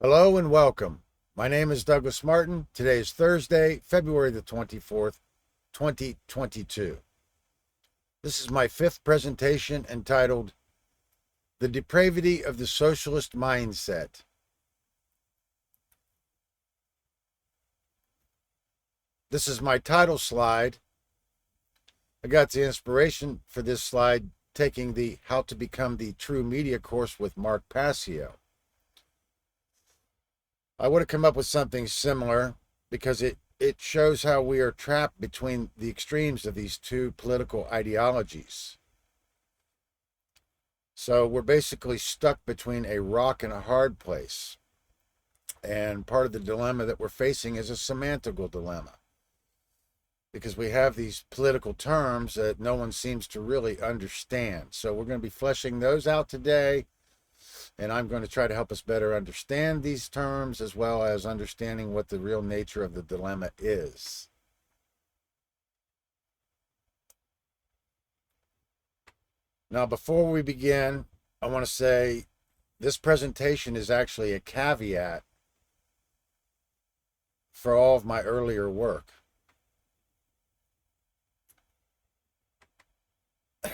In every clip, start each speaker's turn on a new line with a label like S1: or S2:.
S1: Hello and welcome. My name is Douglas Martin. Today is Thursday, February the 24th, 2022. This is my fifth presentation entitled The Depravity of the Socialist Mindset. This is my title slide. I got the inspiration for this slide taking the How to Become the True Media course with Mark Passio. I would have come up with something similar because it shows how we are trapped between the extremes of these two political ideologies. So we're basically stuck between a rock and a hard place. And part of the dilemma that we're facing is a semantical dilemma, because we have these political terms that no one seems to really understand. So we're going to be fleshing those out today. And I'm going to try to help us better understand these terms, as well as understanding what the real nature of the dilemma is. Now, before we begin, I want to say this presentation is actually a caveat for all of my earlier work.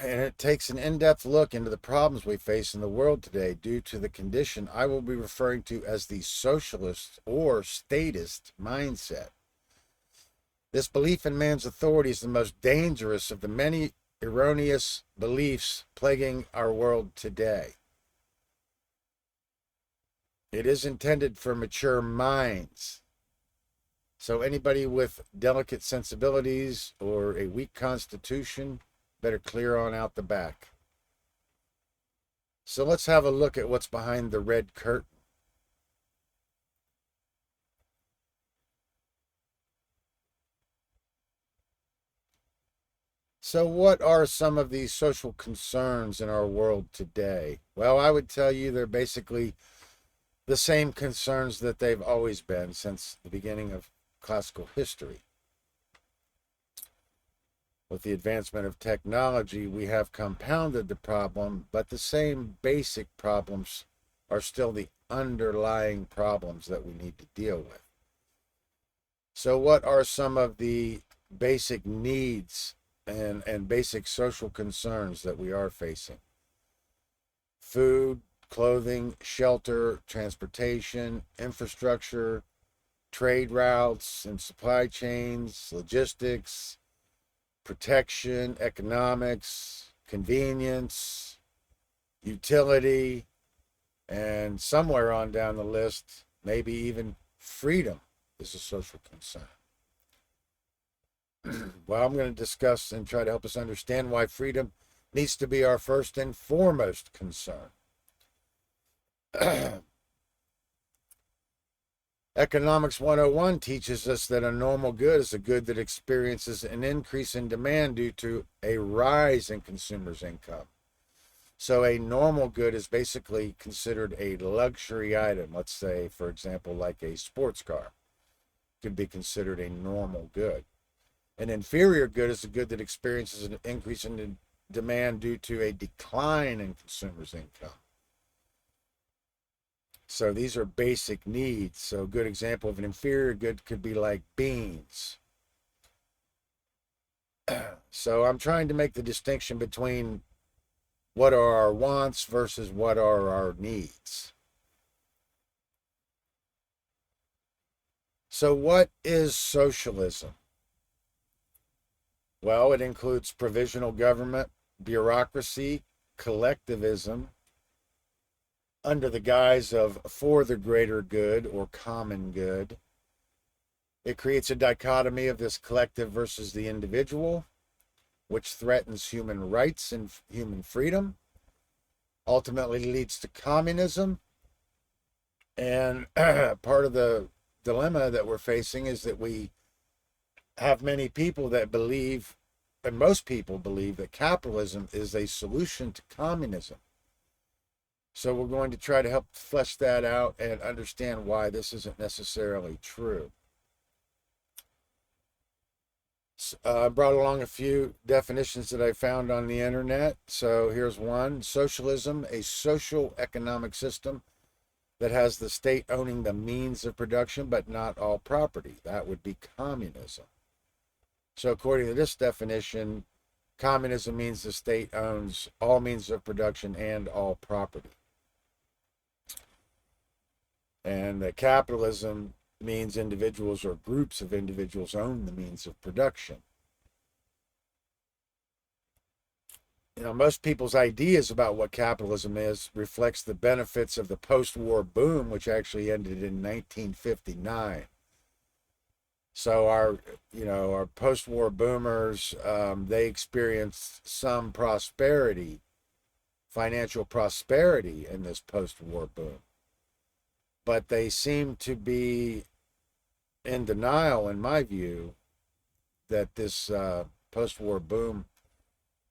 S1: And it takes an in-depth look into the problems we face in the world today due to the condition I will be referring to as the socialist or statist mindset. This belief in man's authority is the most dangerous of the many erroneous beliefs plaguing our world today. It is intended for mature minds. So anybody with delicate sensibilities or a weak constitution better clear on out the back. So let's have a look at what's behind the red curtain. So what are some of these social concerns in our world today? Well, I would tell you they're basically the same concerns that they've always been since the beginning of classical history. With the advancement of technology, we have compounded the problem, but the same basic problems are still the underlying problems that we need to deal with. So what are some of the basic needs and basic social concerns that we are facing? Food, clothing, shelter, transportation, infrastructure, trade routes and supply chains, logistics, protection, economics, convenience, utility, and somewhere on down the list, maybe even freedom is a social concern. Well, I'm going to discuss and try to help us understand why freedom needs to be our first and foremost concern. Economics 101 teaches us that a normal good is a good that experiences an increase in demand due to a rise in consumers' income. So a normal good is basically considered a luxury item. Let's say, for example, like a sports car could be considered a normal good. An inferior good is a good that experiences an increase in demand due to a decline in consumers' income. So these are basic needs. So a good example of an inferior good could be like beans. So I'm trying to make the distinction between what are our wants versus what are our needs. So what is socialism? Well, it includes provisional government, bureaucracy, collectivism, under the guise of for the greater good or common good. It creates a dichotomy of this collective versus the individual, which threatens human rights and human freedom, ultimately leads to communism. And part of the dilemma that we're facing is that we have many people that believe, and most people believe, that capitalism is a solution to communism. So we're going to try to help flesh that out and understand why this isn't necessarily true. I brought along a few definitions that I found on the internet. So here's one. Socialism, a social economic system that has the state owning the means of production but not all property. That would be communism. So according to this definition, communism means the state owns all means of production and all property. And that capitalism means individuals or groups of individuals own the means of production. Most people's ideas about what capitalism is reflects the benefits of the post-war boom, which actually ended in 1959. So our post-war boomers, they experienced some prosperity, financial prosperity in this post-war boom, but they seem to be in denial, in my view, that this post-war boom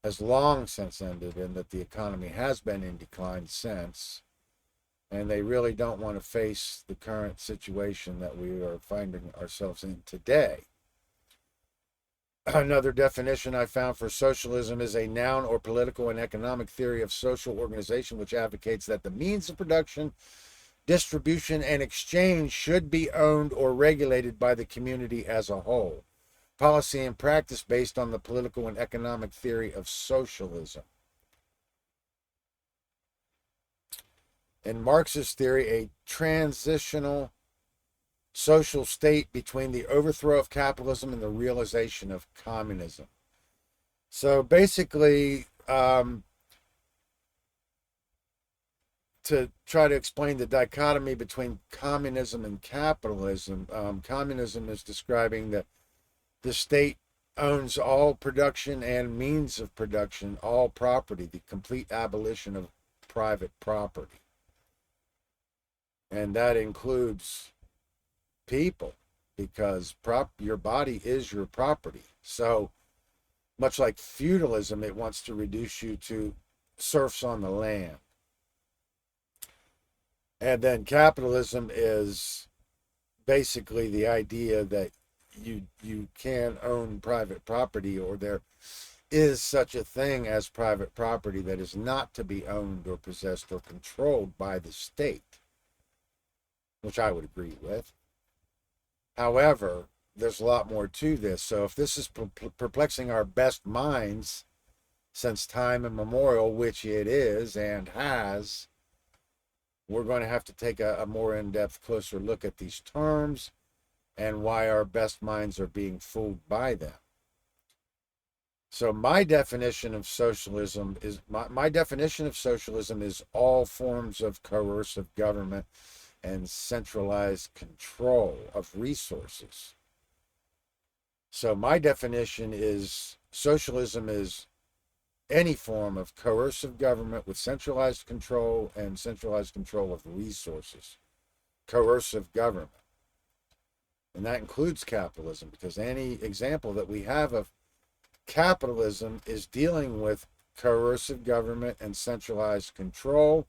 S1: has long since ended and that the economy has been in decline since. And they really don't want to face the current situation that we are finding ourselves in today. Another definition I found for socialism is a noun or political and economic theory of social organization which advocates that the means of production, distribution, and exchange should be owned or regulated by the community as a whole. Policy and practice based on the political and economic theory of socialism. In Marxist theory, a transitional social state between the overthrow of capitalism and the realization of communism. So basically, to try to explain the dichotomy between communism and capitalism, communism is describing that the state owns all production and means of production, all property, the complete abolition of private property. And that includes people, because your body is your property. So much like feudalism, it wants to reduce you to serfs on the land. And then capitalism is basically the idea that you can own private property, or there is such a thing as private property that is not to be owned or possessed or controlled by the state, which I would agree with. However, there's a lot more to this. So if this is perplexing our best minds since time immemorial, which it is and has, we're going to have to take a more in-depth, closer look at these terms and why our best minds are being fooled by them. So my definition of socialism is all forms of coercive government and centralized control of resources. So my definition is socialism is any form of coercive government with centralized control and centralized control of resources. Coercive government. And that includes capitalism, because any example that we have of capitalism is dealing with coercive government and centralized control,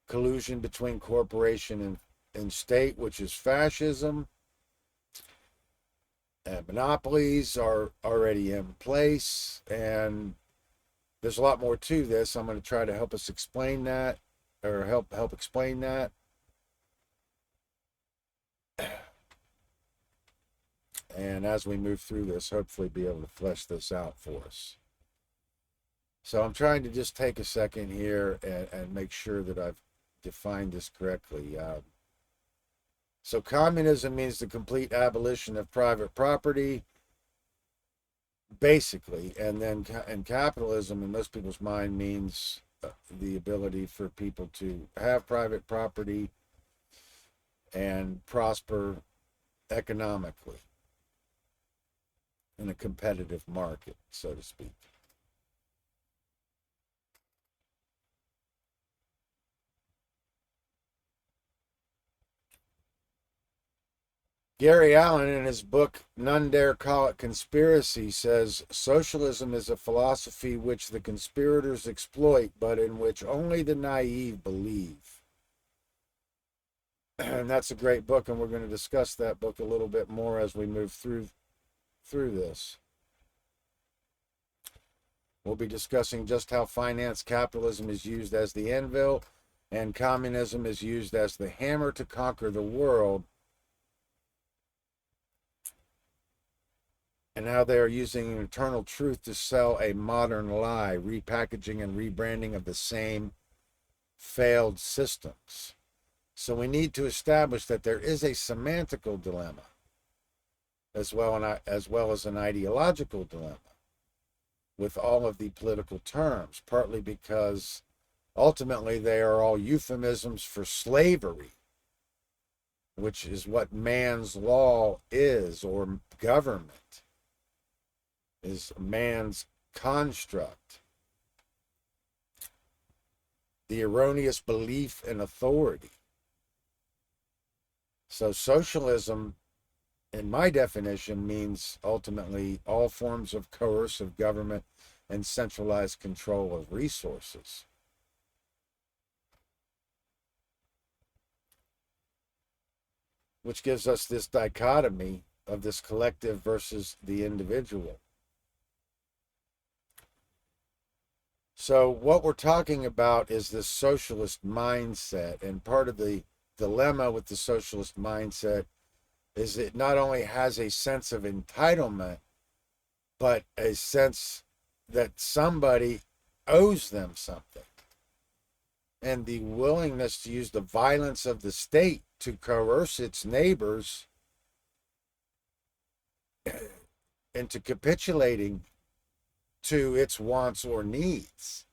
S1: collusion between corporation and state, which is fascism, and monopolies are already in place, and there's a lot more to this. I'm going to try to help us explain that, or help explain that. And as we move through this, hopefully be able to flesh this out for us. So I'm trying to just take a second here and make sure that I've defined this correctly. So communism means the complete abolition of private property, basically, and then capitalism in most people's mind means the ability for people to have private property and prosper economically in a competitive market, so to speak. Gary Allen, in his book None Dare Call It Conspiracy, says socialism is a philosophy which the conspirators exploit, but in which only the naive believe. And that's a great book, and we're going to discuss that book a little bit more as we move through this. We'll be discussing just how finance capitalism is used as the anvil And communism is used as the hammer to conquer the world. And now they are using an eternal truth to sell a modern lie, repackaging and rebranding of the same failed systems. So we need to establish that there is a semantical dilemma as well as an ideological dilemma with all of the political terms, partly because ultimately they are all euphemisms for slavery, which is what man's law is, or government is man's construct. The erroneous belief in authority. So socialism, in my definition, means ultimately all forms of coercive government and centralized control of resources. Which gives us this dichotomy of this collective versus the individual. So what we're talking about is this socialist mindset, and part of the dilemma with the socialist mindset is it not only has a sense of entitlement, but a sense that somebody owes them something, and the willingness to use the violence of the state to coerce its neighbors into capitulating to its wants or needs.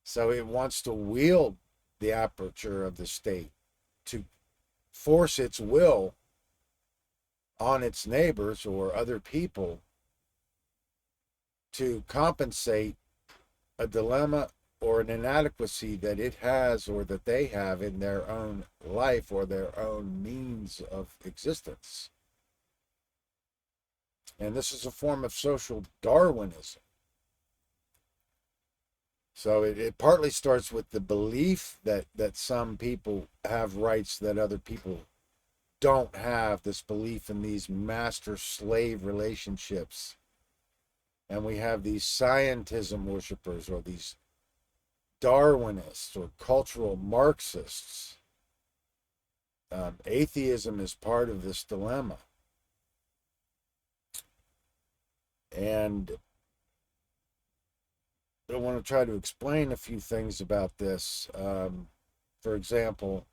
S1: So it wants to wield the aperture of the state to force its will on its neighbors or other people to compensate a dilemma or an inadequacy that it has or that they have in their own life or their own means of existence. And this is a form of social Darwinism. So it partly starts with the belief that some people have rights that other people don't have, this belief in these master-slave relationships. And we have these scientism worshippers, or these Darwinists or cultural Marxists. Atheism is part of this dilemma. And I want to try to explain a few things about this. For example,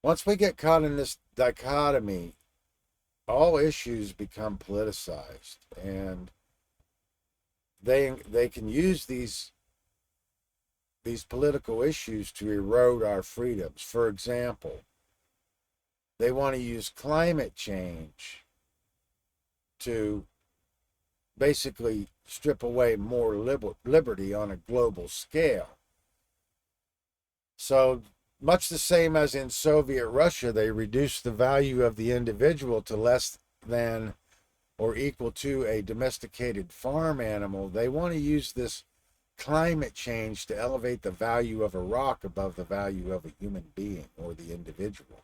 S1: once we get caught in this dichotomy, all issues become politicized, and they can use these political issues to erode our freedoms. For example, they want to use climate change to basically strip away more liberty on a global scale. So much the same as in Soviet Russia, they reduced the value of the individual to less than or equal to a domesticated farm animal. They want to use this climate change to elevate the value of a rock above the value of a human being or the individual.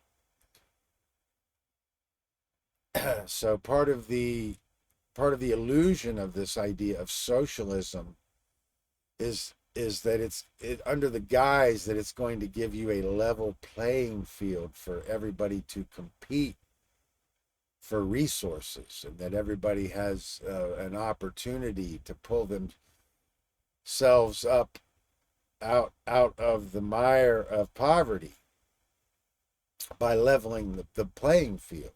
S1: So part of the illusion of this idea of socialism is that it's under the guise that it's going to give you a level playing field for everybody to compete for resources, and that everybody has an opportunity to pull themselves up out of the mire of poverty by leveling the playing field.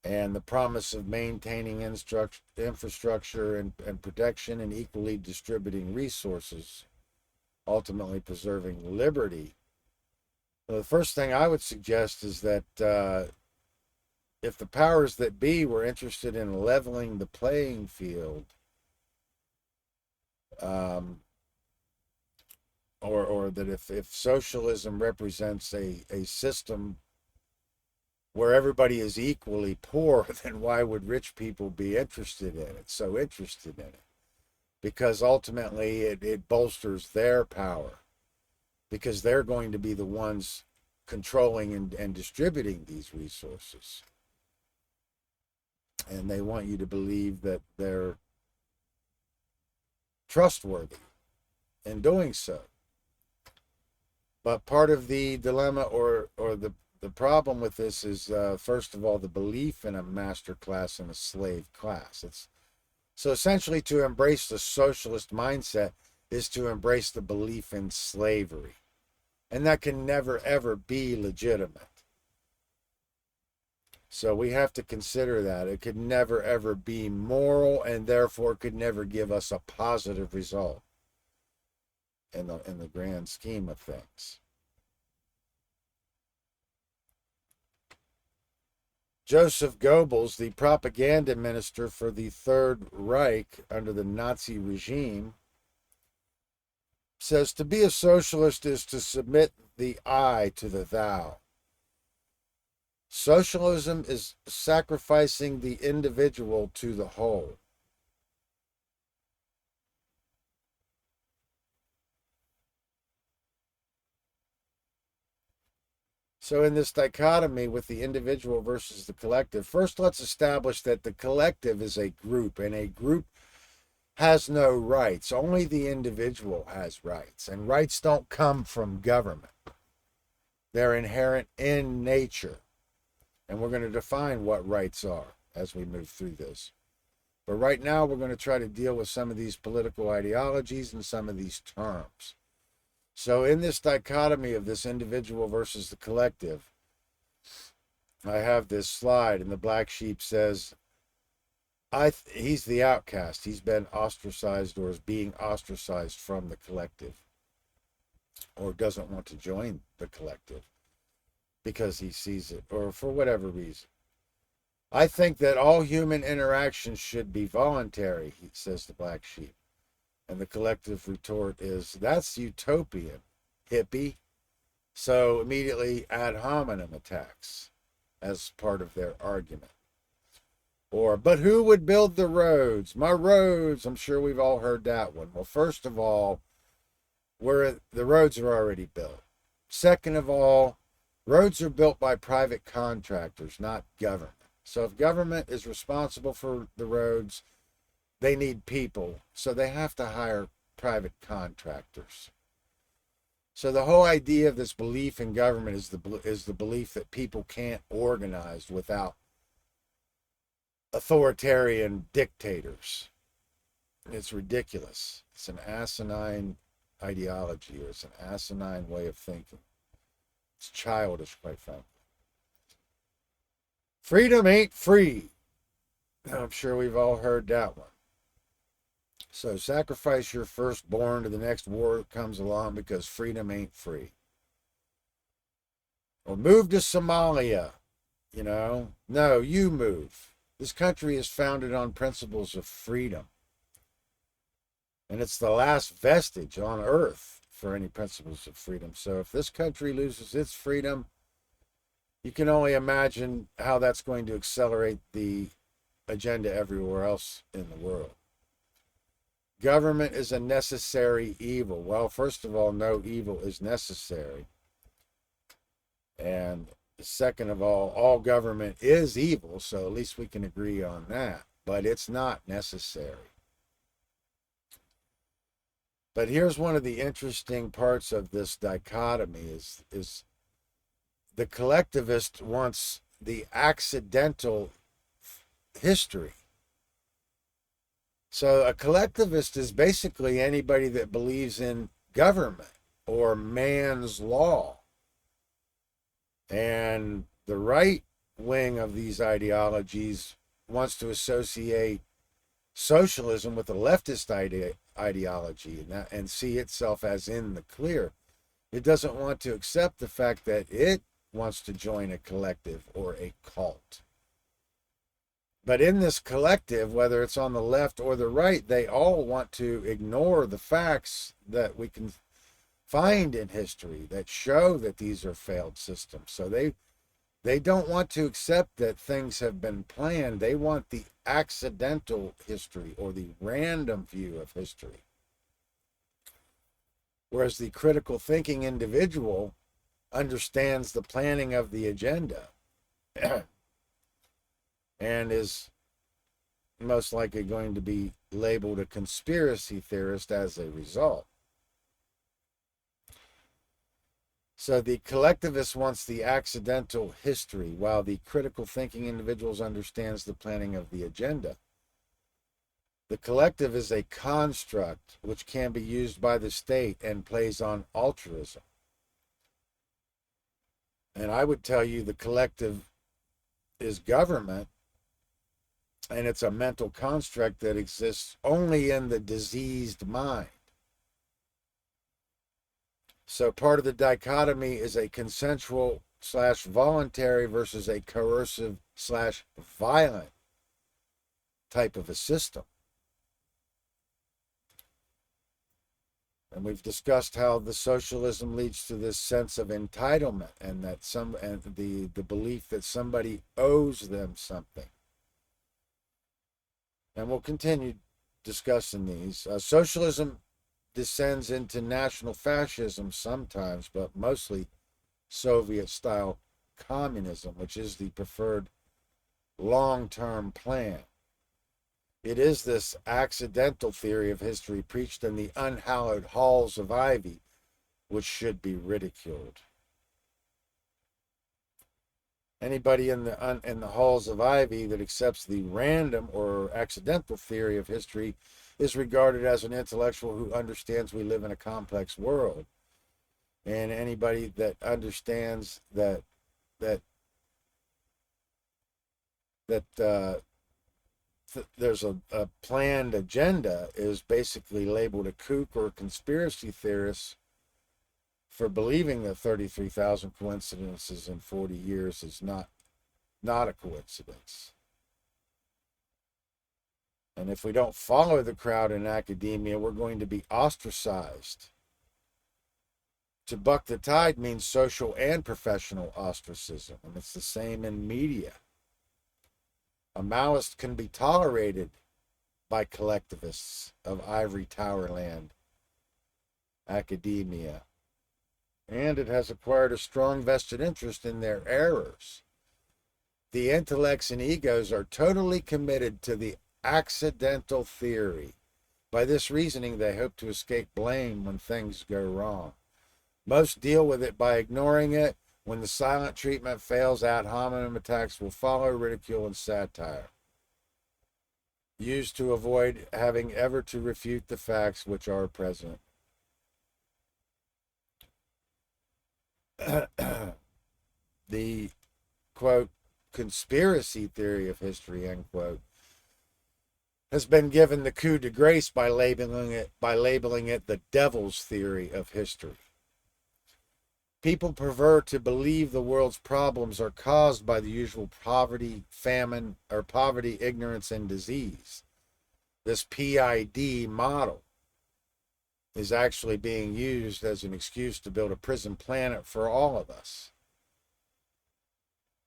S1: And the promise of maintaining infrastructure and protection and equally distributing resources, ultimately preserving liberty. Well, the first thing I would suggest is that if the powers that be were interested in leveling the playing field, or that if socialism represents a system where everybody is equally poor, then why would rich people be interested in it, so interested in it? Because ultimately it bolsters their power, because they're going to be the ones controlling and distributing these resources. And they want you to believe that they're trustworthy in doing so. But part of the dilemma or the problem with this is, first of all, the belief in a master class and a slave class. So essentially, to embrace the socialist mindset is to embrace the belief in slavery. And that can never, ever be legitimate. So we have to consider that. It could never, ever be moral, and therefore could never give us a positive result in the grand scheme of things. Joseph Goebbels, the propaganda minister for the Third Reich under the Nazi regime, says to be a socialist is to submit the I to the thou. Socialism is sacrificing the individual to the whole. So in this dichotomy with the individual versus the collective, first let's establish that the collective is a group, and a group has no rights. Only the individual has rights, and rights don't come from government. They're inherent in nature. And we're going to define what rights are as we move through this. But right now, we're going to try to deal with some of these political ideologies and some of these terms. So in this dichotomy of this individual versus the collective, I have this slide, and the black sheep says, he's the outcast. He's been ostracized or is being ostracized from the collective, or doesn't want to join the collective because he sees it, or for whatever reason. I think that all human interactions should be voluntary, says the black sheep. And the collective retort is, that's utopian, hippie. So immediately ad hominem attacks as part of their argument. Or, but who would build the roads? My roads. I'm sure we've all heard that one. Well, first of all, the roads are already built. Second of all, roads are built by private contractors, not government. So if government is responsible for the roads, they need people. So they have to hire private contractors. So the whole idea of this belief in government is the belief that people can't organize without authoritarian dictators. It's ridiculous. It's an asinine ideology, or it's an asinine way of thinking. It's childish, quite frankly. Freedom ain't free. I'm sure we've all heard that one. So sacrifice your firstborn to the next war that comes along because freedom ain't free. Or move to Somalia. No, you move. This country is founded on principles of freedom. And it's the last vestige on earth for any principles of freedom. So if this country loses its freedom, you can only imagine how that's going to accelerate the agenda everywhere else in the world. Government is a necessary evil. Well, first of all, no evil is necessary. And second of all government is evil, so at least we can agree on that. But it's not necessary. But here's one of the interesting parts of this dichotomy is the collectivist wants the accidental history. So a collectivist is basically anybody that believes in government or man's law. And the right wing of these ideologies wants to associate socialism with the leftist ideology and see itself as in the clear. It doesn't want to accept the fact that it wants to join a collective or a cult. But in this collective, whether it's on the left or the right, they all want to ignore the facts that we can find in history that show that these are failed systems. So they don't want to accept that things have been planned. They want the accidental history or the random view of history. Whereas the critical thinking individual understands the planning of the agenda and is, most likely going to be labeled a conspiracy theorist as a result. So the collectivist wants the accidental history, while the critical thinking individuals understands the planning of the agenda. The collective is a construct which can be used by the state and plays on altruism. And I would tell you the collective is government, and it's a mental construct that exists only in the diseased mind. So part of the dichotomy is a consensual / voluntary versus a coercive / violent type of a system. And we've discussed how the socialism leads to this sense of entitlement, and that the belief that somebody owes them something. And we'll continue discussing these. Socialism descends into national fascism sometimes, but mostly Soviet-style communism, which is the preferred long-term plan. It is this accidental theory of history preached in the unhallowed halls of ivy, which should be ridiculed. Anybody in the halls of ivy that accepts the random or accidental theory of history is regarded as an intellectual who understands we live in a complex world. And anybody that understands that there's a planned agenda is basically labeled a kook or a conspiracy theorist for believing that 33,000 coincidences in 40 years is not a coincidence. And if we don't follow the crowd in academia, we're going to be ostracized. To buck the tide means social and professional ostracism, and it's the same in media. A Maoist can be tolerated by collectivists of ivory tower land, academia, and it has acquired a strong vested interest in their errors. The intellects and egos are totally committed to the accidental theory. By this reasoning, they hope to escape blame when things go wrong. Most deal with it by ignoring it. When the silent treatment fails, ad hominem attacks will follow, ridicule and satire, used to avoid having ever to refute the facts which are present. The, quote, conspiracy theory of history, end quote, has been given the coup de grace by labeling it the devil's theory of history. People prefer to believe the world's problems are caused by the usual poverty, famine, or poverty, ignorance, and disease. This PID model is actually being used as an excuse to build a prison planet for all of us.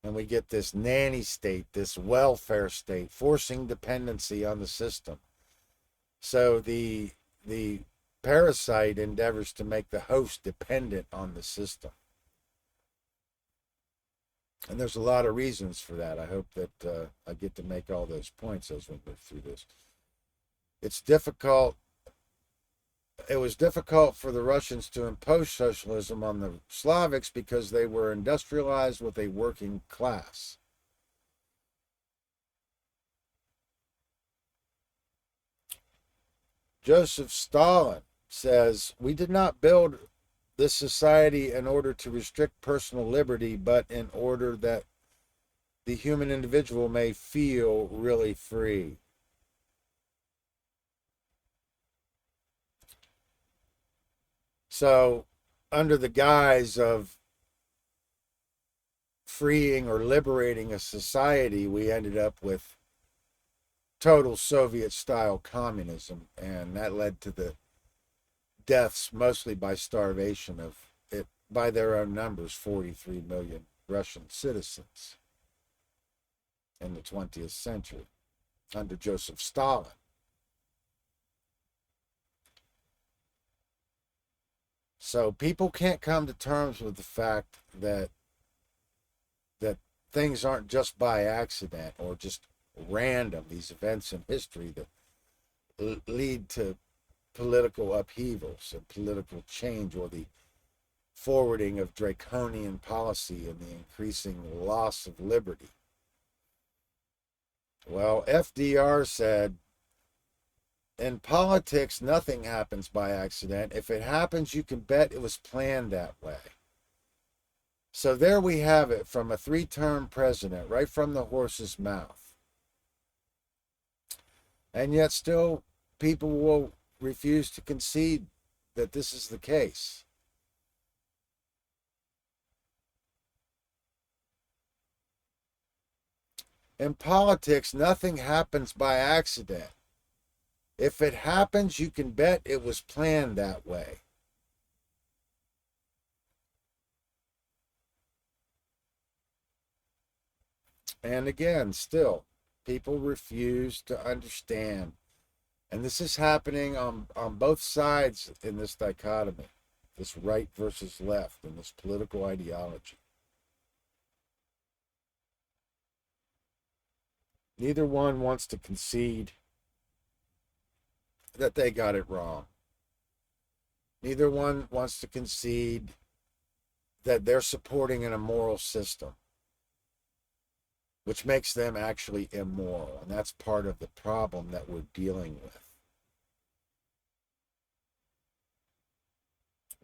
S1: And we get this nanny state, this welfare state, forcing dependency on the system. So the parasite endeavors to make the host dependent on the system. And there's a lot of reasons for that. I hope that I get to make all those points as we move through this. It's difficult. It was difficult for the Russians to impose socialism on the Slavics because they were industrialized with a working class. Joseph Stalin says, "We did not build this society in order to restrict personal liberty, but in order that the human individual may feel really free." So, under the guise of freeing or liberating a society, we ended up with total Soviet-style communism, and that led to the deaths, mostly by starvation, of it, by their own numbers, 43 million Russian citizens in the 20th century under Joseph Stalin. So people can't come to terms with the fact that things aren't just by accident or just random, these events in history that lead to political upheavals and political change, or the forwarding of draconian policy and the increasing loss of liberty. Well, FDR said, in politics, nothing happens by accident. If it happens, you can bet it was planned that way. So there we have it, from a 3-term president, right from the horse's mouth. And yet still people will refuse to concede that this is the case. In politics, nothing happens by accident. If it happens, you can bet it was planned that way. And again, still, people refuse to understand. And this is happening on both sides in this dichotomy, this right versus left, in this political ideology. Neither one wants to concede that they got it wrong. Neither one wants to concede that they're supporting an immoral system, which makes them actually immoral. And that's part of the problem that we're dealing with.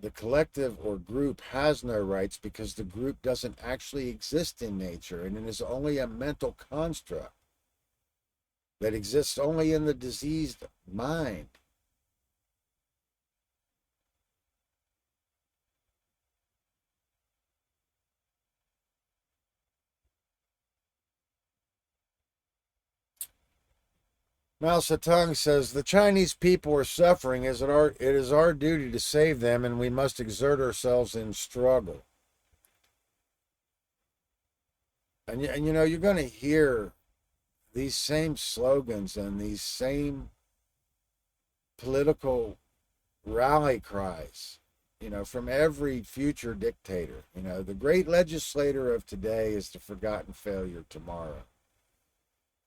S1: The collective or group has no rights because the group doesn't actually exist in nature, and it is only a mental construct that exists only in the diseased mind. Mao Zedong says, the Chinese people are suffering. It is our duty to save them, and we must exert ourselves in struggle. And you know, you're going to hear these same slogans and these same political rally cries, you know, from every future dictator. You know, the great legislator of today is the forgotten failure tomorrow.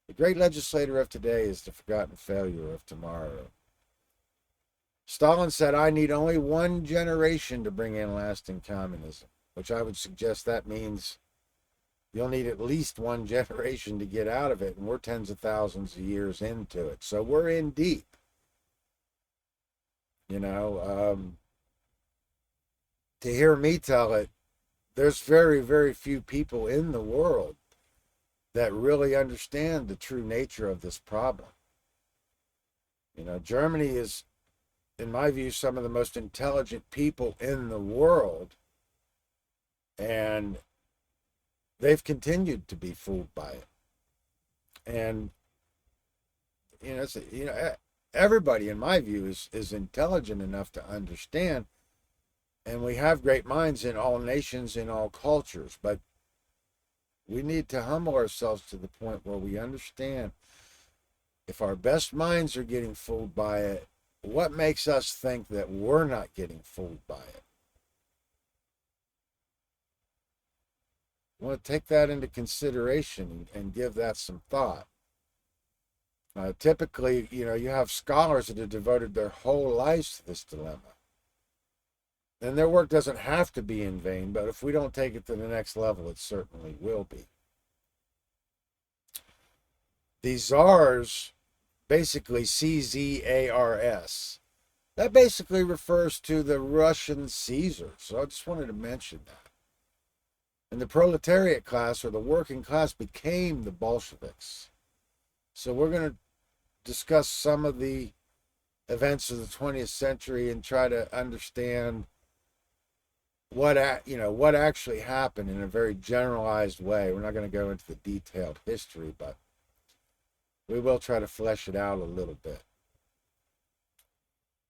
S1: The great legislator of today is the forgotten failure of tomorrow. Stalin said, I need only one generation to bring in lasting communism, which I would suggest that means you'll need at least one generation to get out of it, and we're tens of thousands of years into it. So we're in deep. You know, to hear me tell it, there's very, very few people in the world that really understand the true nature of this problem. You know, Germany is, in my view, some of the most intelligent people in the world, and they've continued to be fooled by it. And you know, everybody, in my view, is intelligent enough to understand, and we have great minds in all nations, in all cultures, but we need to humble ourselves to the point where we understand, if our best minds are getting fooled by it, what makes us think that we're not getting fooled by it? I want to take that into consideration and give that some thought. Typically, you know, you have scholars that have devoted their whole lives to this dilemma. And their work doesn't have to be in vain, but if we don't take it to the next level, it certainly will be. These czars, basically CZARS, that basically refers to the Russian Caesars. So I just wanted to mention that. And the proletariat class, or the working class, became the Bolsheviks. So we're going to discuss some of the events of the 20th century and try to understand what actually happened in a very generalized way. We're not going to go into the detailed history, but we will try to flesh it out a little bit.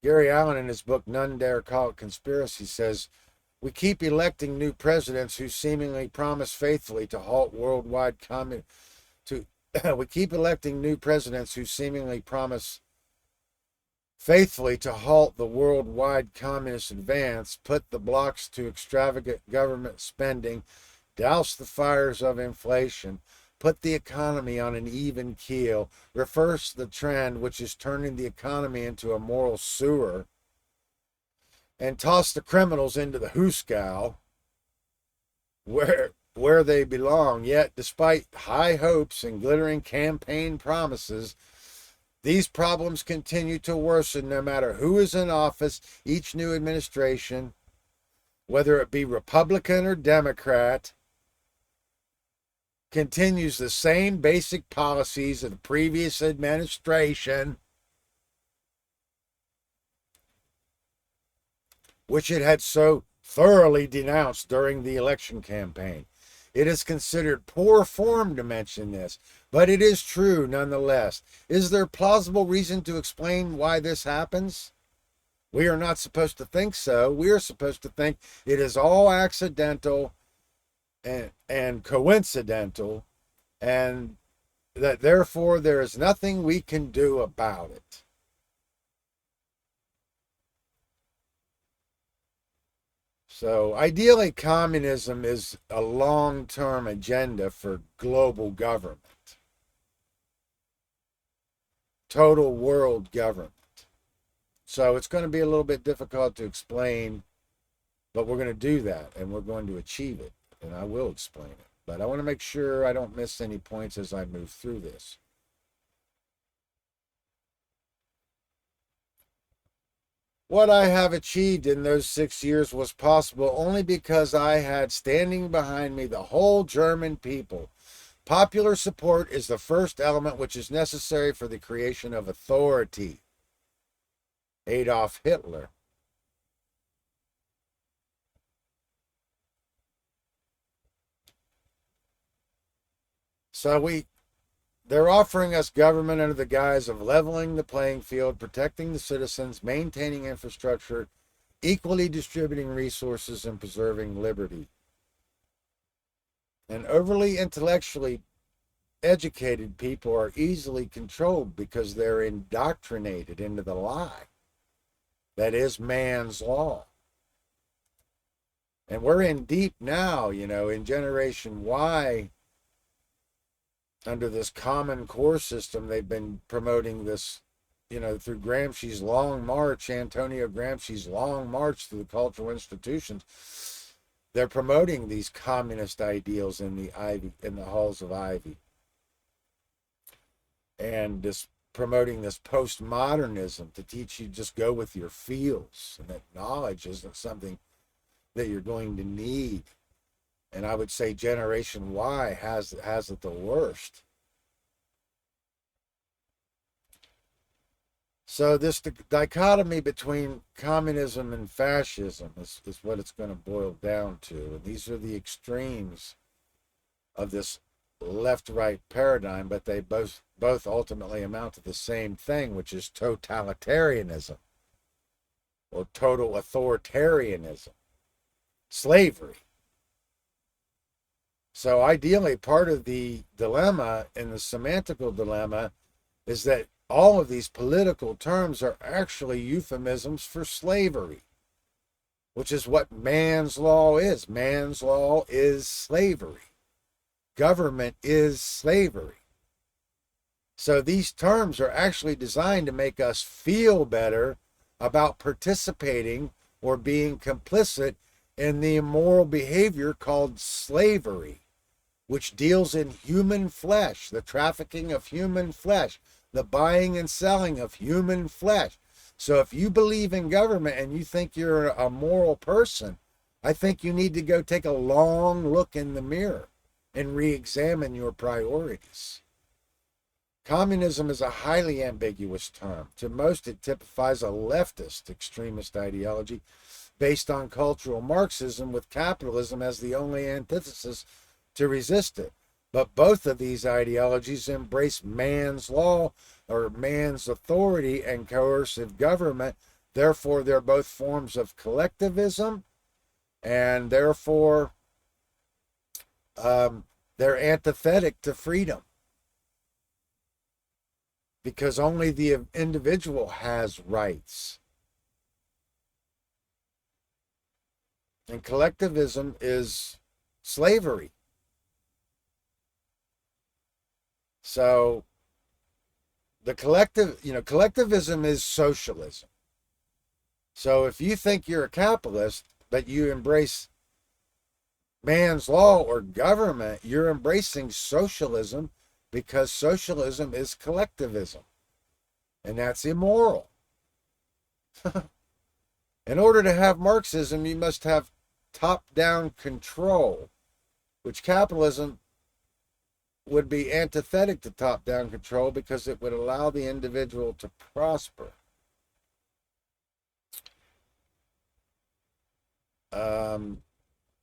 S1: Gary Allen, in his book None Dare Call It Conspiracy, says, we keep electing new presidents who seemingly promise faithfully to halt worldwide we keep electing new presidents who seemingly promise faithfully to halt the worldwide communist advance, put the blocks to extravagant government spending, douse the fires of inflation, put the economy on an even keel, reverse the trend which is turning the economy into a moral sewer, and toss the criminals into the hoosegow where they belong. Yet, despite high hopes and glittering campaign promises, these problems continue to worsen no matter who is in office. Each new administration, whether it be Republican or Democrat, continues the same basic policies of the previous administration, which it had so thoroughly denounced during the election campaign. It is considered poor form to mention this, but it is true nonetheless. Is there plausible reason to explain why this happens? We are not supposed to think so. We are supposed to think it is all accidental and coincidental, and that therefore there is nothing we can do about it. So ideally, communism is a long-term agenda for global government, total world government. So it's going to be a little bit difficult to explain, but we're going to do that, and we're going to achieve it, and I will explain it. But I want to make sure I don't miss any points as I move through this. What I have achieved in those 6 years was possible only because I had standing behind me the whole German people. Popular support is the first element which is necessary for the creation of authority. Adolf Hitler. So they're offering us government under the guise of leveling the playing field, protecting the citizens, maintaining infrastructure, equally distributing resources, and preserving liberty. And overly intellectually educated people are easily controlled because they're indoctrinated into the lie that is man's law. And we're in deep now, in Generation Y. Under this common core system, they've been promoting this, through Gramsci's long march, Antonio Gramsci's long march through the cultural institutions. They're promoting these communist ideals in the halls of Ivy, and promoting this postmodernism to teach you just go with your feels, and that knowledge isn't something that you're going to need. And I would say Generation Y has it the worst. So this dichotomy between communism and fascism is what it's going to boil down to. And these are the extremes of this left-right paradigm, but they both ultimately amount to the same thing, which is totalitarianism or total authoritarianism, slavery. So ideally, part of the dilemma and the semantical dilemma is that all of these political terms are actually euphemisms for slavery, which is what man's law is. Man's law is slavery. Government is slavery. So these terms are actually designed to make us feel better about participating or being complicit in the immoral behavior called slavery, which deals in human flesh, the trafficking of human flesh, the buying and selling of human flesh. So if you believe in government and you think you're a moral person, I think you need to go take a long look in the mirror and re-examine your priorities. Communism is a highly ambiguous term. To most, it typifies a leftist extremist ideology based on cultural Marxism, with capitalism as the only antithesis to resist it. But both of these ideologies embrace man's law or man's authority and coercive government. Therefore, they're both forms of collectivism, and therefore they're antithetic to freedom, because only the individual has rights. And collectivism is slavery. So the collectivism is socialism. So if you think you're a capitalist, but you embrace man's law or government, you're embracing socialism because socialism is collectivism. And that's immoral. In order to have Marxism, you must have top-down control, which capitalism would be antithetic to top-down control because it would allow the individual to prosper.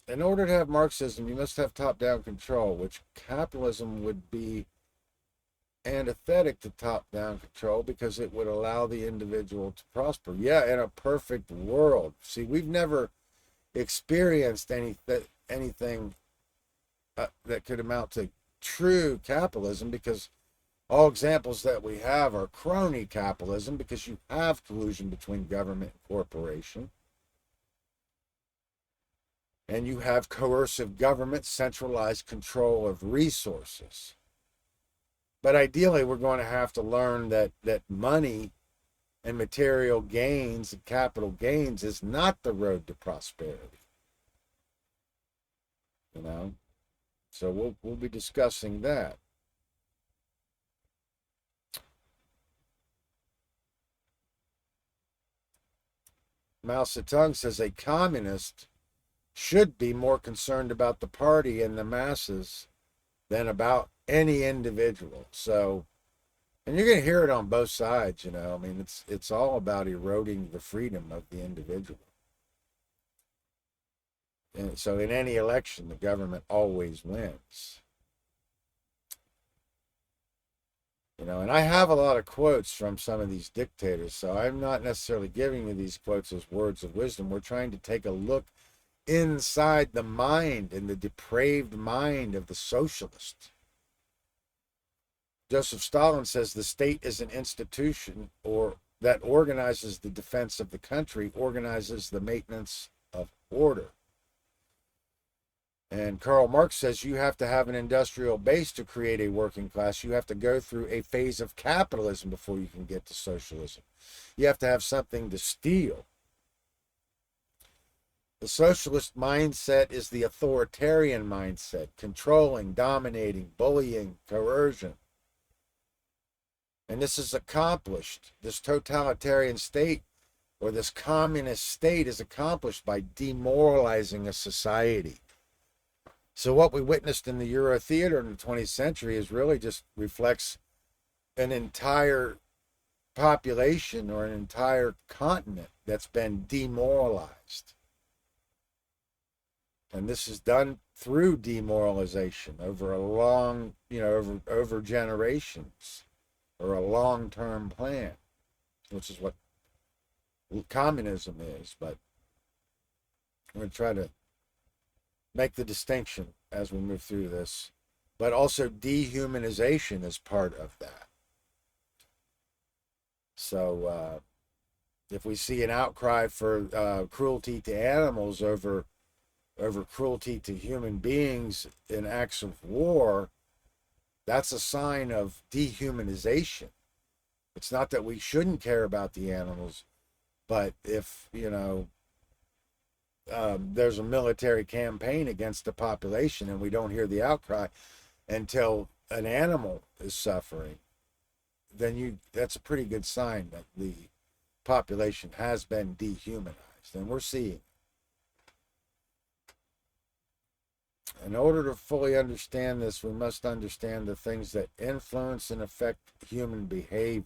S1: In order to have Marxism, you must have top-down control, which capitalism would be antithetic to top-down control because it would allow the individual to prosper. Yeah, in a perfect world. See, we've never experienced anything that could amount to true capitalism because all examples that we have are crony capitalism because you have collusion between government and corporation. And you have coercive government, centralized control of resources. But ideally, we're going to have to learn that money and material gains and capital gains is not the road to prosperity. You know, so we'll be discussing that. Mao Zedong says a communist should be more concerned about the party and the masses than about any individual. So, and you're going to hear it on both sides, you know. I mean, it's all about eroding the freedom of the individual. And so in any election, the government always wins. You know, and I have a lot of quotes from some of these dictators, so I'm not necessarily giving you these quotes as words of wisdom. We're trying to take a look inside the mind and the depraved mind of the socialist. Joseph Stalin says the state is an institution or that organizes the defense of the country, organizes the maintenance of order. And Karl Marx says you have to have an industrial base to create a working class. You have to go through a phase of capitalism before you can get to socialism. You have to have something to steal. The socialist mindset is the authoritarian mindset, controlling, dominating, bullying, coercion. And this is accomplished. This totalitarian state or this communist state is accomplished by demoralizing a society. So what we witnessed in the Euro theater in the 20th century is really just reflects an entire population or an entire continent that's been demoralized. And this is done through demoralization over a long, over generations or a long-term plan, which is what communism is. But I'm going to try to make the distinction as we move through this. But also dehumanization is part of that. So if we see an outcry for cruelty to animals over cruelty to human beings in acts of war, that's a sign of dehumanization. It's not that we shouldn't care about the animals, but if, there's a military campaign against the population and we don't hear the outcry until an animal is suffering, then that's a pretty good sign that the population has been dehumanized, and we're seeing it. In order to fully understand this, we must understand the things that influence and affect human behavior.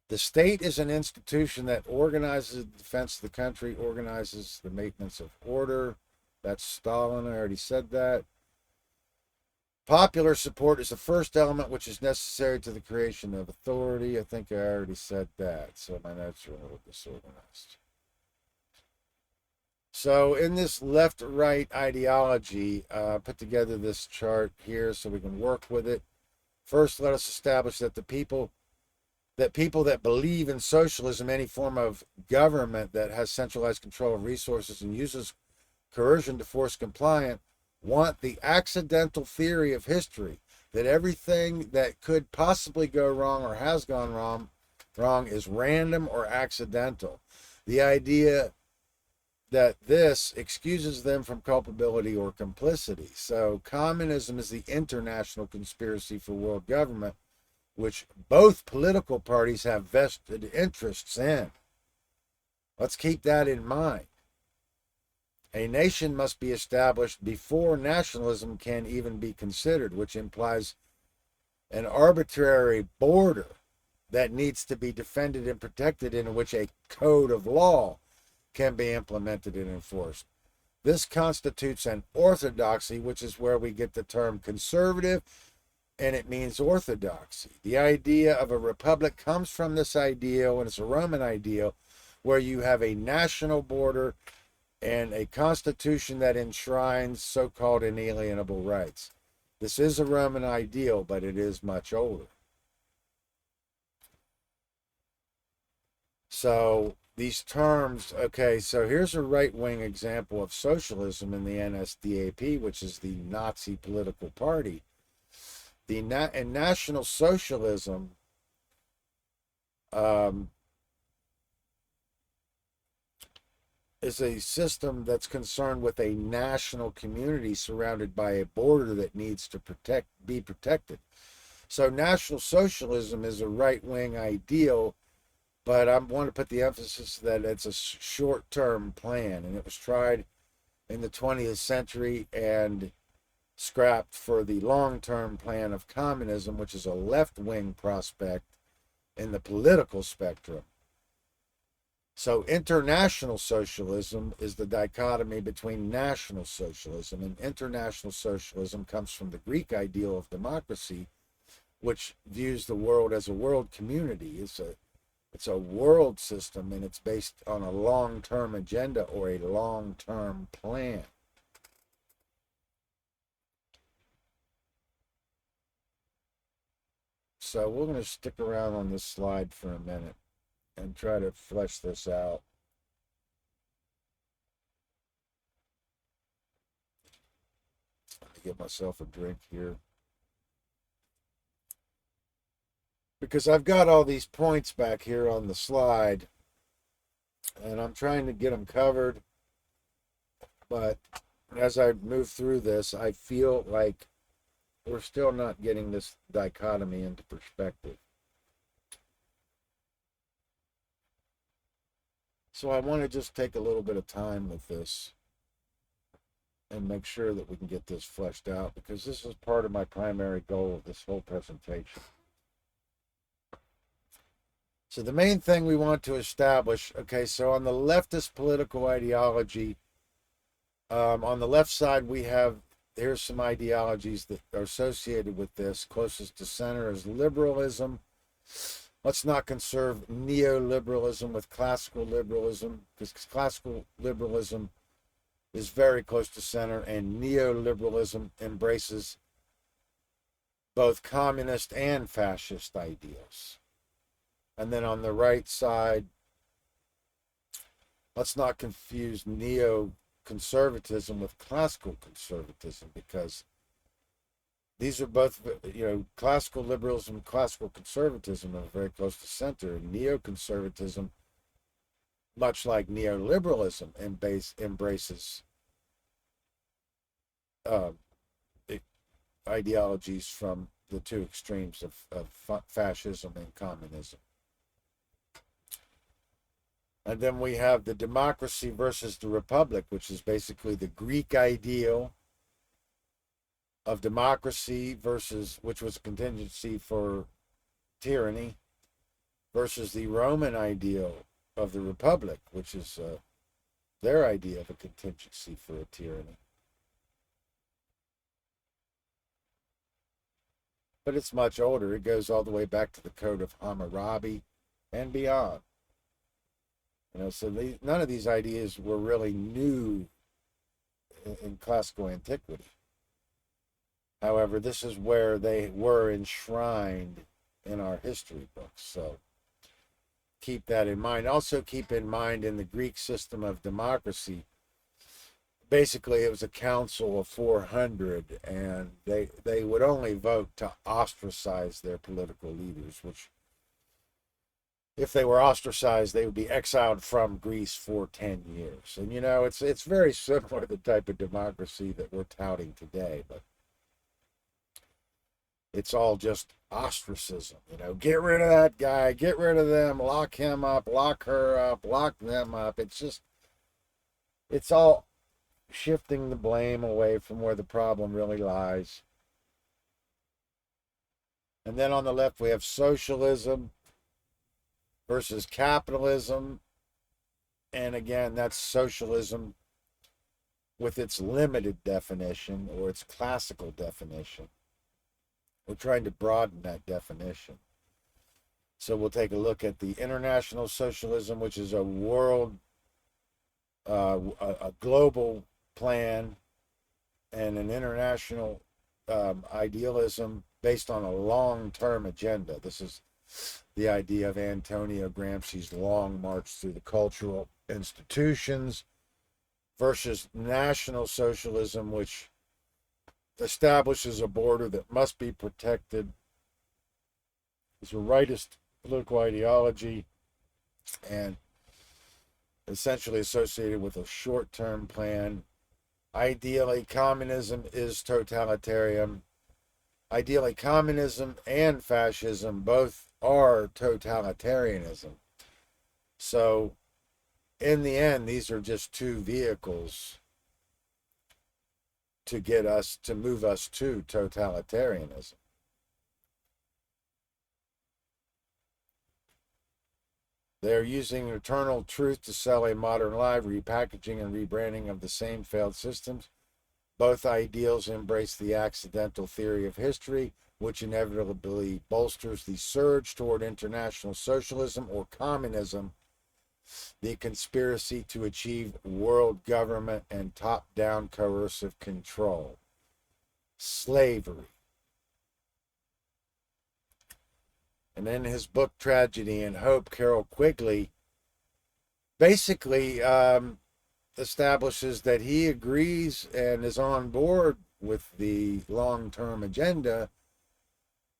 S1: The state is an institution that organizes the defense of the country, organizes the maintenance of order. That's Stalin. I already said that. Popular support is the first element which is necessary to the creation of authority. I think I already said that, so my notes are a little disorganized. So in this left-right ideology, put together this chart here so we can work with it. First, let us establish that people that believe in socialism, any form of government that has centralized control of resources and uses coercion to force compliance, want the accidental theory of history, that everything that could possibly go wrong or has gone wrong is random or accidental. The idea that this excuses them from culpability or complicity. So communism is the international conspiracy for world government, which both political parties have vested interests in. Let's keep that in mind. A nation must be established before nationalism can even be considered, which implies an arbitrary border that needs to be defended and protected, in which a code of law can be implemented and enforced. This constitutes an orthodoxy, which is where we get the term conservative, and it means orthodoxy. The idea of a republic comes from this ideal, and it's a Roman ideal, where you have a national border and a constitution that enshrines so-called inalienable rights. This is a Roman ideal, but it is much older. So these terms, okay, so here's a right-wing example of socialism in the NSDAP, which is the Nazi political party. In National Socialism, is a system that's concerned with a national community surrounded by a border that needs to be protected. So National Socialism is a right-wing ideal, but I want to put the emphasis that it's a short-term plan, and it was tried in the 20th century and scrapped for the long-term plan of communism, which is a left-wing prospect in the political spectrum. So international socialism is the dichotomy between national socialism, and international socialism comes from the Greek ideal of democracy, which views the world as a world community. It's a world system, and it's based on a long-term agenda or a long-term plan. So we're going to stick around on this slide for a minute and try to flesh this out. Let me get myself a drink here, because I've got all these points back here on the slide, and I'm trying to get them covered, but as I move through this, I feel like we're still not getting this dichotomy into perspective. So I want to just take a little bit of time with this and make sure that we can get this fleshed out, because this is part of my primary goal of this whole presentation. So the main thing we want to establish, okay, so on the leftist political ideology, on the left side we have, here's some ideologies that are associated with this. Closest to center is liberalism. Let's not conserve neoliberalism with classical liberalism, because classical liberalism is very close to center, and neoliberalism embraces both communist and fascist ideals. And then on the right side, let's not confuse neoconservatism with classical conservatism, because these are both, classical liberalism and classical conservatism are very close to center. And neoconservatism, much like neoliberalism, embraces ideologies from the two extremes of fascism and communism. And then we have the democracy versus the republic, which is basically the Greek ideal of democracy versus, which was a contingency for tyranny, versus the Roman ideal of the republic, which is their idea of a contingency for a tyranny. But it's much older. It goes all the way back to the Code of Hammurabi and beyond. So none of these ideas were really new in classical antiquity. However, this is where they were enshrined in our history books. So keep that in mind. Also keep in mind, in the Greek system of democracy, basically it was a council of 400, and they would only vote to ostracize their political leaders, which if they were ostracized, they would be exiled from Greece for 10 years. And it's very similar to the type of democracy that we're touting today, but it's all just ostracism. Get rid of that guy, get rid of them, lock him up, lock her up, lock them up. It's all shifting the blame away from where the problem really lies. And then on the left, we have socialism versus capitalism. And again, that's socialism with its limited definition or its classical definition. We're trying to broaden that definition. So we'll take a look at the international socialism, which is a world, a global plan, and an international idealism based on a long-term agenda. This is the idea of Antonio Gramsci's long march through the cultural institutions versus national socialism, which establishes a border that must be protected. It's a rightist political ideology and essentially associated with a short-term plan. Ideally, communism is totalitarian. Ideally, communism and fascism both are totalitarianism. So, in the end, these are just two vehicles to move us to totalitarianism. They're using eternal truth to sell a modern lie, repackaging and rebranding of the same failed systems. Both ideals embrace the accidental theory of history, which inevitably bolsters the surge toward international socialism or communism, the conspiracy to achieve world government and top-down coercive control. Slavery. And in his book Tragedy and Hope, Carroll Quigley basically establishes that he agrees and is on board with the long-term agenda,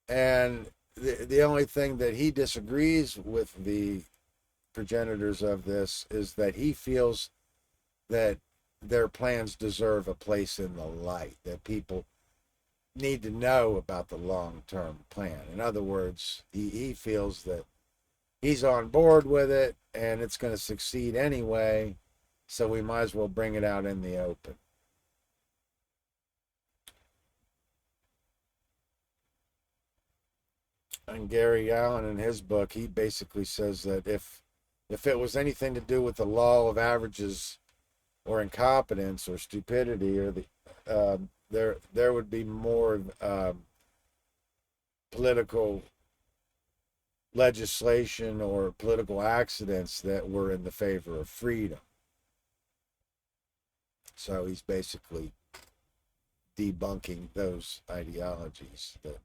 S1: and the only thing that he disagrees with the progenitors of this is that he feels that their plans deserve a place in the light, that people need to know about the long-term plan. In other words, he feels that he's on board with it and it's going to succeed anyway, so we might as well bring it out in the open. And Gary Allen, in his book, he basically says that if it was anything to do with the law of averages or incompetence or stupidity or the there would be more political legislation or political accidents that were in the favor of freedom. So he's basically debunking those ideologies, that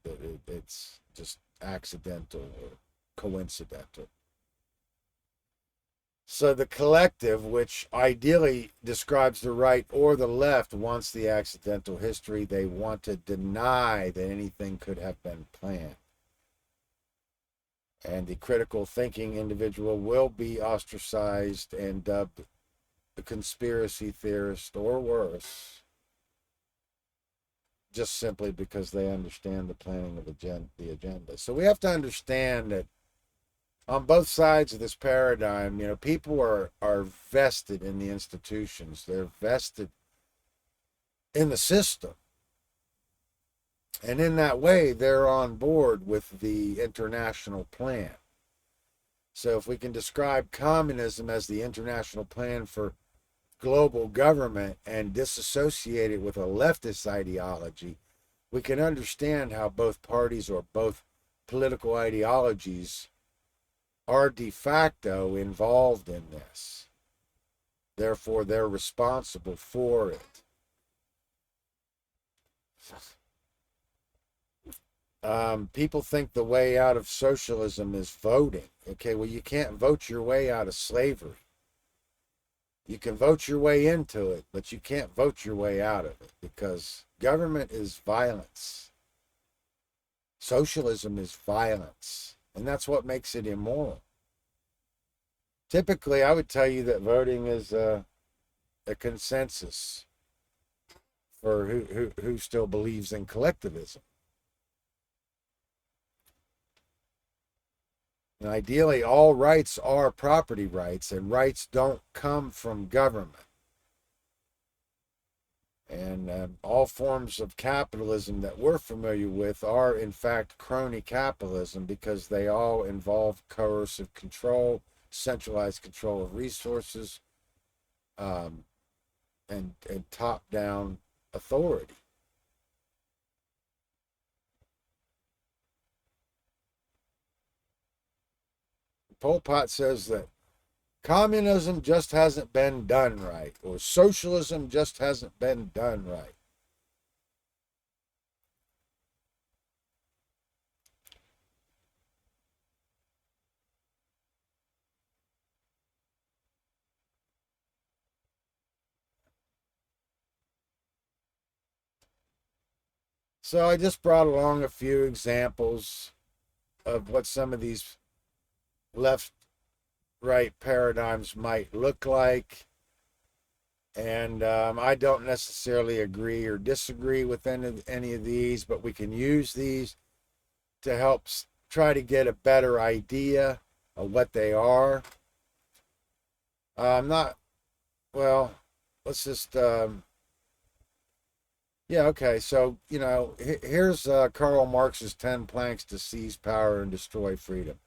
S1: it's just accidental or coincidental. So the collective, which ideally describes the right or the left, wants the accidental history. They want to deny that anything could have been planned. And the critical thinking individual will be ostracized and dubbed a conspiracy theorist or worse, just simply because they understand the planning of the agenda. So we have to understand that on both sides of this paradigm, people are vested in the institutions. They're vested in the system. And in that way, they're on board with the international plan. So if we can describe communism as the international plan for global government and disassociate it with a leftist ideology, we can understand how both parties or both political ideologies are de facto involved in this. Therefore, they're responsible for it. People think the way out of socialism is voting. Okay, well, you can't vote your way out of slavery. You can vote your way into it, but you can't vote your way out of it because government is violence. Socialism is violence, and that's what makes it immoral. Typically, I would tell you that voting is a consensus for who still believes in collectivism. And ideally, all rights are property rights, and rights don't come from government. And all forms of capitalism that we're familiar with are, in fact, crony capitalism because they all involve coercive control, centralized control of resources, um, and top-down authority. Pol Pot says that communism just hasn't been done right, or socialism just hasn't been done right. So I just brought along a few examples of what some of these left right paradigms might look like. And I don't necessarily agree or disagree with any of these, but we can use these to help try to get a better idea of what they are. I'm not, well, let's just, yeah, okay. So, here's Karl Marx's 10 planks to seize power and destroy freedom.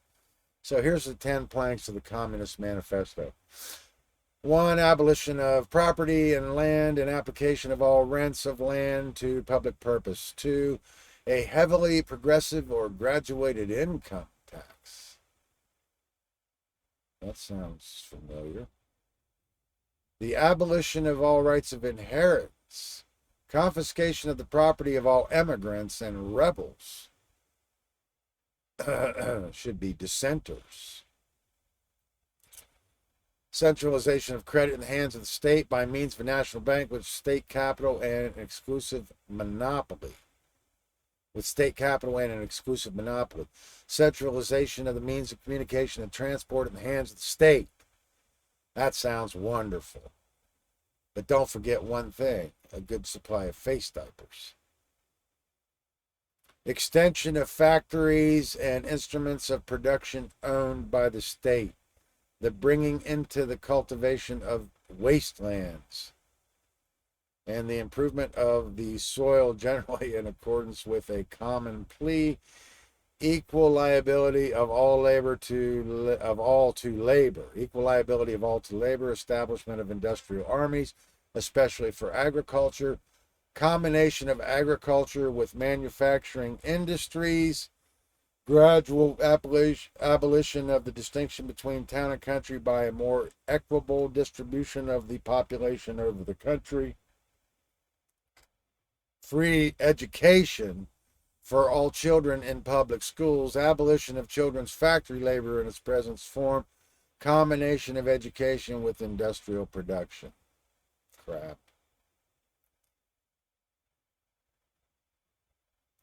S1: So here's the 10 planks of the Communist Manifesto. 1, abolition of property and land and application of all rents of land to public purpose. 2, a heavily progressive or graduated income tax. That sounds familiar. The abolition of all rights of inheritance. Confiscation of the property of all emigrants and rebels. Should be dissenters. Centralization of credit in the hands of the state by means of a national bank with state capital and an exclusive monopoly. Centralization of the means of communication and transport in the hands of the state. That sounds wonderful. But don't forget one thing, a good supply of face diapers. Extension of factories and instruments of production owned by the state. The bringing into the cultivation of wastelands and the improvement of the soil generally in accordance with a common plea, equal liability of all labor to labor, equal liability of all to labor, establishment of industrial armies, especially for agriculture, combination of agriculture with manufacturing industries, gradual abolition of the distinction between town and country by a more equitable distribution of the population over the country, free education for all children in public schools, abolition of children's factory labor in its present form, combination of education with industrial production. Crap.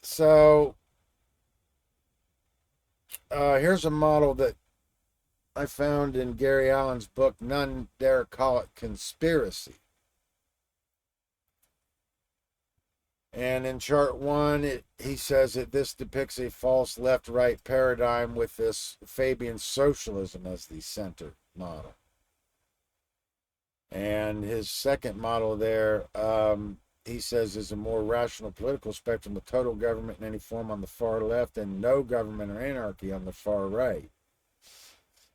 S1: So, here's a model that I found in Gary Allen's book, None Dare Call It Conspiracy. And in chart 1, he says that this depicts a false left-right paradigm with this Fabian socialism as the center model. And his second model there, he says, is a more rational political spectrum with total government in any form on the far left and no government or anarchy on the far right.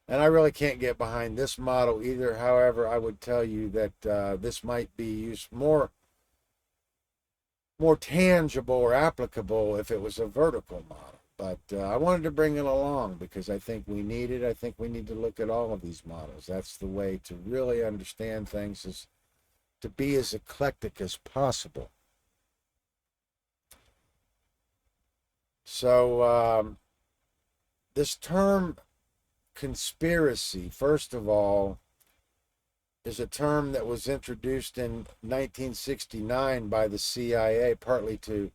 S1: And I really can't get behind this model either. However, I would tell you that this might be used more tangible or applicable if it was a vertical model. But I wanted to bring it along because I think we need it. I think we need to look at all of these models. That's the way to really understand things, is to be as eclectic as possible. So this term conspiracy, first of all, is a term that was introduced in 1969 by the CIA, partly to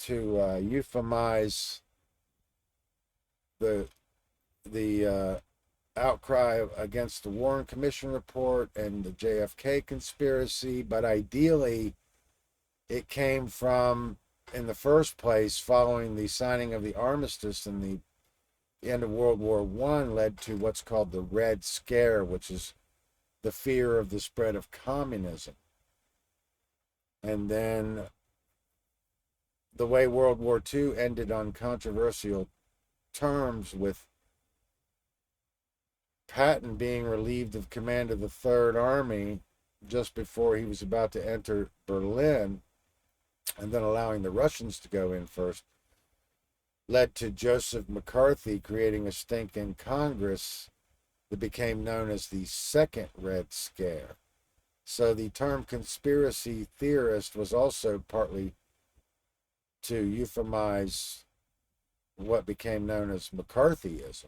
S1: euphemize the outcry against the Warren Commission report and the JFK conspiracy, but ideally it came from, in the first place, following the signing of the armistice and the end of World War I, led to what's called the Red Scare, which is the fear of the spread of communism. And then the way World War II ended on controversial terms, with Patton being relieved of command of the Third Army just before he was about to enter Berlin, and then allowing the Russians to go in first, led to Joseph McCarthy creating a stink in Congress that became known as the Second Red Scare. So the term conspiracy theorist was also partly to euphemize what became known as McCarthyism.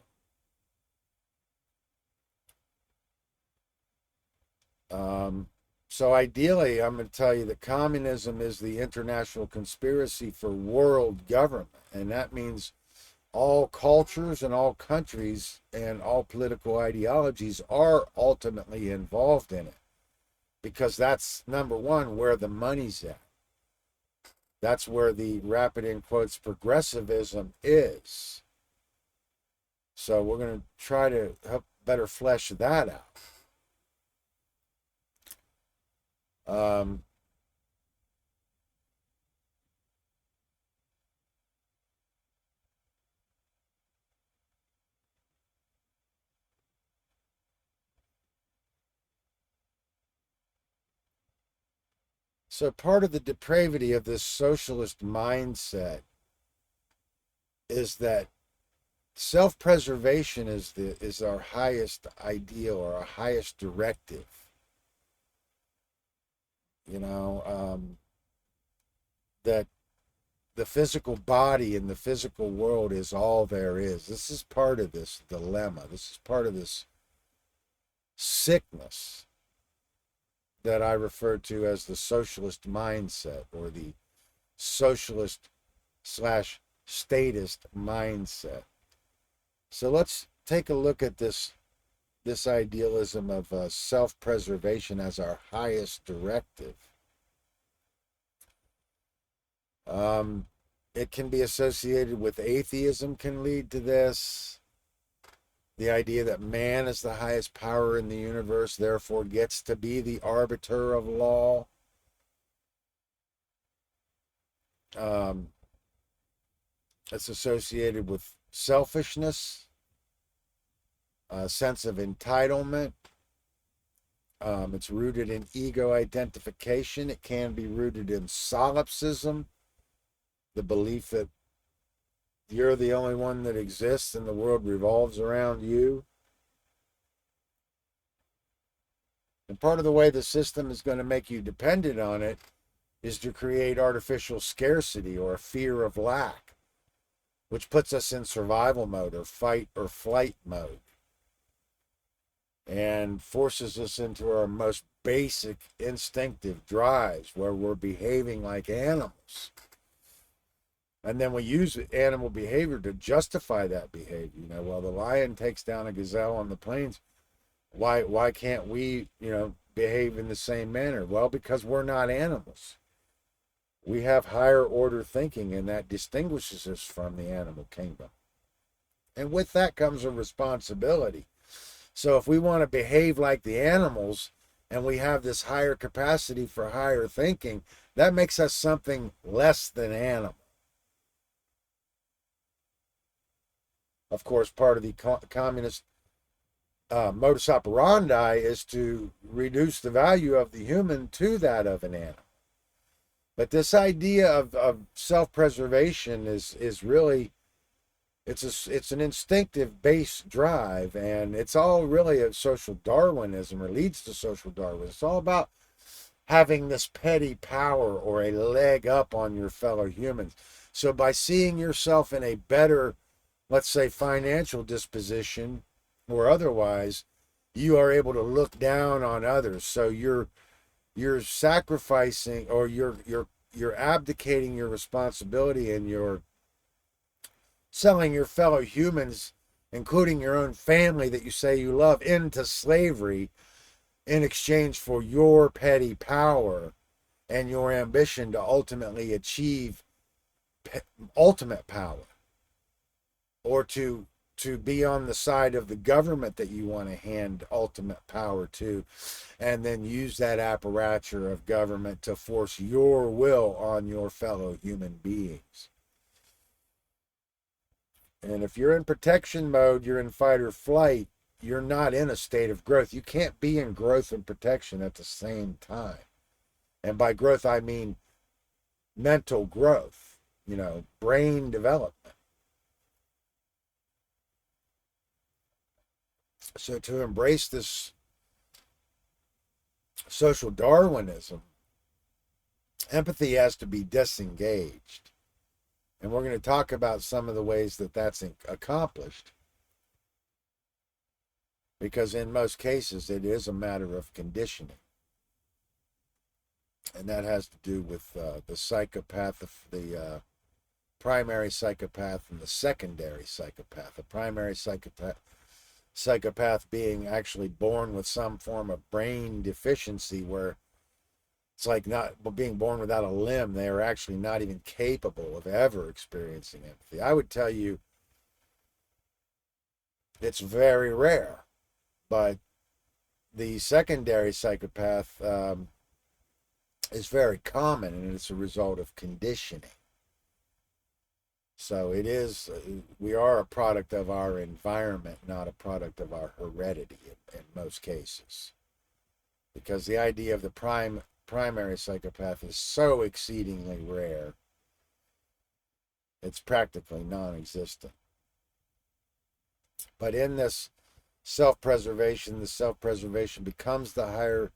S1: So ideally, I'm going to tell you that communism is the international conspiracy for world government. And that means all cultures and all countries and all political ideologies are ultimately involved in it. Because that's, number one, where the money's at. That's where the rapid, in quotes, progressivism is. So we're going to try to help better flesh that out. So part of the depravity of this socialist mindset is that self-preservation is our highest ideal, or our highest directive. That the physical body and the physical world is all there is. This is part of this dilemma. This is part of this sickness that I refer to as the socialist mindset, or the socialist / statist mindset. So let's take a look at this idealism of self-preservation as our highest directive. It can be associated with atheism, can lead to this. The idea that man is the highest power in the universe, therefore gets to be the arbiter of law. It's associated with selfishness, a sense of entitlement. It's rooted in ego identification. It can be rooted in solipsism, the belief that you're the only one that exists and the world revolves around you. And part of the way the system is going to make you dependent on it is to create artificial scarcity, or a fear of lack, which puts us in survival mode, or fight or flight mode, and forces us into our most basic instinctive drives, where we're behaving like animals. And then we use animal behavior to justify that behavior. Well, the lion takes down a gazelle on the plains. Why can't we, behave in the same manner? Well, because we're not animals. We have higher order thinking, and that distinguishes us from the animal kingdom. And with that comes a responsibility. So if we want to behave like the animals, and we have this higher capacity for higher thinking, that makes us something less than animal. Of course, part of the communist modus operandi is to reduce the value of the human to that of an animal. But this idea of self-preservation is really, it's an instinctive base drive, and it's all really a social Darwinism, or leads to social Darwinism. It's all about having this petty power, or a leg up on your fellow humans. So by seeing yourself in a better, let's say, financial disposition, or otherwise, you are able to look down on others. So you're sacrificing, or you're abdicating your responsibility, and you're selling your fellow humans, including your own family that you say you love, into slavery in exchange for your petty power and your ambition to ultimately achieve ultimate power, or to be on the side of the government that you want to hand ultimate power to, and then use that apparatus of government to force your will on your fellow human beings. And if you're in protection mode, you're in fight or flight, you're not in a state of growth. You can't be in growth and protection at the same time. And by growth, I mean mental growth, brain development. So to embrace this social Darwinism, empathy has to be disengaged. And we're going to talk about some of the ways that that's accomplished. Because in most cases, it is a matter of conditioning. And that has to do with the psychopath, the primary psychopath and the secondary psychopath. The primary psychopath being actually born with some form of brain deficiency, where it's like not being born without a limb. They are actually not even capable of ever experiencing empathy. I would tell you it's very rare, but the secondary psychopath is very common, and it's a result of conditioning. So it is, we are a product of our environment, not a product of our heredity in most cases. Because the idea of the primary psychopath is so exceedingly rare, it's practically non-existent. But in this self-preservation, the self-preservation becomes the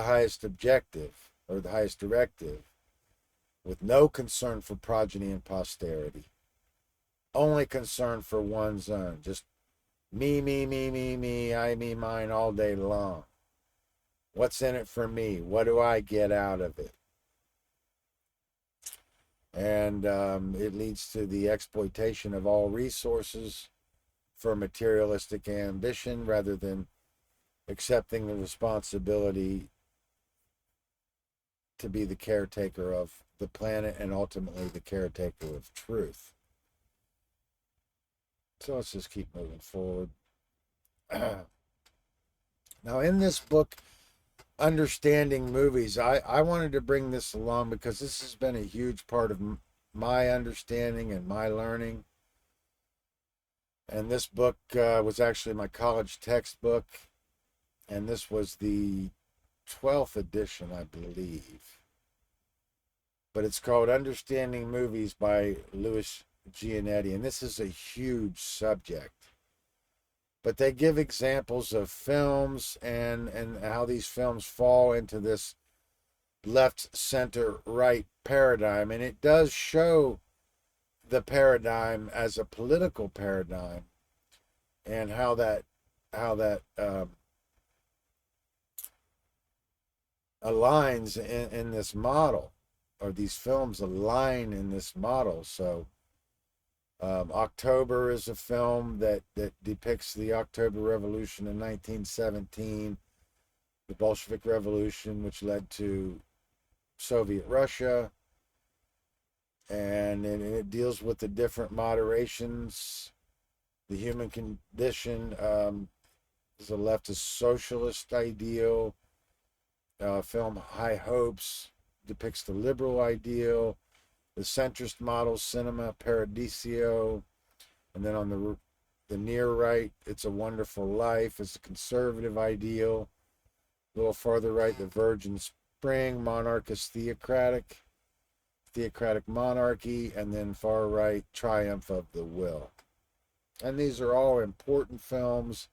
S1: highest objective, or the highest directive, with no concern for progeny and posterity, only concern for one's own. Just me, I, me, mine all day long. What's in it for me? What do I get out of it? And it leads to the exploitation of all resources for materialistic ambition, rather than accepting the responsibility to be the caretaker of the planet, and ultimately the caretaker of truth. So let's just keep moving forward. Now, in this book, Understanding Movies, I wanted to bring this along because this has been a huge part of my understanding and my learning. And this book was actually my college textbook, and this was the 12th edition, I believe. But it's called Understanding Movies by Louis Giannetti, and this is a huge subject. But they give examples of films and how these films fall into this left, center, right paradigm. And it does show the paradigm as a political paradigm, and how that aligns in this model, or these films align in this model. So October is a film that depicts the October Revolution in 1917, the Bolshevik Revolution, which led to Soviet Russia, and it deals with the different moderations, the human condition. There's a leftist socialist ideal. Film High Hopes depicts the liberal ideal. The centrist model, Cinema Paradiso. And then on the near right, It's a Wonderful Life. It's a conservative ideal. A little farther right, The Virgin Spring, monarchist theocratic monarchy. And then far right, Triumph of the Will. And these are all important films,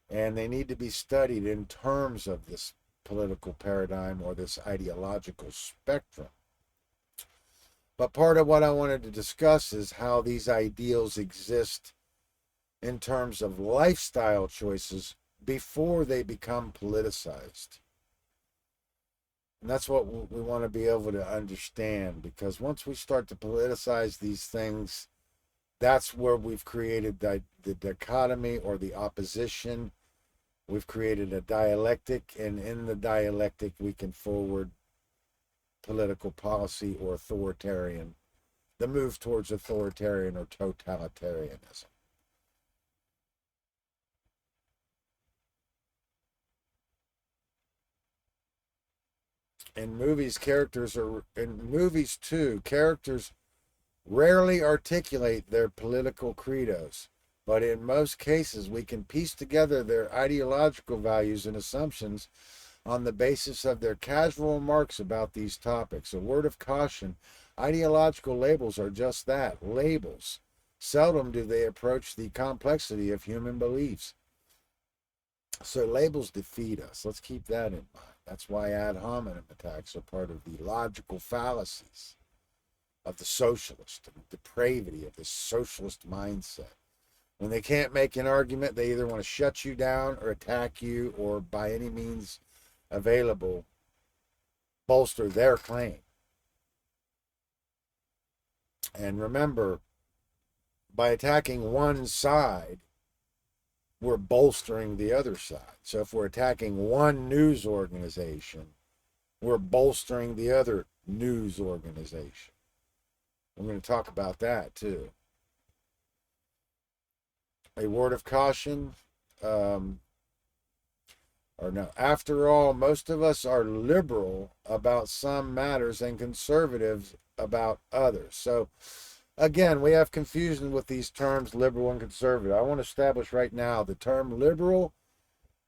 S1: and they need to be studied in terms of this political paradigm, or this ideological spectrum. But part of what I wanted to discuss is how these ideals exist in terms of lifestyle choices before they become politicized. And that's what we want to be able to understand, because once we start to politicize these things, that's where we've created the dichotomy or the opposition. We've created a dialectic, and in the dialectic, we can forward political policy or authoritarian, the move towards authoritarian or totalitarianism. In movies, characters rarely articulate their political credos, but in most cases, we can piece together their ideological values and assumptions on the basis of their casual remarks about these topics. A word of caution: ideological labels are just that, labels. Seldom do they approach the complexity of human beliefs. So labels defeat us. Let's keep that in mind. That's why ad hominem attacks are part of the logical fallacies of the socialist and depravity of the socialist mindset. When they can't make an argument, they either want to shut you down or attack you, or by any means available, bolster their claim. And remember, by attacking one side, we're bolstering the other side. So if we're attacking one news organization, we're bolstering the other news organization. We're going to talk about that too. A word of caution, after all, most of us are liberal about some matters and conservative about others. So again, we have confusion with these terms, liberal and conservative. I want to establish right now the term liberal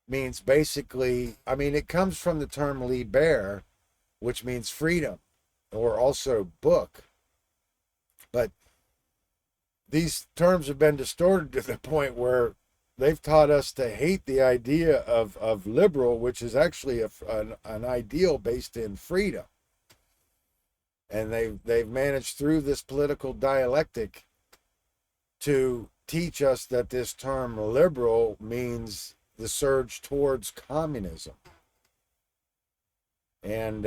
S1: means basically, it comes from the term liber, which means freedom, or also book. But these terms have been distorted to the point where they've taught us to hate the idea of liberal, which is actually an ideal based in freedom. And they've managed through this political dialectic to teach us that this term liberal means the surge towards communism. And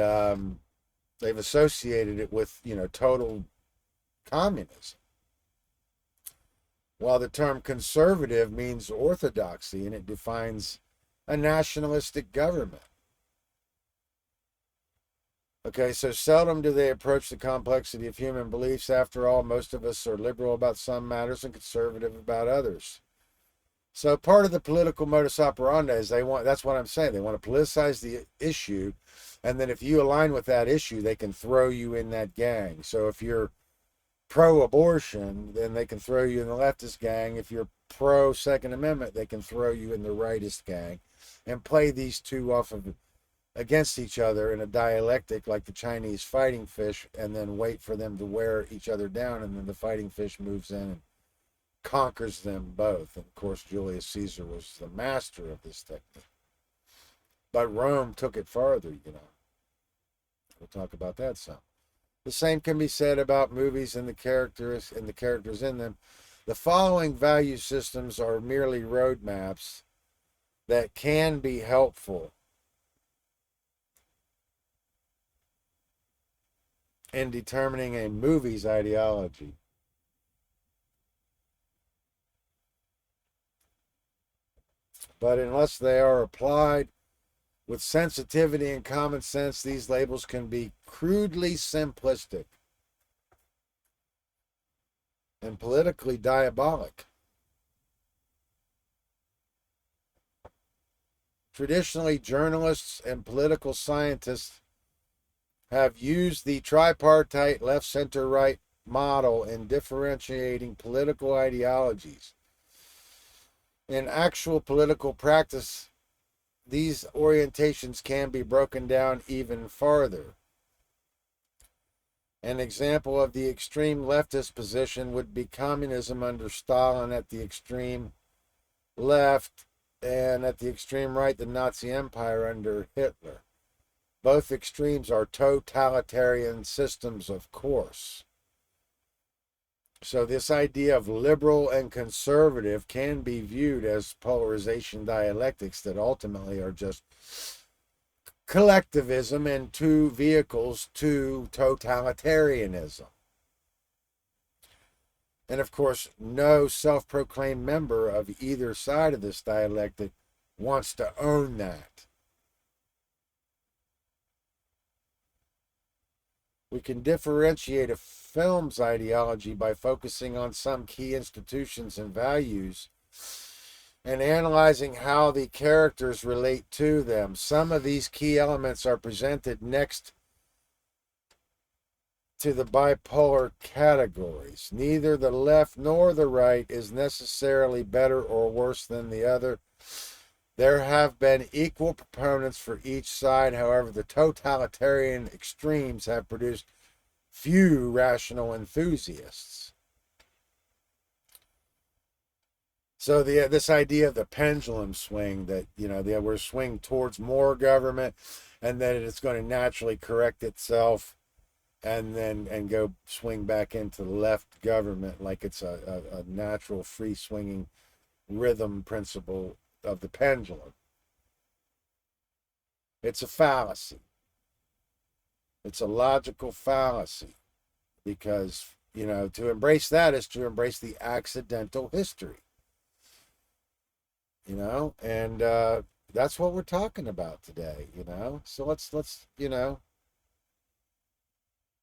S1: they've associated it with, total communism. While the term conservative means orthodoxy, and it defines a nationalistic government. Okay, so seldom do they approach the complexity of human beliefs. After all, most of us are liberal about some matters and conservative about others. So part of the political modus operandi is that's what I'm saying. They want to politicize the issue, and then if you align with that issue, they can throw you in that gang. So if you're pro-abortion, then they can throw you in the leftist gang. If you're pro-Second Amendment, they can throw you in the rightist gang, and play these two off of against each other in a dialectic like the Chinese fighting fish, and then wait for them to wear each other down, and then the fighting fish moves in and conquers them both. And of course, Julius Caesar was the master of this technique. But Rome took it farther, We'll talk about that some. The same can be said about movies and the characters in them. The following value systems are merely roadmaps that can be helpful in determining a movie's ideology. But unless they are applied with sensitivity and common sense, these labels can be crudely simplistic and politically diabolic. Traditionally, journalists and political scientists have used the tripartite left, center, right model in differentiating political ideologies. In actual political practice, these orientations can be broken down even farther. An example of the extreme leftist position would be communism under Stalin at the extreme left, and at the extreme right, the Nazi Empire under Hitler. Both extremes are totalitarian systems, of course. So this idea of liberal and conservative can be viewed as polarization dialectics that ultimately are just collectivism and two vehicles to totalitarianism. And of course, no self-proclaimed member of either side of this dialectic wants to own that. We can differentiate a film's ideology by focusing on some key institutions and values and analyzing how the characters relate to them. Some of these key elements are presented next to the bipolar categories. Neither the left nor the right is necessarily better or worse than the other. There have been equal proponents for each side. However, the totalitarian extremes have produced few rational enthusiasts. So this idea of the pendulum swing, that we're swing towards more government, and then it's going to naturally correct itself, and go swing back into the left government, like it's a natural free swinging rhythm principle of the pendulum. It's a fallacy. It's a logical fallacy, because to embrace that is to embrace the accidental history. And that's what we're talking about today. So let's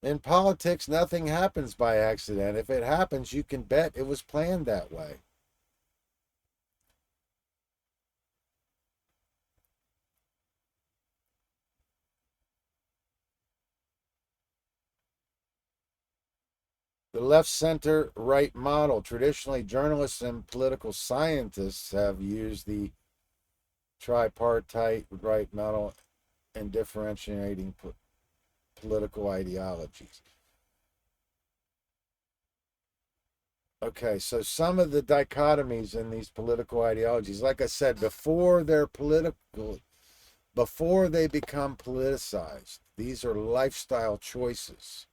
S1: in politics, nothing happens by accident. If it happens, you can bet it was planned that way. The left, center, right model. Traditionally, journalists and political scientists have used the tripartite right model in differentiating political ideologies. Okay, so some of the dichotomies in these political ideologies, like I said, before they become politicized, these are lifestyle choices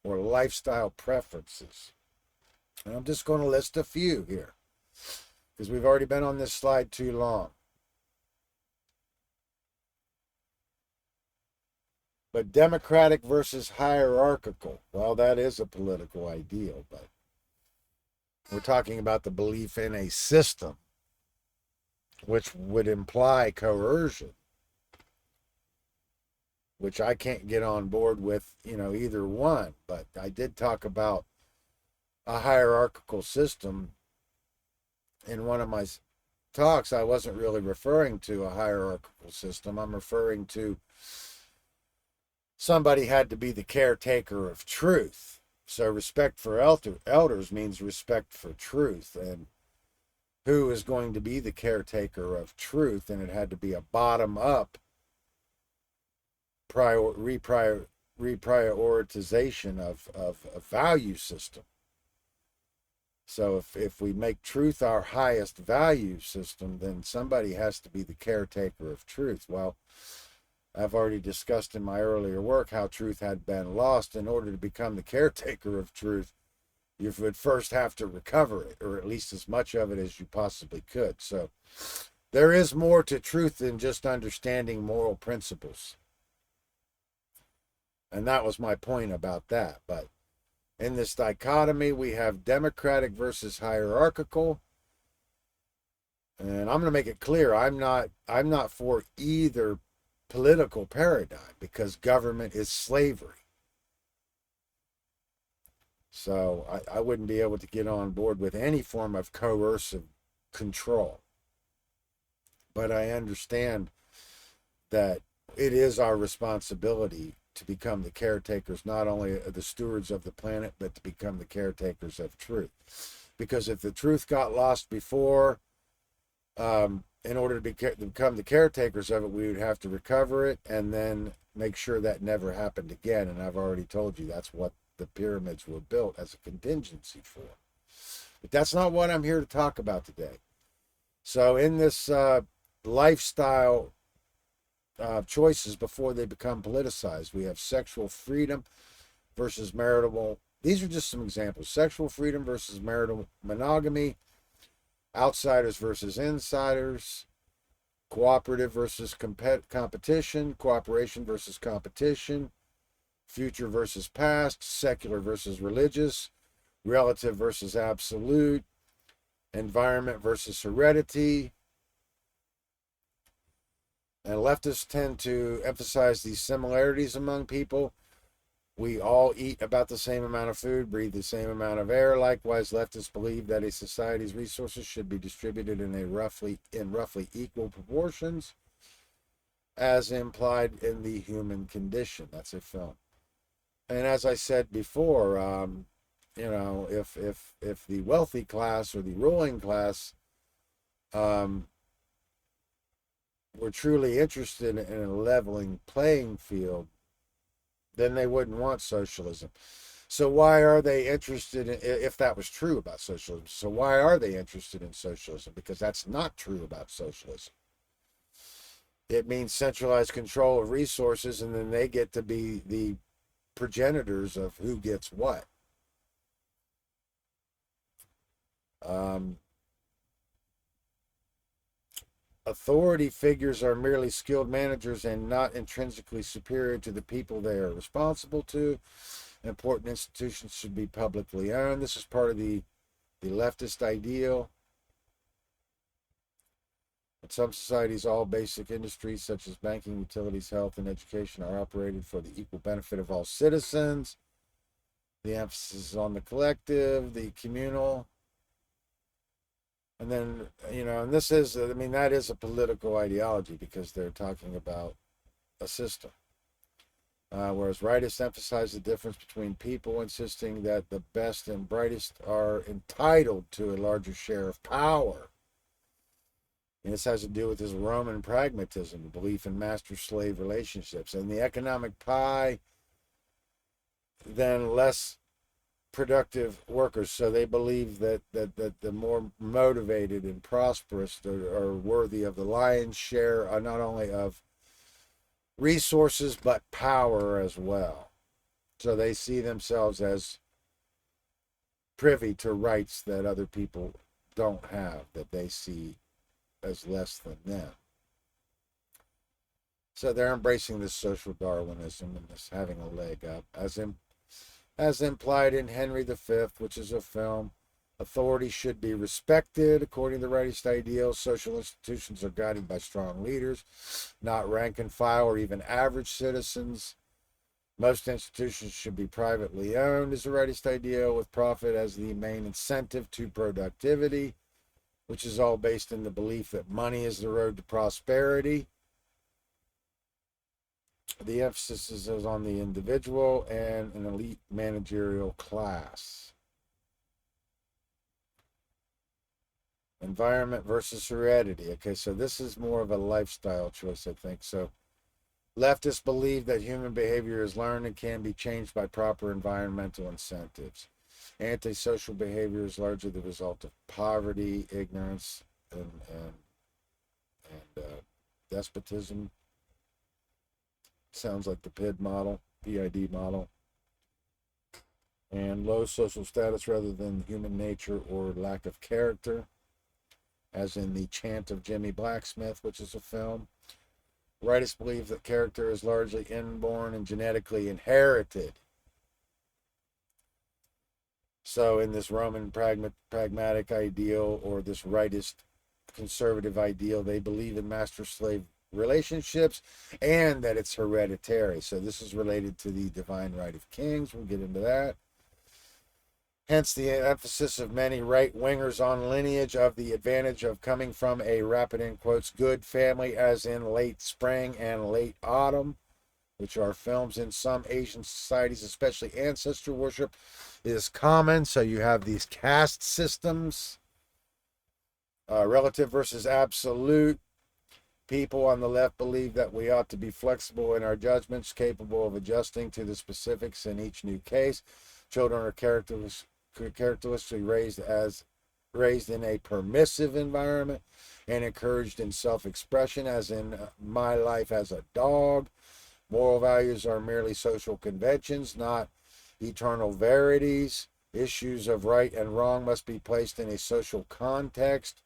S1: or lifestyle preferences. And I'm just going to list a few here, because we've already been on this slide too long. But democratic versus hierarchical, well, that is a political ideal, but we're talking about the belief in a system, which would imply coercion, which I can't get on board with, either one. But I did talk about a hierarchical system in one of my talks. I wasn't really referring to a hierarchical system. I'm referring to somebody had to be the caretaker of truth. So respect for elders means respect for truth. And who is going to be the caretaker of truth? And it had to be a bottom-up reprioritization of a value system. So if we make truth our highest value system, then somebody has to be the caretaker of truth. Well, I've already discussed in my earlier work how truth had been lost. In order to become the caretaker of truth, you would first have to recover it, or at least as much of it as you possibly could. So there is more to truth than just understanding moral principles. And that was my point about that. But in this dichotomy, we have democratic versus hierarchical. And I'm going to make it clear, I'm not for either political paradigm, because government is slavery. So I wouldn't be able to get on board with any form of coercive control. But I understand that it is our responsibility to become the caretakers, not only the stewards of the planet, but to become the caretakers of truth. Because if the truth got lost before, in order to become the caretakers of it, we would have to recover it and then make sure that never happened again. And I've already told you that's what the pyramids were built as a contingency for. But that's not what I'm here to talk about today. So in this lifestyle choices before they become politicized, we have sexual freedom versus marital These are just some examples. Sexual freedom versus marital monogamy, outsiders versus insiders, cooperative versus competition, cooperation versus competition, future versus past, secular versus religious, relative versus absolute, environment versus heredity. And leftists tend to emphasize these similarities among people. We all eat about the same amount of food, breathe the same amount of air. Likewise, leftists believe that a society's resources should be distributed in roughly equal proportions, as implied in The Human Condition. That's a film. And as I said before, if the wealthy class or the ruling class were truly interested in a leveling playing field, then they wouldn't want socialism. So why are they interested in, if that was true about socialism? So why are they interested in socialism? Because that's not true about socialism. It means centralized control of resources, and then they get to be the progenitors of who gets what. Authority figures are merely skilled managers and not intrinsically superior to the people they are responsible to. Important institutions should be publicly owned. This is part of the leftist ideal. In some societies, all basic industries such as banking, utilities, health, and education are operated for the equal benefit of all citizens. The emphasis is on the collective, the communal. And then, and this is, that is a political ideology because they're talking about a system. Whereas rightists emphasize the difference between people, insisting that the best and brightest are entitled to a larger share of power. And this has to do with this Roman pragmatism, belief in master-slave relationships. And the economic pie, then less productive workers. So they believe that the more motivated and prosperous are worthy of the lion's share, not only of resources, but power as well. So they see themselves as privy to rights that other people don't have, that they see as less than them. So they're embracing this social Darwinism and this having a leg up, as implied in Henry V, which is a film. Authority should be respected. According to the rightist ideals, social institutions are guided by strong leaders, not rank and file or even average citizens. Most institutions should be privately owned, is the rightist ideal, with profit as the main incentive to productivity, which is all based in the belief that money is the road to prosperity. The emphasis is on the individual and an elite managerial class. Environment versus heredity. Okay, so this is more of a lifestyle choice, I think. So leftists believe that human behavior is learned and can be changed by proper environmental incentives. Antisocial behavior is largely the result of poverty, ignorance, and despotism. Sounds like the PID model. And low social status rather than human nature or lack of character, as in The Chant of Jimmy Blacksmith, which is a film. Rightists believe that character is largely inborn and genetically inherited. So in this Roman pragmatic ideal, or this rightist conservative ideal, they believe in master-slave relationships and that it's hereditary. So this is related to the divine right of kings. We'll get into that. Hence the emphasis of many right-wingers on lineage, of the advantage of coming from a rapid, in quotes, good family, as in late spring and late autumn, which are films in some Asian societies, especially ancestor worship is common. So you have these caste systems, relative versus absolute. People on the left believe that we ought to be flexible in our judgments, capable of adjusting to the specifics in each new case. Children are characteristically raised in a permissive environment and encouraged in self-expression, as in my life as a dog. Moral values are merely social conventions, not eternal verities. Issues of right and wrong must be placed in a social context,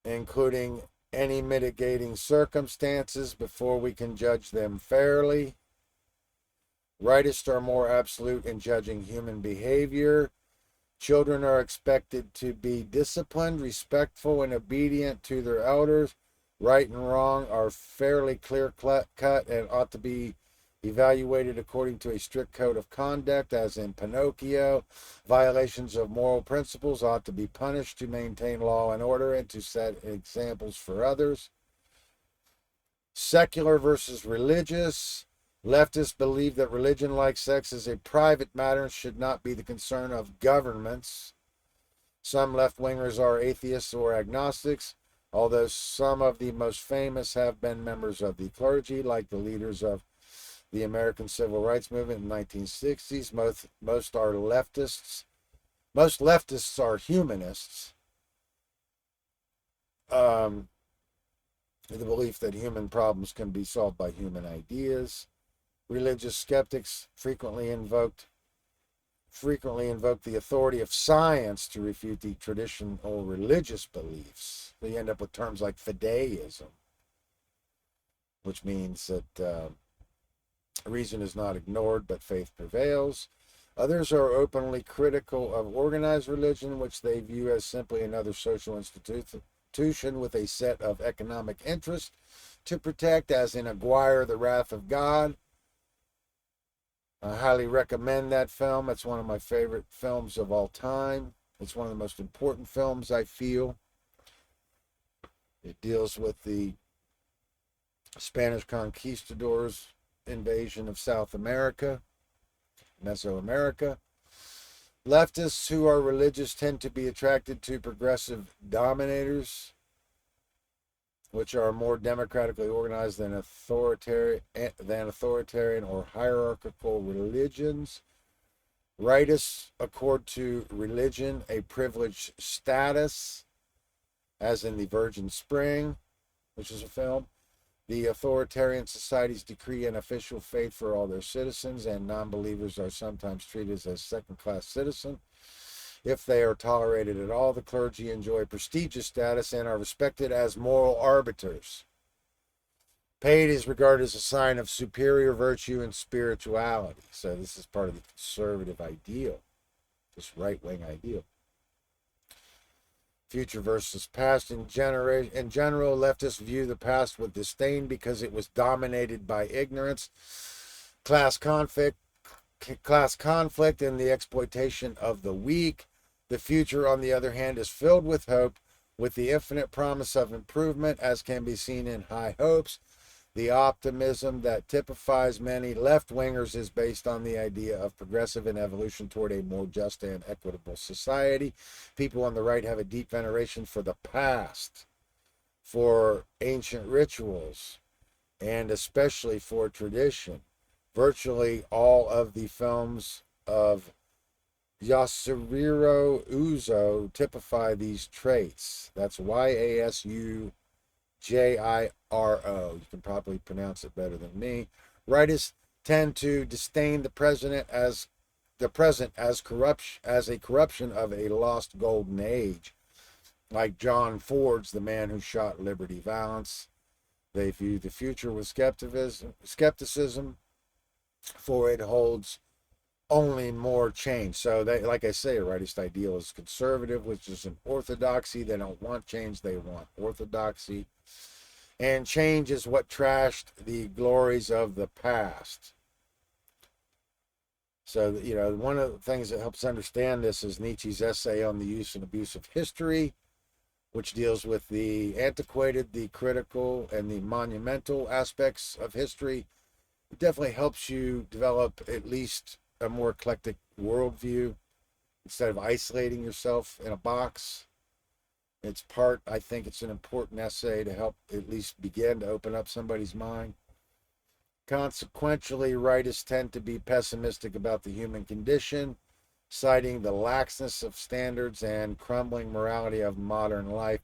S1: including any mitigating circumstances before we can judge them fairly. Rightists are more absolute in judging human behavior. Children are expected to be disciplined, respectful, and obedient to their elders. Right and wrong are fairly clear cut and ought to be evaluated according to a strict code of conduct, as in Pinocchio. Violations of moral principles ought to be punished to maintain law and order and to set examples for others. Secular versus religious. Leftists believe that religion, like sex, is a private matter and should not be the concern of governments. Some left-wingers are atheists or agnostics, although some of the most famous have been members of the clergy, like the leaders of the American Civil Rights Movement in the 1960s. Most are leftists. Most leftists are humanists. The belief that human problems can be solved by human ideas. Religious skeptics frequently invoke the authority of science to refute the traditional religious beliefs. They end up with terms like fideism, which means that reason is not ignored, but faith prevails. Others are openly critical of organized religion, which they view as simply another social institution with a set of economic interests to protect, as in Aguirre, The Wrath of God. I highly recommend that film. It's one of my favorite films of all time. It's one of the most important films, I feel. It deals with the Spanish conquistadors' invasion of South America, Mesoamerica. Leftists who are religious tend to be attracted to progressive dominators, which are more democratically organized than authoritarian or hierarchical religions. Rightists accord to religion a privileged status, as in The Virgin Spring, which is a film. The authoritarian societies decree an official faith for all their citizens, and non-believers are sometimes treated as second-class citizens. If they are tolerated at all, the clergy enjoy prestigious status and are respected as moral arbiters. Paid is regarded as a sign of superior virtue and spirituality. So this is part of the conservative ideal, this right-wing ideal. Future versus past. In general, leftists view the past with disdain because it was dominated by ignorance, class conflict, and the exploitation of the weak. The future, on the other hand, is filled with hope, with the infinite promise of improvement, as can be seen in High Hopes. The optimism that typifies many left-wingers is based on the idea of progressive and evolution toward a more just and equitable society. People on the right have a deep veneration for the past, for ancient rituals, and especially for tradition. Virtually all of the films of Yasuhiro Uzo typify these traits. That's Yasujiro. You can probably pronounce it better than me. Rightists tend to disdain the present as a corruption of a lost golden age. Like John Ford's The Man Who Shot Liberty Valance. They view the future with skepticism, for it holds only more change. So they, like I say, a rightist ideal is conservative, which is an orthodoxy. They don't want change, they want orthodoxy. And change is what trashed the glories of the past. So, one of the things that helps understand this is Nietzsche's essay on the use and abuse of history, which deals with the antiquated, the critical, and the monumental aspects of history. It definitely helps you develop at least a more eclectic worldview instead of isolating yourself in a box. I think it's an important essay to help at least begin to open up somebody's mind. Consequentially, rightists tend to be pessimistic about the human condition, citing the laxness of standards and crumbling morality of modern life.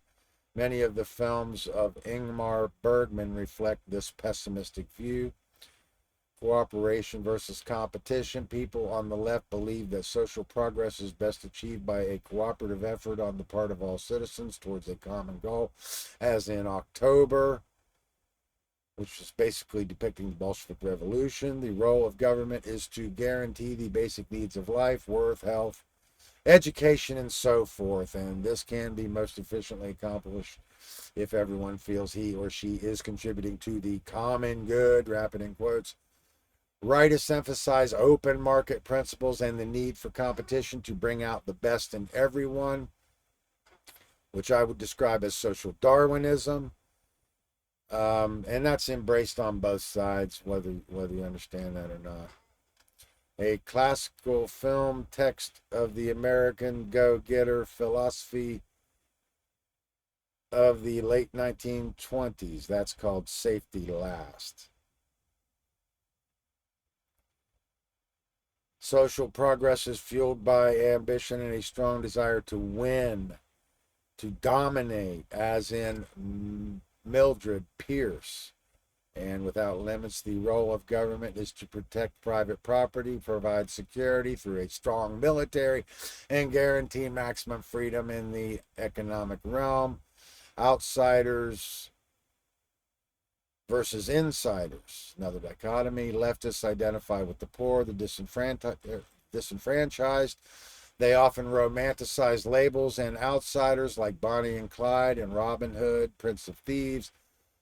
S1: Many of the films of Ingmar Bergman reflect this pessimistic view. cooperation versus competition. People on the left believe that social progress is best achieved by a cooperative effort on the part of all citizens towards a common goal, as in October, which is basically depicting the Bolshevik Revolution. The role of government is to guarantee the basic needs of life, work, health, education, and so forth. And this can be most efficiently accomplished if everyone feels he or she is contributing to the common good, wrap it in quotes. Rightists emphasize open market principles and the need for competition to bring out the best in everyone, which I would describe as social Darwinism. And that's embraced on both sides, whether you understand that or not. A classical film text of the American go-getter philosophy of the late 1920s. That's called Safety Last. Social progress is fueled by ambition and a strong desire to win, to dominate, as in Mildred Pierce. And without limits, the role of government is to protect private property, provide security through a strong military, and guarantee maximum freedom in the economic realm. Outsiders versus insiders. Another dichotomy. Leftists identify with the poor, the disenfranchised. They often romanticize labels and outsiders like Bonnie and Clyde and Robin Hood, Prince of Thieves.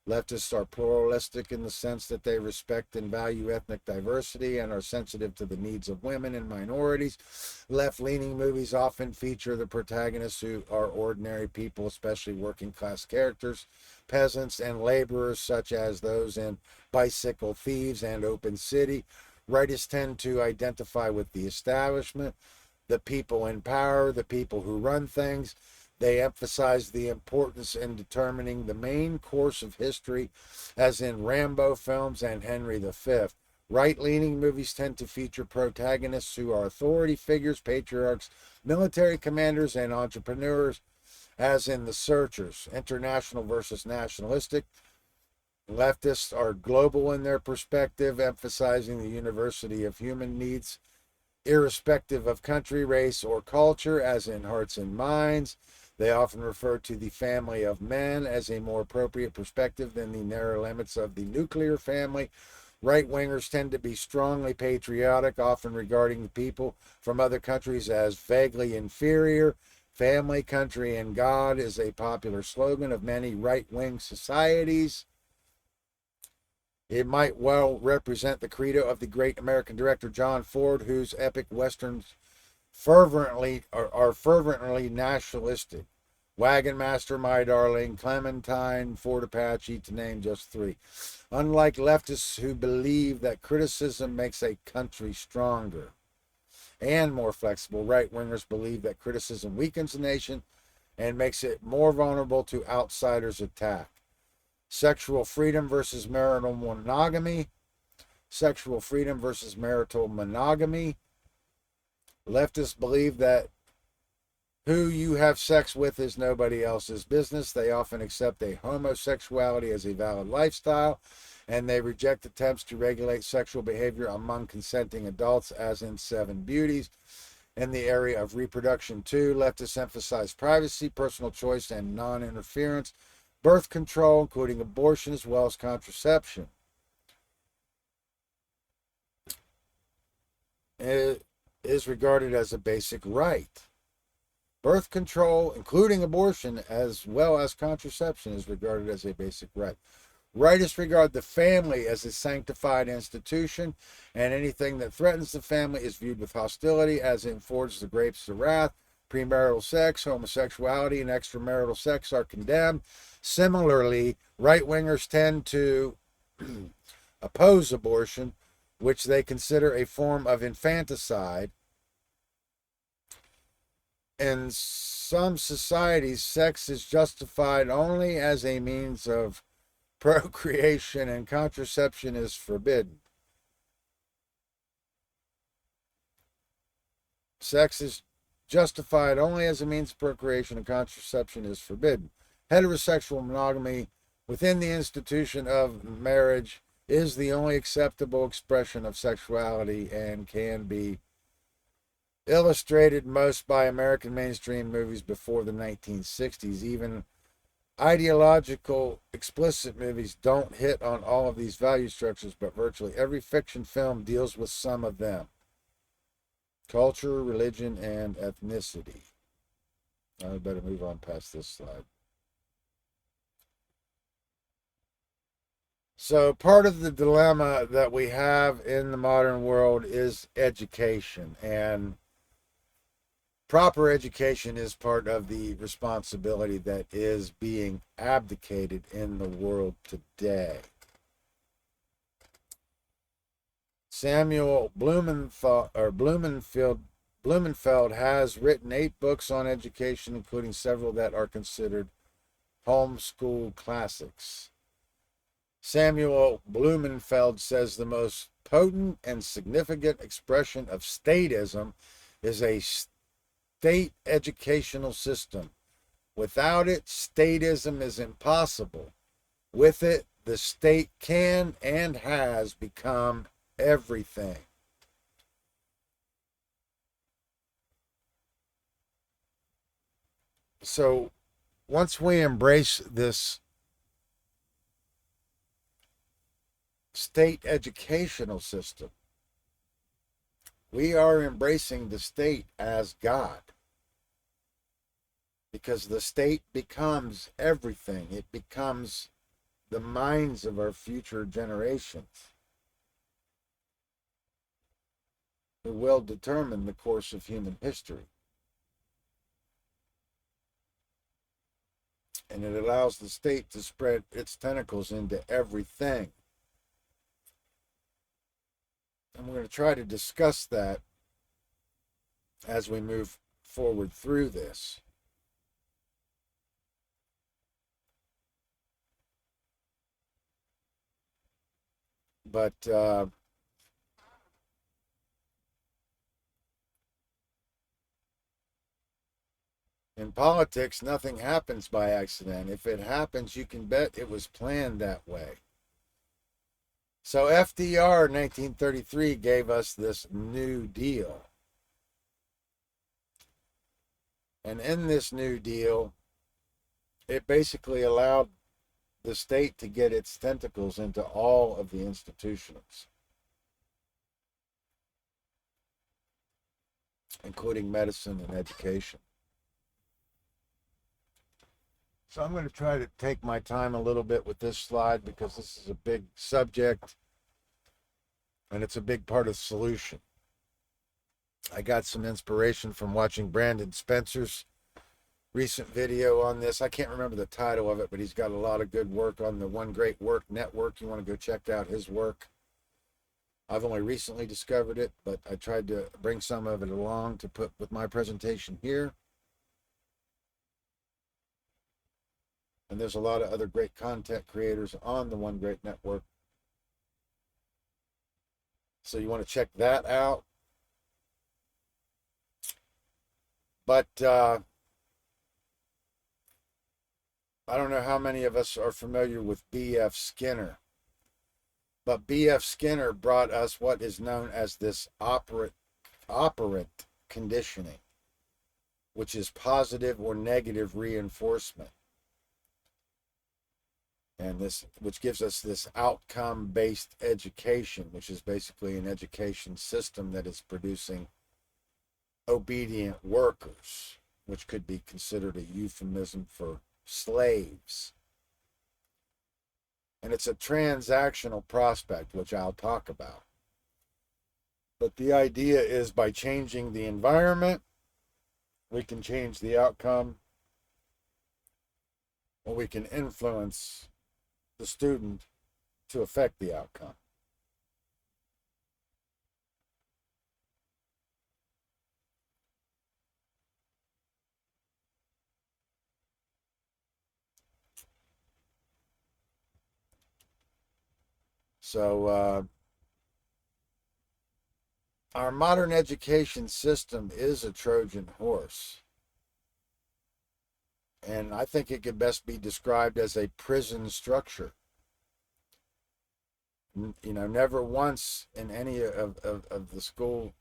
S1: Leftists are pluralistic in the sense that they respect and value ethnic diversity and are sensitive to the needs of women and minorities. Left-leaning movies often feature the protagonists who are ordinary people, especially working-class characters, peasants, and laborers, such as those in Bicycle Thieves and Open City. Rightists tend to identify with the establishment, the people in power, the people who run things. They emphasize the importance in determining the main course of history, as in Rambo films and Henry V. Right-leaning movies tend to feature protagonists who are authority figures, patriarchs, military commanders, and entrepreneurs, as in The Searchers. International versus nationalistic. Leftists are global in their perspective, emphasizing the universality of human needs, irrespective of country, race, or culture, as in Hearts and Minds. They often refer to the family of men as a more appropriate perspective than the narrow limits of the nuclear family. Right-wingers tend to be strongly patriotic, often regarding the people from other countries as vaguely inferior. Family, country, and God is a popular slogan of many right-wing societies. It might well represent the credo of the great American director John Ford, whose epic westerns are fervently nationalistic. Wagon Master, My Darling, Clementine, Fort Apache, to name just three. Unlike leftists who believe that criticism makes a country stronger and more flexible, right-wingers believe that criticism weakens a nation and makes it more vulnerable to outsiders' attack. Sexual freedom versus marital monogamy. Sexual freedom versus marital monogamy. Leftists believe that who you have sex with is nobody else's business. They often accept a homosexuality as a valid lifestyle, and they reject attempts to regulate sexual behavior among consenting adults, as in Seven Beauties. In the area of reproduction, too, leftists emphasize privacy, personal choice, and non-interference, birth control, including abortion, as well as contraception. It is regarded as a basic right. Birth control, including abortion, as well as contraception, is regarded as a basic right. Rightists regard the family as a sanctified institution, and anything that threatens the family is viewed with hostility, as in Ford's The Grapes of Wrath. Premarital sex, homosexuality, and extramarital sex are condemned. Similarly, right-wingers tend to oppose abortion, which they consider a form of infanticide. In some societies, sex is justified only as a means of procreation, and contraception is forbidden. Sex is justified only as a means of procreation, and contraception is forbidden. Heterosexual monogamy within the institution of marriage is the only acceptable expression of sexuality and can be illustrated most by American mainstream movies before the 1960s. Even ideological, explicit movies don't hit on all of these value structures, but virtually every fiction film deals with some of them: culture, religion, and ethnicity. I better move on past this slide. So, part of the dilemma that we have in the modern world is education, and proper education is part of the responsibility that is being abdicated in the world today. Samuel Blumenfeld has written 8 books on education, including several that are considered homeschool classics. Samuel Blumenfeld says the most potent and significant expression of statism is a state educational system. Without it, statism is impossible. With it, the state can and has become everything. So once we embrace this state educational system, we are embracing the state as God, because the state becomes everything. It becomes the minds of our future generations, who will determine the course of human history. And it allows the state to spread its tentacles into everything. And we're going to try to discuss that as we move forward through this. But in politics, nothing happens by accident. If it happens, you can bet it was planned that way. So FDR in 1933 gave us this New Deal. And in this New Deal, it basically allowed the state to get its tentacles into all of the institutions, including medicine and education. So I'm going to try to take my time a little bit with this slide, because this is a big subject and it's a big part of the solution. I got some inspiration from watching Brandon Spencer's recent video on this. I can't remember the title of it, but he's got a lot of good work on the One Great Work Network. You want to go check out his work. I've only recently discovered it, but I tried to bring some of it along to put with my presentation here. And there's a lot of other great content creators on the One Great Network. So you want to check that out. But I don't know how many of us are familiar with B.F. Skinner. But B.F. Skinner brought us what is known as this operant conditioning, which is positive or negative reinforcement. And this, which gives us this outcome-based education, which is basically an education system that is producing obedient workers, which could be considered a euphemism for slaves. And it's a transactional prospect, which I'll talk about. But the idea is, by changing the environment, we can change the outcome, or we can influence the student to affect the outcome. So our modern education system is a Trojan horse. And I think it could best be described as a prison structure. Never once in any of the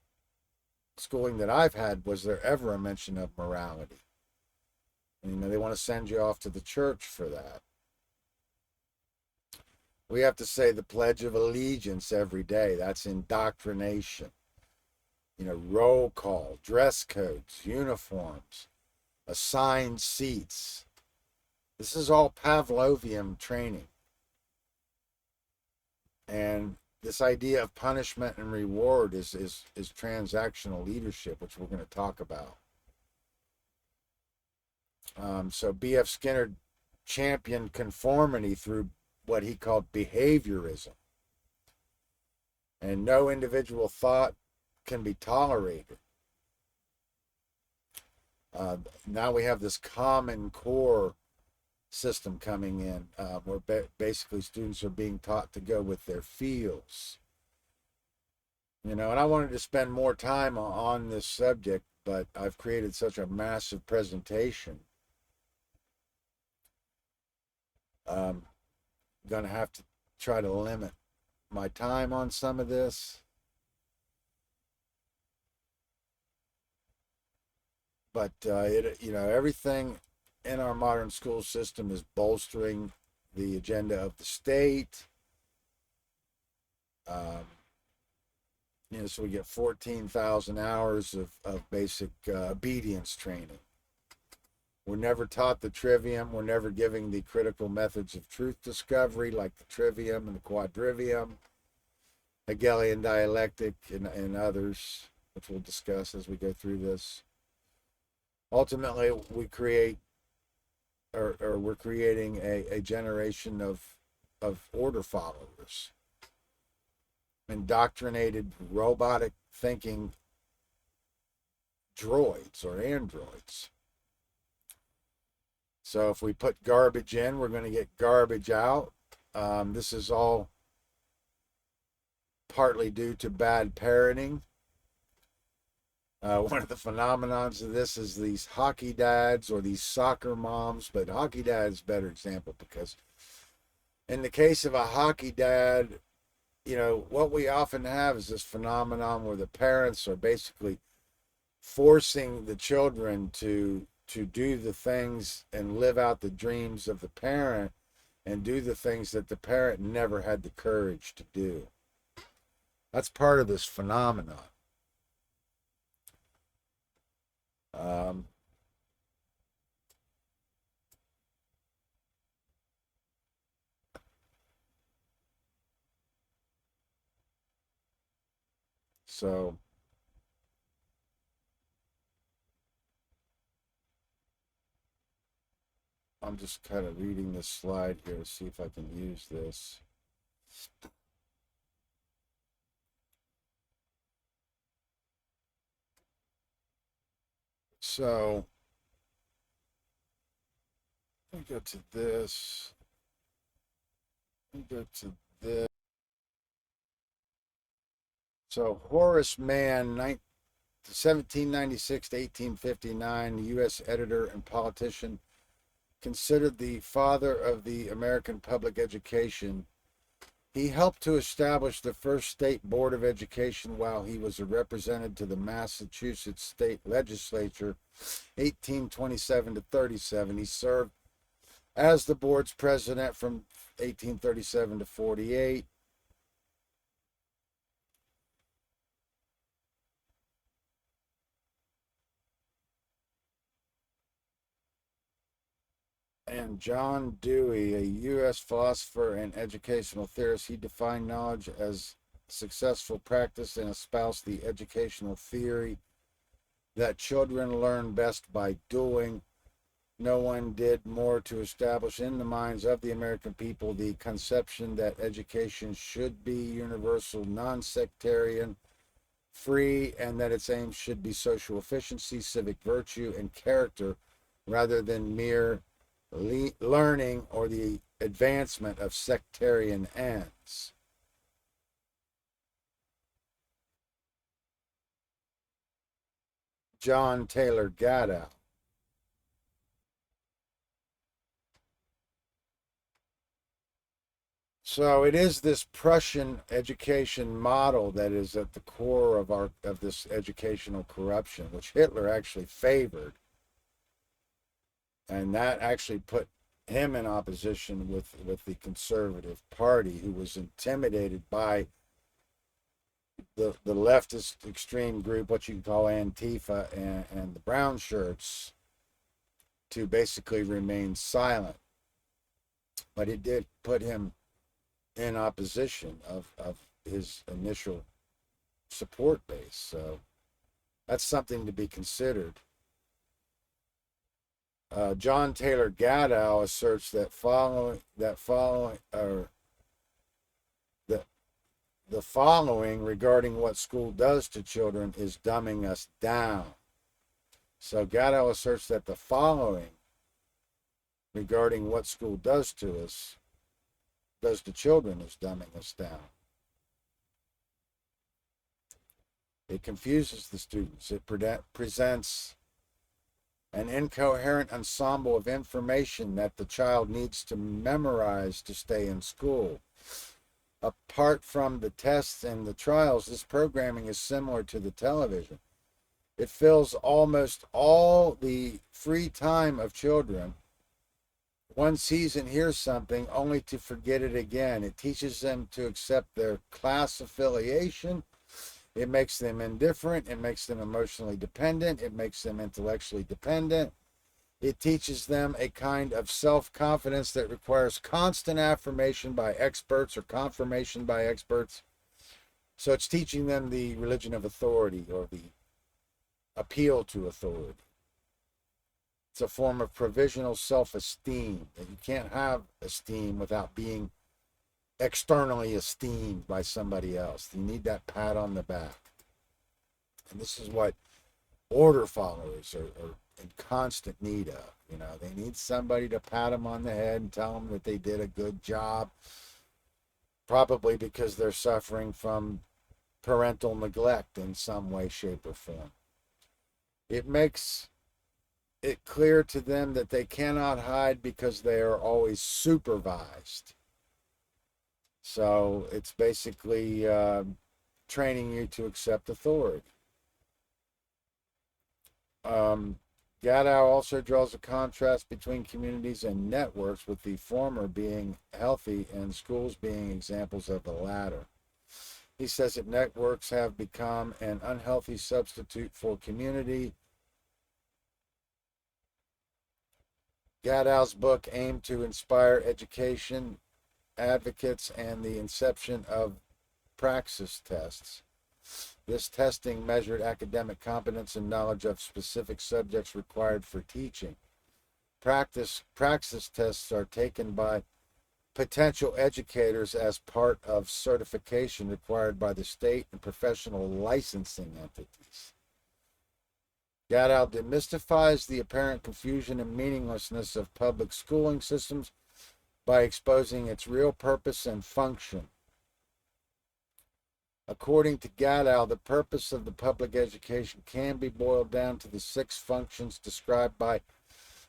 S1: schooling that I've had was there ever a mention of morality. And, they want to send you off to the church for that. We have to say the Pledge of Allegiance every day. That's indoctrination. Roll call, dress codes, uniforms, assigned seats. This is all Pavlovian training. And this idea of punishment and reward is transactional leadership, which we're going to talk about. So B.F. Skinner championed conformity through what he called behaviorism. And no individual thought can be tolerated. Now we have this common core system coming in, where basically students are being taught to go with their feels. And I wanted to spend more time on this subject, but I've created such a massive presentation. I'm going to have to try to limit my time on some of this. But everything in our modern school system is bolstering the agenda of the state. So we get 14,000 hours of basic obedience training. We're never taught the trivium. We're never giving the critical methods of truth discovery, like the trivium and the quadrivium, Hegelian dialectic, and others, which we'll discuss as we go through this. Ultimately, we create, or we're creating a generation of order followers, indoctrinated, robotic thinking droids or androids. So if we put garbage in, we're going to get garbage out. This is all partly due to bad parenting. One of the phenomenons of this is these hockey dads or these soccer moms, but hockey dad is a better example because in the case of a hockey dad, what we often have is this phenomenon where the parents are basically forcing the children to do the things and live out the dreams of the parent and do the things that the parent never had the courage to do. That's part of this phenomenon. So I'm just kind of reading this slide here to see if I can use this. So let me go to this. Let me go to this. So Horace Mann, 1796 to 1859, the U.S. editor and politician, considered the father of the American public education. He helped to establish the first state board of education while he was a representative to the Massachusetts state legislature, 1827 to 37. He served as the board's president from 1837 to 48. And John Dewey, a U.S. philosopher and educational theorist, he defined knowledge as successful practice and espoused the educational theory that children learn best by doing. No one did more to establish in the minds of the American people the conception that education should be universal, non-sectarian, free, and that its aim should be social efficiency, civic virtue, and character, rather than mere learning or the advancement of sectarian ends. John Taylor Gatto. So it is this Prussian education model that is at the core of this educational corruption, which Hitler actually favored, and that actually put him in opposition with the Conservative Party, who was intimidated by the leftist extreme group, what you can call Antifa, and the brown shirts, to basically remain silent. But it did put him in opposition of his initial support base. So that's something to be considered. John Taylor Gatto asserts that the following regarding what school does to children is dumbing us down. So Gatto asserts that the following regarding what school does to children is dumbing us down. It confuses the students. It presents an incoherent ensemble of information that the child needs to memorize to stay in school. Apart from the tests and the trials, this programming is similar to the television. It fills almost all the free time of children. One sees and hears something only to forget it again. It teaches them to accept their class affiliation. It makes them indifferent. It makes them emotionally dependent. It makes them intellectually dependent. It teaches them a kind of self-confidence that requires constant affirmation by experts or confirmation by experts. So it's teaching them the religion of authority, or the appeal to authority. It's a form of provisional self-esteem. And you can't have esteem without being externally esteemed by somebody else. You need that pat on the back. And this is what order followers are in constant need of. They need somebody to pat them on the head and tell them that they did a good job, probably because they're suffering from parental neglect in some way, shape, or form. It makes it clear to them that they cannot hide because they are always supervised. So it's basically training you to accept authority. Gatto also draws a contrast between communities and networks, with the former being healthy and schools being examples of the latter. He says that networks have become an unhealthy substitute for community. Gatto's book aimed to inspire education advocates and the inception of praxis tests. This testing measured academic competence and knowledge of specific subjects required for teaching. Praxis tests are taken by potential educators as part of certification required by the state and professional licensing entities. Gatto demystifies the apparent confusion and meaninglessness of public schooling systems by exposing its real purpose and function. According to Gatto, the purpose of the public education can be boiled down to the 6 functions described by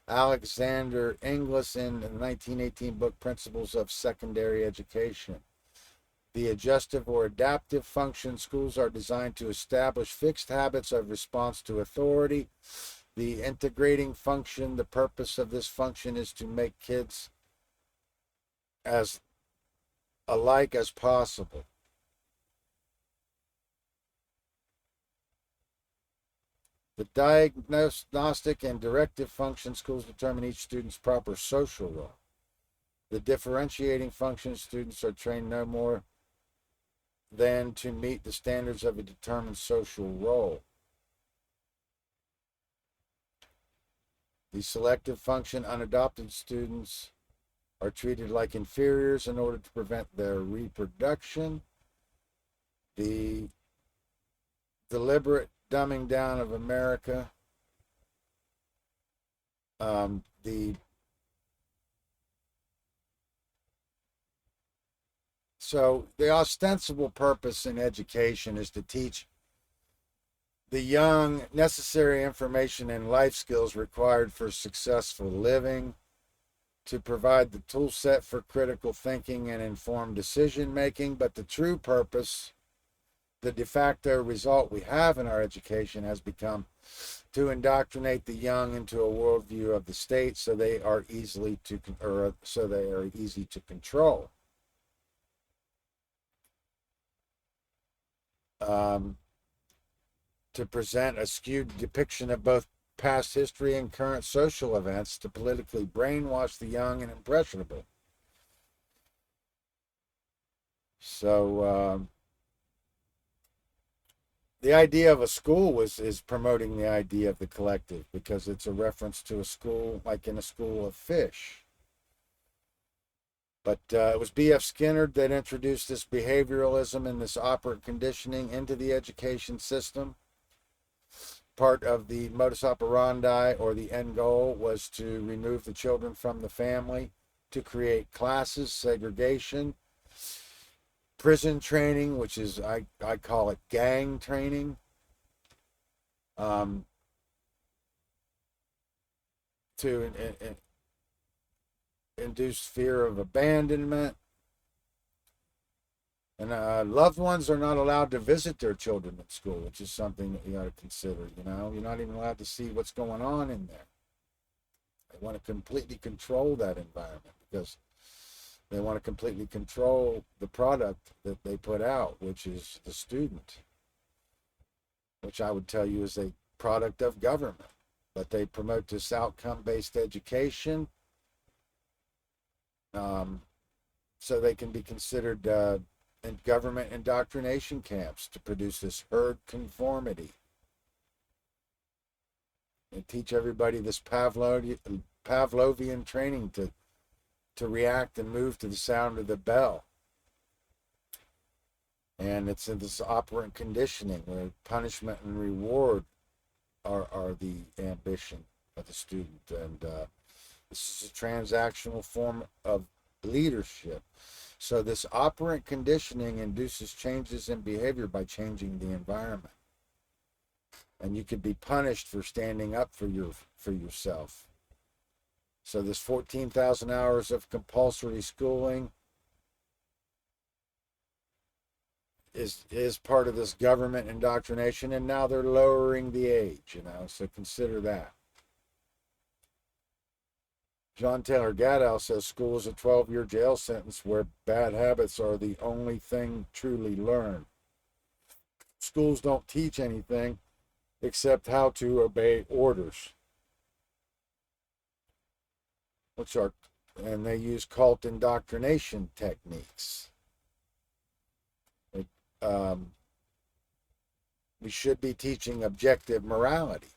S1: Alexander Inglis in the 1918 book Principles of Secondary Education. The adjustive or adaptive function: schools are designed to establish fixed habits of response to authority. The integrating function: the purpose of this function is to make kids as alike as possible. The diagnostic and directive function: schools determine each student's proper social role. The differentiating function: students are trained no more than to meet the standards of a determined social role. The selective function: unadopted students are treated like inferiors in order to prevent their reproduction. The deliberate dumbing down of America. So the ostensible purpose in education is to teach the young necessary information and life skills required for successful living. to provide the tool set for critical thinking and informed decision making, but the true purpose, the de facto result we have in our education, has become to indoctrinate the young into a worldview of the state so they are easy to control. To present a skewed depiction of both past history and current social events to politically brainwash the young and impressionable. So the idea of a school is promoting the idea of the collective, because it's a reference to a school, like in a school of fish. But it was B.F. Skinner that introduced this behavioralism and this operant conditioning into the education system. Part of the modus operandi, or the end goal, was to remove the children from the family, to create classes, segregation, prison training, which is, I call it gang training, to induce fear of abandonment. And loved ones are not allowed to visit their children at school, which is something that you got to consider. You're not even allowed to see what's going on in there. They want to completely control that environment, because they want to completely control the product that they put out, which is the student, which I would tell you is a product of government. But they promote this outcome-based education, so they can be considered in government indoctrination camps to produce this herd conformity. They teach everybody this Pavlovian training to react and move to the sound of the bell. And it's in this operant conditioning where punishment and reward are the ambition of the student. And this is a transactional form of leadership. So this operant conditioning induces changes in behavior by changing the environment. And you could be punished for standing up for yourself. So this 14,000 hours of compulsory schooling is part of this government indoctrination, and now they're lowering the age, so consider that. John Taylor Gatto says school is a 12-year jail sentence where bad habits are the only thing truly learned. Schools don't teach anything except how to obey orders, and they use cult indoctrination techniques. We should be teaching objective morality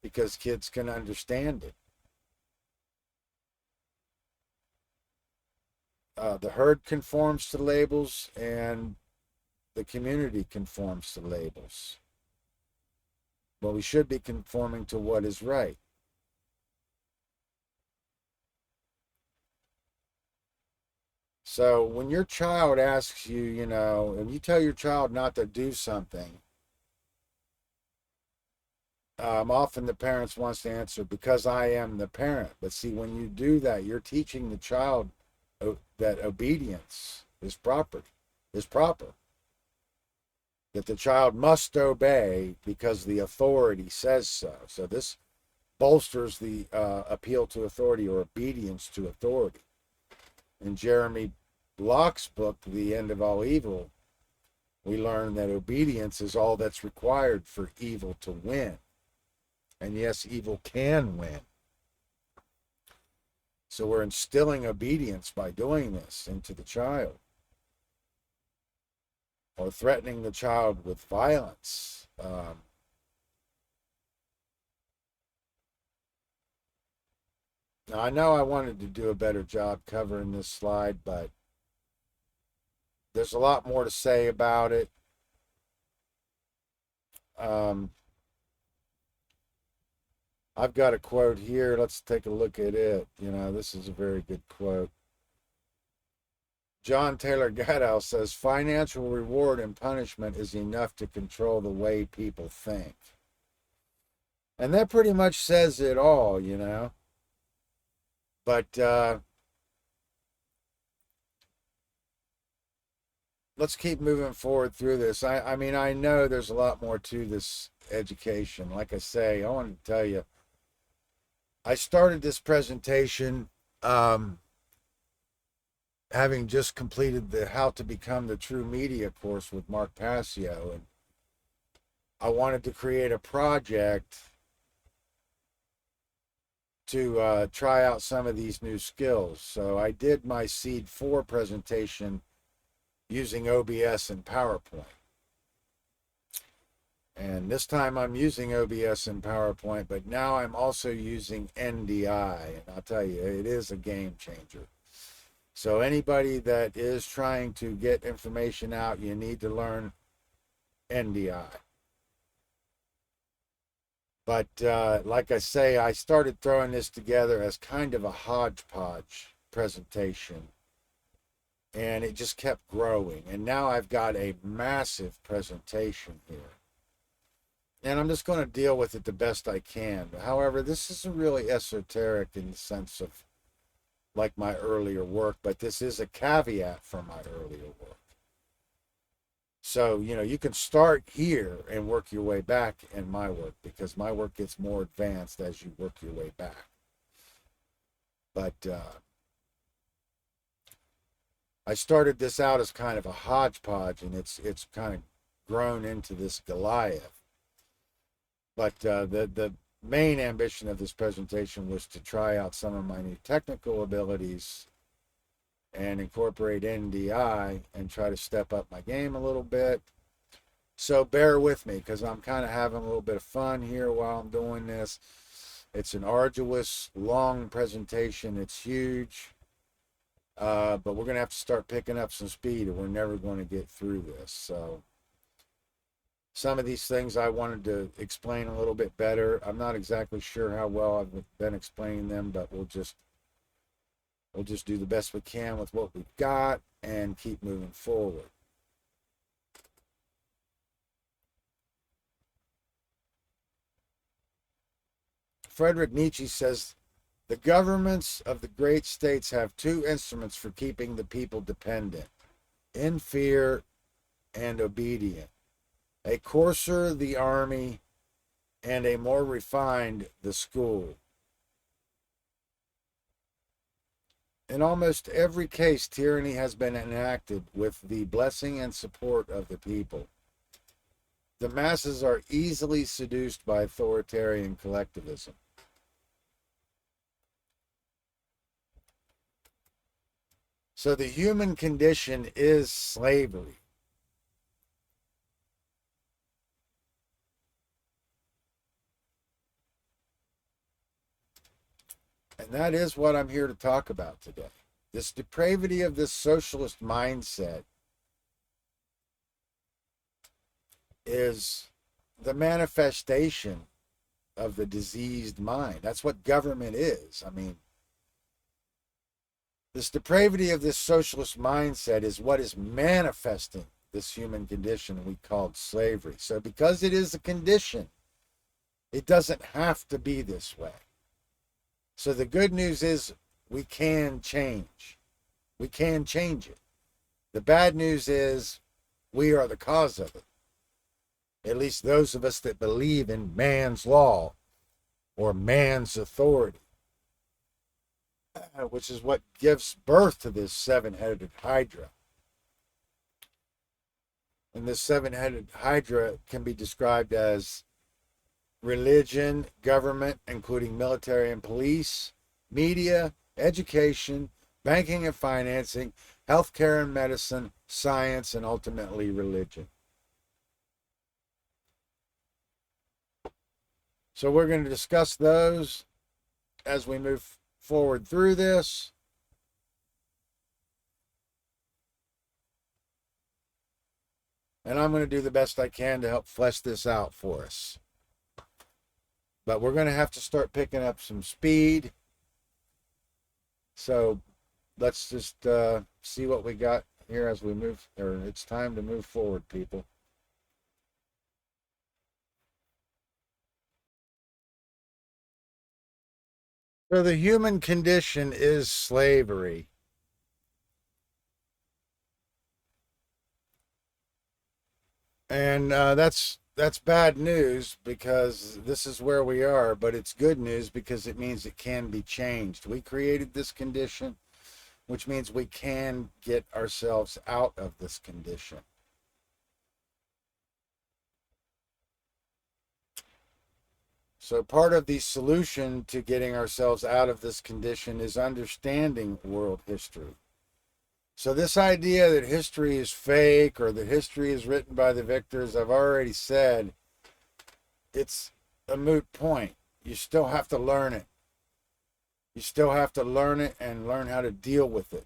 S1: because kids can understand it. The herd conforms to labels, and the community conforms to labels. But we should be conforming to what is right. So when your child asks you, and you tell your child not to do something, often the parents wants to answer, because I am the parent. But see, when you do that, you're teaching the child that obedience is proper. That the child must obey because the authority says so. So this bolsters the appeal to authority, or obedience to authority. In Jeremy Locke's book, The End of All Evil, we learn that obedience is all that's required for evil to win. And yes, evil can win. So we're instilling obedience by doing this into the child, or threatening the child with violence. Now, I know I wanted to do a better job covering this slide, but there's a lot more to say about it. I've got a quote here. Let's take a look at it. This is a very good quote. John Taylor Gatto says, financial reward and punishment is enough to control the way people think. And that pretty much says it all, But let's keep moving forward through this. I mean, I know there's a lot more to this education. Like I say, I want to tell you, I started this presentation having just completed the How to Become the True Media course with Mark Passio, and I wanted to create a project to try out some of these new skills. So I did my Seed 4 presentation using OBS and PowerPoint. And this time I'm using OBS and PowerPoint, but now I'm also using NDI. And I'll tell you, it is a game changer. So anybody that is trying to get information out, you need to learn NDI. But like I say, I started throwing this together as kind of a hodgepodge presentation. And it just kept growing. And now I've got a massive presentation here. And I'm just going to deal with it the best I can. However, this isn't really esoteric in the sense of like my earlier work, but this is a caveat from my earlier work. So, you can start here and work your way back in my work, because my work gets more advanced as you work your way back. But I started this out as kind of a hodgepodge, and it's kind of grown into this Goliath. But the main ambition of this presentation was to try out some of my new technical abilities and incorporate NDI and try to step up my game a little bit. So bear with me, because I'm kind of having a little bit of fun here while I'm doing this. It's an arduous, long presentation. It's huge. But we're going to have to start picking up some speed, or we're never going to get through this. So some of these things I wanted to explain a little bit better. I'm not exactly sure how well I've been explaining them, but we'll just do the best we can with what we've got and keep moving forward. Friedrich Nietzsche says, the governments of the great states have two instruments for keeping the people dependent: in fear and obedient. A coarser, the army, and a more refined, the school. In almost every case, tyranny has been enacted with the blessing and support of the people. The masses are easily seduced by authoritarian collectivism. So the human condition is slavery. And that is what I'm here to talk about today. This depravity of this socialist mindset is the manifestation of the diseased mind. That's what government is. I mean, this depravity of this socialist mindset is what is manifesting this human condition we called slavery. So because it is a condition, it doesn't have to be this way. So the good news is we can change. We can change it. The bad news is we are the cause of it. At least those of us that believe in man's law or man's authority, which is what gives birth to this seven-headed hydra. And this seven-headed hydra can be described as religion, government, including military and police, media, education, banking and financing, healthcare and medicine, science, and ultimately religion. So we're going to discuss those as we move forward through this. And I'm going to do the best I can to help flesh this out for us. But we're going to have to start picking up some speed. So let's just see what we got here as we move, or it's time to move forward, people. So the human condition is slavery. And that's bad news because this is where we are, but it's good news because it means it can be changed. We created this condition, which means we can get ourselves out of this condition. So part of the solution to getting ourselves out of this condition is understanding world history. So this idea that history is fake or that history is written by the victors, I've already said, it's a moot point. You still have to learn it. You still have to learn it and learn how to deal with it.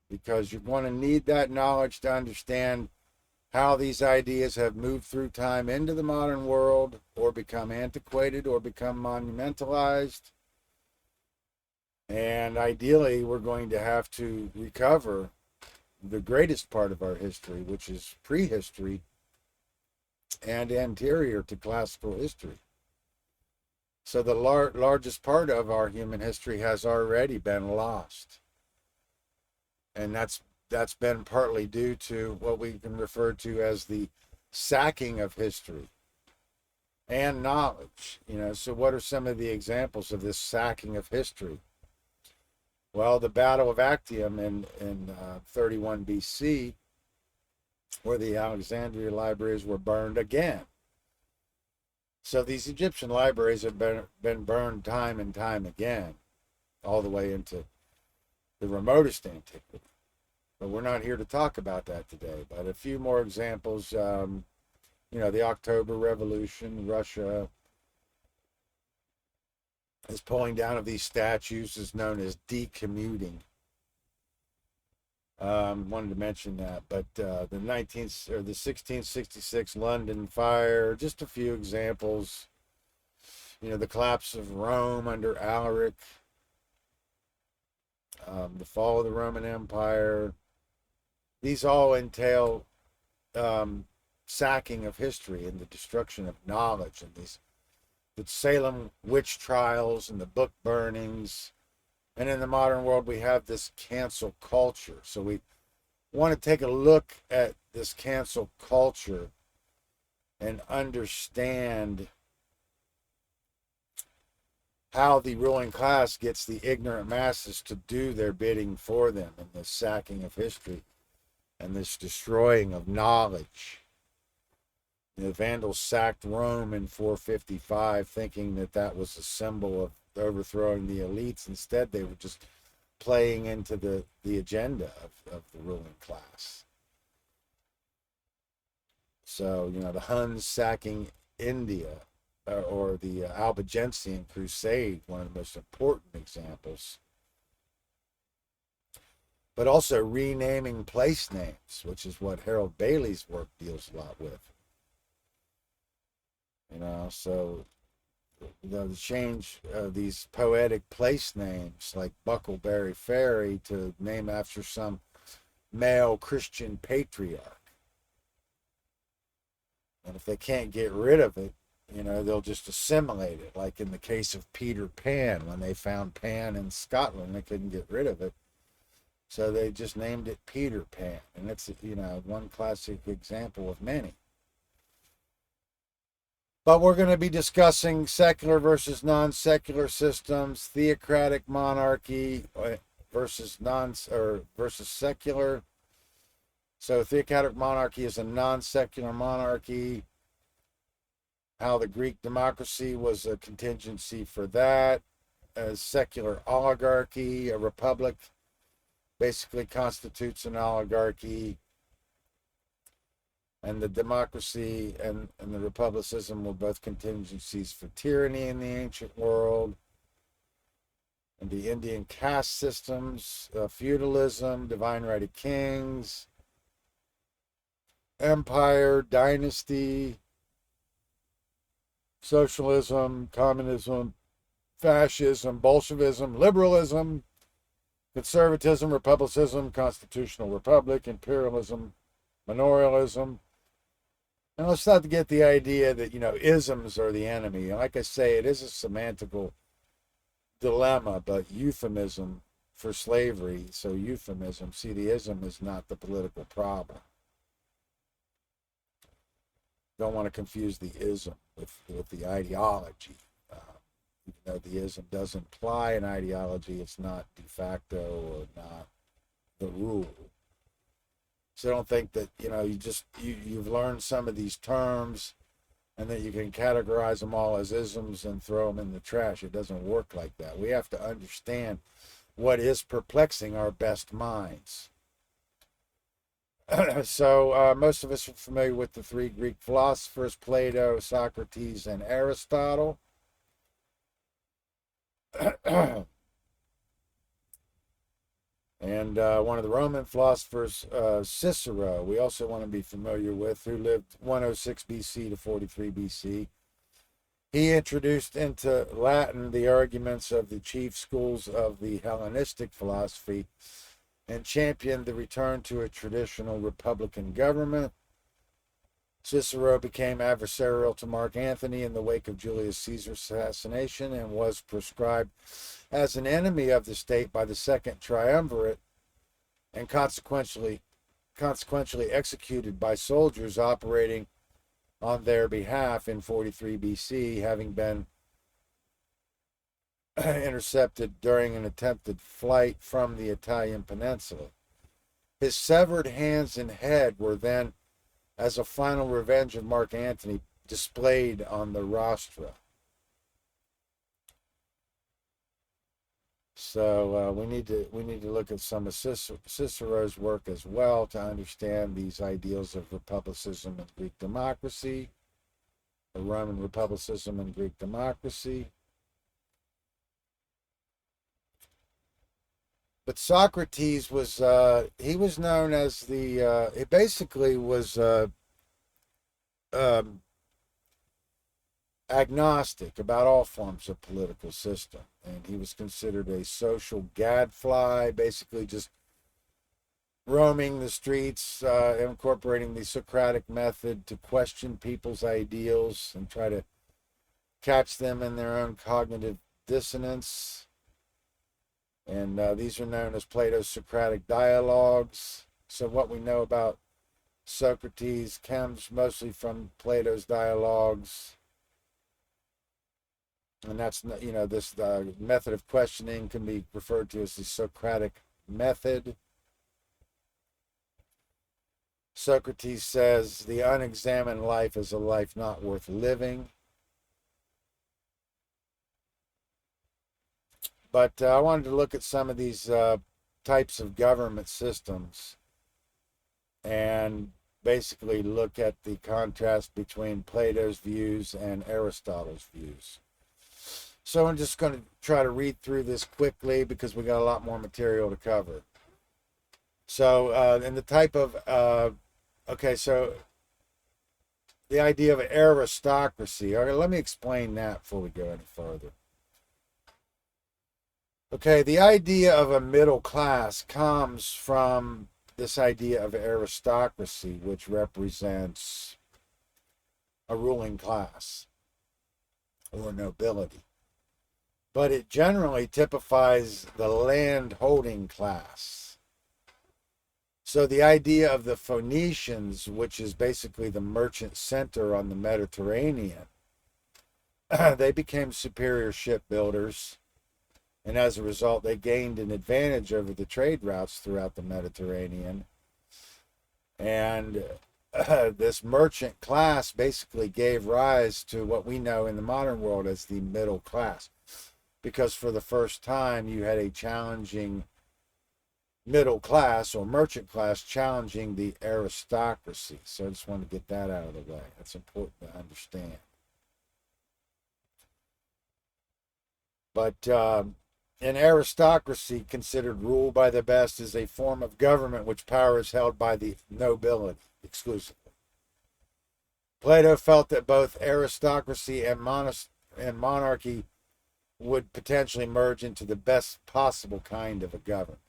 S1: Because you're going to need that knowledge to understand how these ideas have moved through time into the modern world or become antiquated or become monumentalized. And ideally, we're going to have to recover the greatest part of our history, which is prehistory and anterior to classical history. So the largest part of our human history has already been lost. And that's been partly due to what we can refer to as the sacking of history and knowledge. So what are some of the examples of this sacking of history? Well, the Battle of Actium in 31 BC, where the Alexandria libraries were burned again. So these Egyptian libraries have been burned time and time again, all the way into the remotest antiquity. But we're not here to talk about that today. But a few more examples, the October Revolution, Russia is pulling down of these statues is known as decommuting. Wanted to mention that, but the 1666 London fire, just a few examples. The collapse of Rome under Alaric, the fall of the Roman Empire. These all entail sacking of history and the destruction of knowledge, and the Salem witch trials and the book burnings. And in the modern world, we have this cancel culture. So we want to take a look at this cancel culture and understand how the ruling class gets the ignorant masses to do their bidding for them in this sacking of history and this destroying of knowledge. The Vandals sacked Rome in 455, thinking that was a symbol of overthrowing the elites. Instead, they were just playing into the agenda of the ruling class. So, the Huns sacking India, or the Albigensian Crusade, one of the most important examples. But also renaming place names, which is what Harold Bailey's work deals a lot with. So the change of these poetic place names like Buckleberry Ferry to name after some male Christian patriarch. And if they can't get rid of it, they'll just assimilate it. Like in the case of Peter Pan, when they found Pan in Scotland, they couldn't get rid of it. So they just named it Peter Pan. And it's, one classic example of many. But we're going to be discussing secular versus non-secular systems, theocratic monarchy versus versus secular. So theocratic monarchy is a non-secular monarchy. How the Greek democracy was a contingency for that. A secular oligarchy, a republic, basically constitutes an oligarchy. And the democracy and the republicism were both contingencies for tyranny in the ancient world. And the Indian caste systems, feudalism, divine right of kings, empire, dynasty, socialism, communism, fascism, Bolshevism, liberalism, conservatism, republicism, constitutional republic, imperialism, manorialism, And let's not get the idea that, isms are the enemy. And like I say, it is a semantical dilemma, but euphemism for slavery, so euphemism, see, the ism is not the political problem. Don't want to confuse the ism with the ideology. Even though the ism does imply an ideology, it's not de facto or not the rule. So don't think that, you've learned some of these terms and that you can categorize them all as isms and throw them in the trash. It doesn't work like that. We have to understand what is perplexing our best minds. So most of us are familiar with the three Greek philosophers, Plato, Socrates, and Aristotle. And one of the Roman philosophers, Cicero, we also want to be familiar with, who lived 106 BC to 43 BC. He introduced into Latin the arguments of the chief schools of the Hellenistic philosophy and championed the return to a traditional republican government. Cicero became adversarial to Mark Antony in the wake of Julius Caesar's assassination and was proscribed as an enemy of the state by the Second Triumvirate and consequently executed by soldiers operating on their behalf in 43 BC, having been intercepted during an attempted flight from the Italian peninsula. His severed hands and head were then, as a final revenge of Mark Antony, displayed on the rostra. So we need to look at some of Cicero's work as well to understand these ideals of republicism and Greek democracy, or Roman republicism and Greek democracy. But Socrates was he was known as it basically was agnostic about all forms of political system, and he was considered a social gadfly, basically just roaming the streets, incorporating the Socratic method to question people's ideals and try to catch them in their own cognitive dissonance. And these are known as Plato's Socratic dialogues. So what we know about Socrates comes mostly from Plato's dialogues. And that's, this method of questioning can be referred to as the Socratic method. Socrates says the unexamined life is a life not worth living. But I wanted to look at some of these types of government systems and basically look at the contrast between Plato's views and Aristotle's views. So I'm just going to try to read through this quickly because we got a lot more material to cover. So in the type of, so the idea of aristocracy. Okay, let me explain that before we go any further. Okay, the idea of a middle class comes from this idea of aristocracy, which represents a ruling class or nobility. But it generally typifies the land-holding class. So the idea of the Phoenicians, which is basically the merchant center on the Mediterranean, they became superior shipbuilders. And as a result, they gained an advantage over the trade routes throughout the Mediterranean. And this merchant class basically gave rise to what we know in the modern world as the middle class. Because for the first time, you had a challenging middle class or merchant class challenging the aristocracy. So I just wanted to get that out of the way. That's important to understand. But an aristocracy, considered rule by the best, is a form of government which power is held by the nobility exclusively. Plato felt that both aristocracy and monarchy would potentially merge into the best possible kind of a government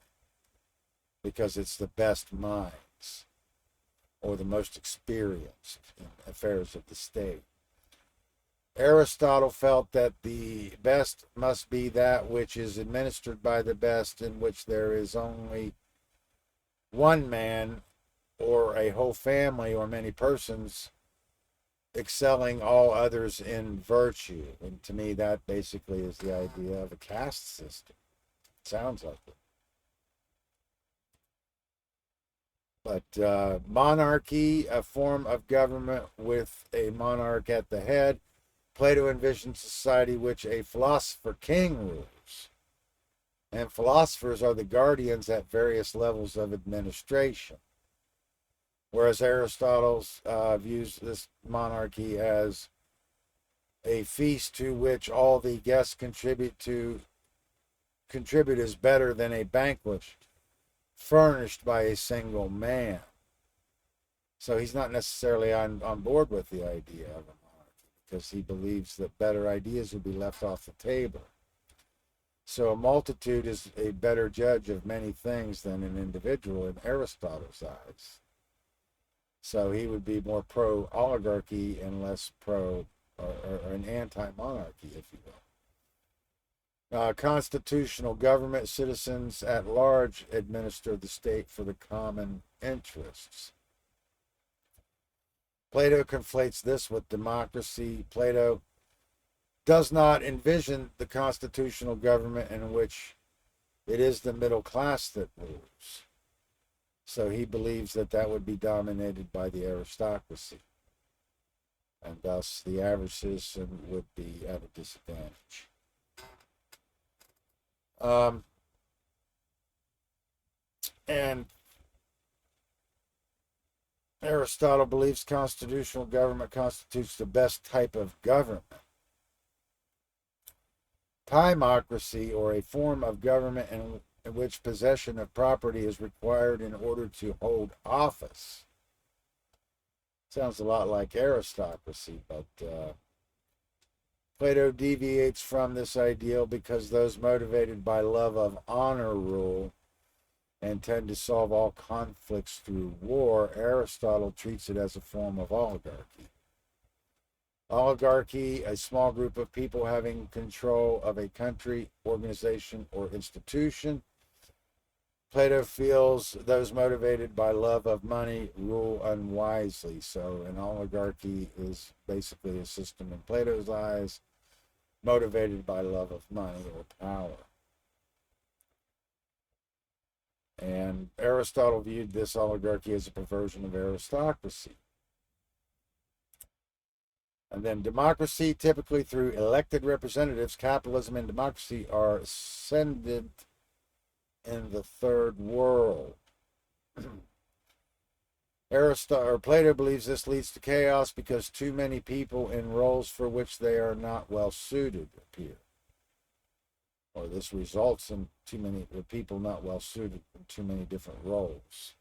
S1: because it's the best minds. or the most experienced in affairs of the state. Aristotle felt that the best must be that which is administered by the best, in which there is only one man or a whole family or many persons excelling all others in virtue. And to me, that basically is the idea of a caste system. Sounds like it. But monarchy, a form of government with a monarch at the head. Plato envisioned society which a philosopher king rules. And philosophers are the guardians at various levels of administration. Whereas Aristotle views this monarchy as a feast to which all the guests contribute is better than a banquet furnished by a single man. So he's not necessarily on board with the idea of a monarchy, because he believes that better ideas would be left off the table. So a multitude is a better judge of many things than an individual in Aristotle's eyes. So he would be more pro-oligarchy and less pro or an anti-monarchy, if you will. Constitutional government, citizens at large administer the state for the common interests. Plato conflates this with democracy. Plato does not envision the constitutional government in which it is the middle class that rules. So he believes that that would be dominated by the aristocracy. And thus the average citizen would be at a disadvantage. And Aristotle believes constitutional government constitutes the best type of government. Timocracy, or a form of government in which possession of property is required in order to hold office. Sounds a lot like aristocracy, but Plato deviates from this ideal because those motivated by love of honor rule and tend to solve all conflicts through war. Aristotle treats it as a form of oligarchy. Oligarchy, a small group of people having control of a country, organization, or institution. Plato feels those motivated by love of money rule unwisely. So an oligarchy is basically a system in Plato's eyes motivated by love of money or power. And Aristotle viewed this oligarchy as a perversion of aristocracy. And then democracy, typically through elected representatives. Capitalism and democracy are ascendant in the third world. Plato believes this leads to chaos because too many people in roles for which they are not well suited appear. Or this results in too many people not well suited in too many different roles.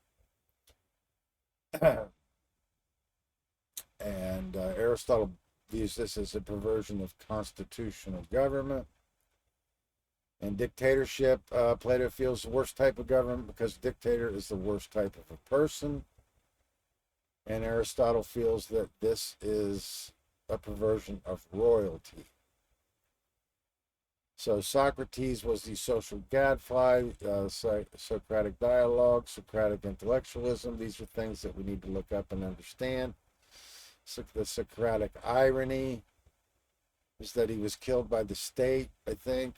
S1: And Aristotle views this as a perversion of constitutional government. And dictatorship, Plato feels the worst type of government because dictator is the worst type of a person. And Aristotle feels that this is a perversion of royalty. So Socrates was the social gadfly, Socratic dialogue, Socratic intellectualism. These are things that we need to look up and understand. So the Socratic irony is that he was killed by the state, I think.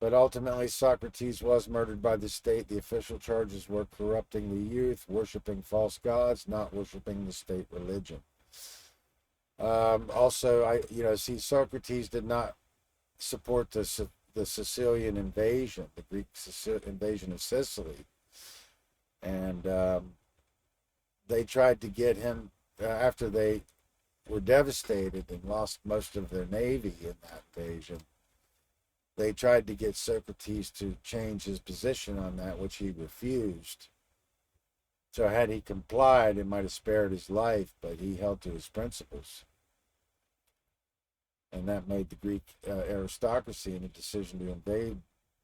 S1: But ultimately, Socrates was murdered by the state. The official charges were corrupting the youth, worshiping false gods, not worshiping the state religion. Also, Socrates did not support the Sicilian invasion, the Greek invasion of Sicily. And they tried to get him, after they were devastated and lost most of their navy in that invasion, they tried to get Socrates to change his position on that, which he refused. So had he complied, it might have spared his life, but he held to his principles. And that made the Greek aristocracy in a decision to invade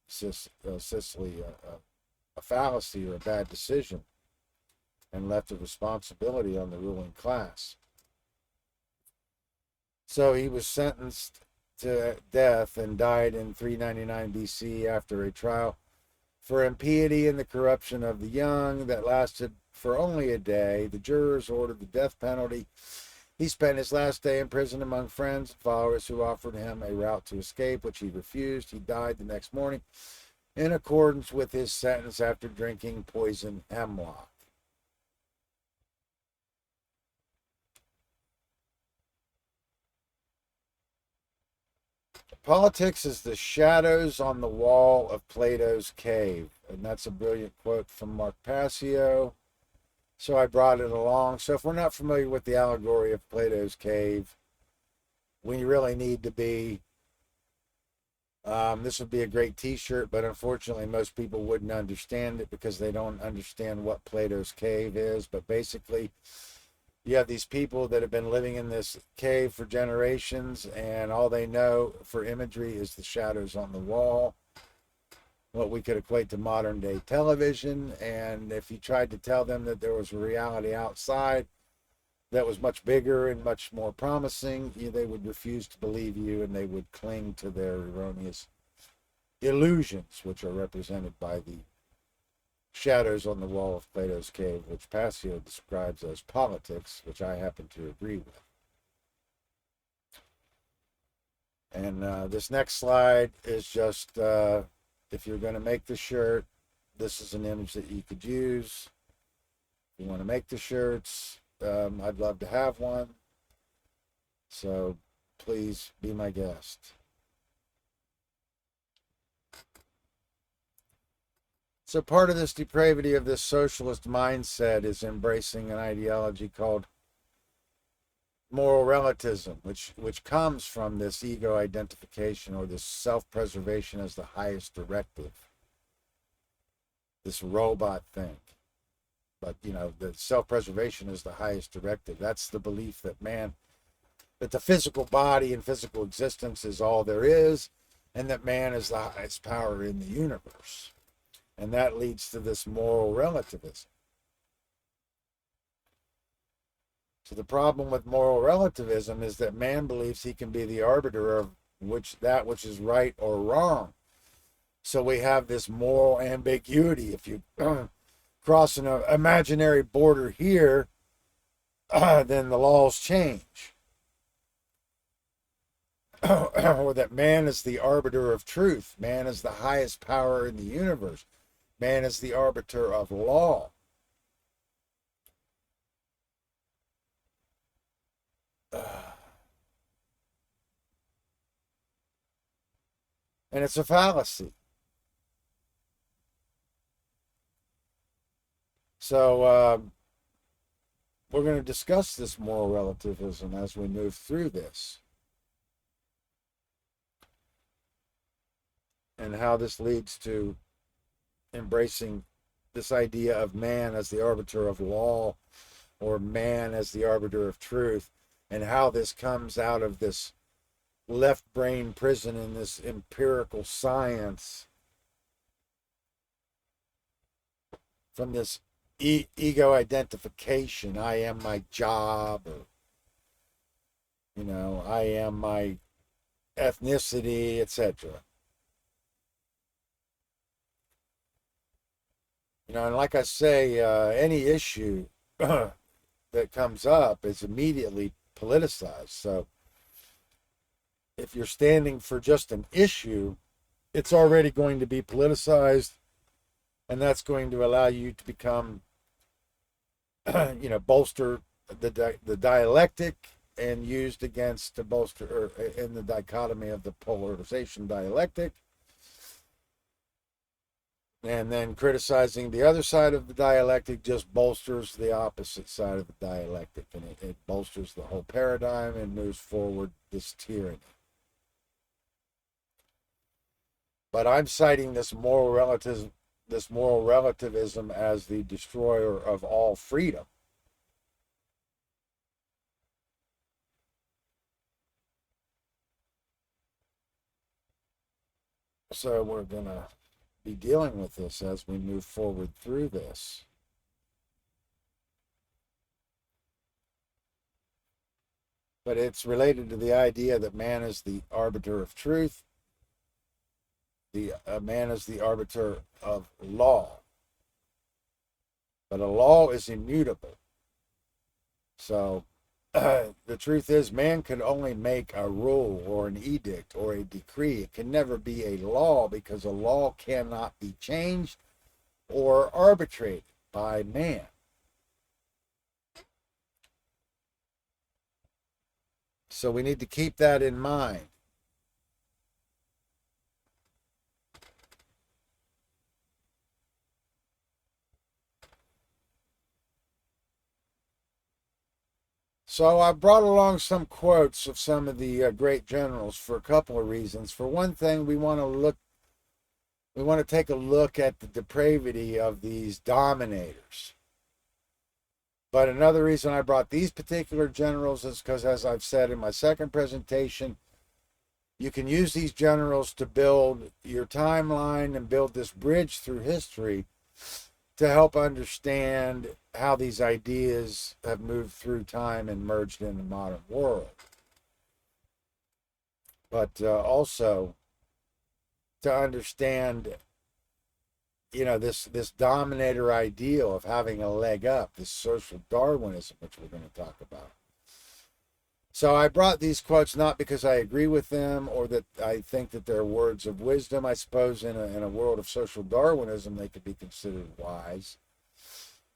S1: Sicily a fallacy or a bad decision and left the responsibility on the ruling class. So he was sentenced to death and died in 399 BC after a trial for impiety and the corruption of the young that lasted for only a day. The jurors ordered the death penalty. He spent his last day in prison among friends and followers who offered him a route to escape, which he refused. He died the next morning in accordance with his sentence after drinking poison hemlock. Politics is the shadows on the wall of Plato's cave. And that's a brilliant quote from Mark Passio. So I brought it along. So if we're not familiar with the allegory of Plato's cave, we really need to be. This would be a great t-shirt, but unfortunately most people wouldn't understand it because they don't understand what Plato's cave is. But basically, you have these people that have been living in this cave for generations, and all they know for imagery is the shadows on the wall, what we could equate to modern day television. And if you tried to tell them that there was a reality outside that was much bigger and much more promising, they would refuse to believe you, and they would cling to their erroneous illusions, which are represented by the shadows on the wall of Plato's cave, which Passio describes as politics, which I happen to agree with. And this next slide is just, if you're going to make the shirt, this is an image that you could use. If you want to make the shirts, I'd love to have one. So please be my guest. So part of this depravity of this socialist mindset is embracing an ideology called moral relativism, which comes from this ego identification or this self-preservation as the highest directive, this robot thing. But, the self-preservation is the highest directive. That's the belief that that the physical body and physical existence is all there is, and that man is the highest power in the universe. And that leads to this moral relativism. So the problem with moral relativism is that man believes he can be the arbiter of that which is right or wrong. So we have this moral ambiguity. If you cross an imaginary border here, then the laws change. Or that man is the arbiter of truth. Man is the highest power in the universe. Man is the arbiter of law. And it's a fallacy. So we're going to discuss this moral relativism as we move through this, and how this leads to embracing this idea of man as the arbiter of law, or man as the arbiter of truth, and how this comes out of this left brain prison in this empirical science, from this ego identification. I am my job, or I am my ethnicity, etc. And like I say, any issue that comes up is immediately politicized. So if you're standing for just an issue, it's already going to be politicized, and that's going to allow you to become, bolster the dialectic, and used against to bolster, or in the dichotomy of the polarization dialectic. And then criticizing the other side of the dialectic just bolsters the opposite side of the dialectic, and it bolsters the whole paradigm and moves forward this tyranny. But I'm citing this moral relativism as the destroyer of all freedom. So we're gonna be dealing with this as we move forward through this. But it's related to the idea that man is the arbiter of truth. The man is the arbiter of law. But a law is immutable. So the truth is, man could only make a rule or an edict or a decree. It can never be a law because a law cannot be changed or arbitrated by man. So we need to keep that in mind. So I brought along some quotes of some of the great generals for a couple of reasons. For one thing, we want to take a look at the depravity of these dominators. But another reason I brought these particular generals is because, as I've said in my second presentation, you can use these generals to build your timeline and build this bridge through history to help understand how these ideas have moved through time and merged in the modern world. But also to understand, this dominator ideal of having a leg up, this social Darwinism, which we're going to talk about. So I brought these quotes not because I agree with them or that I think that they're words of wisdom. I suppose in a world of social Darwinism, they could be considered wise.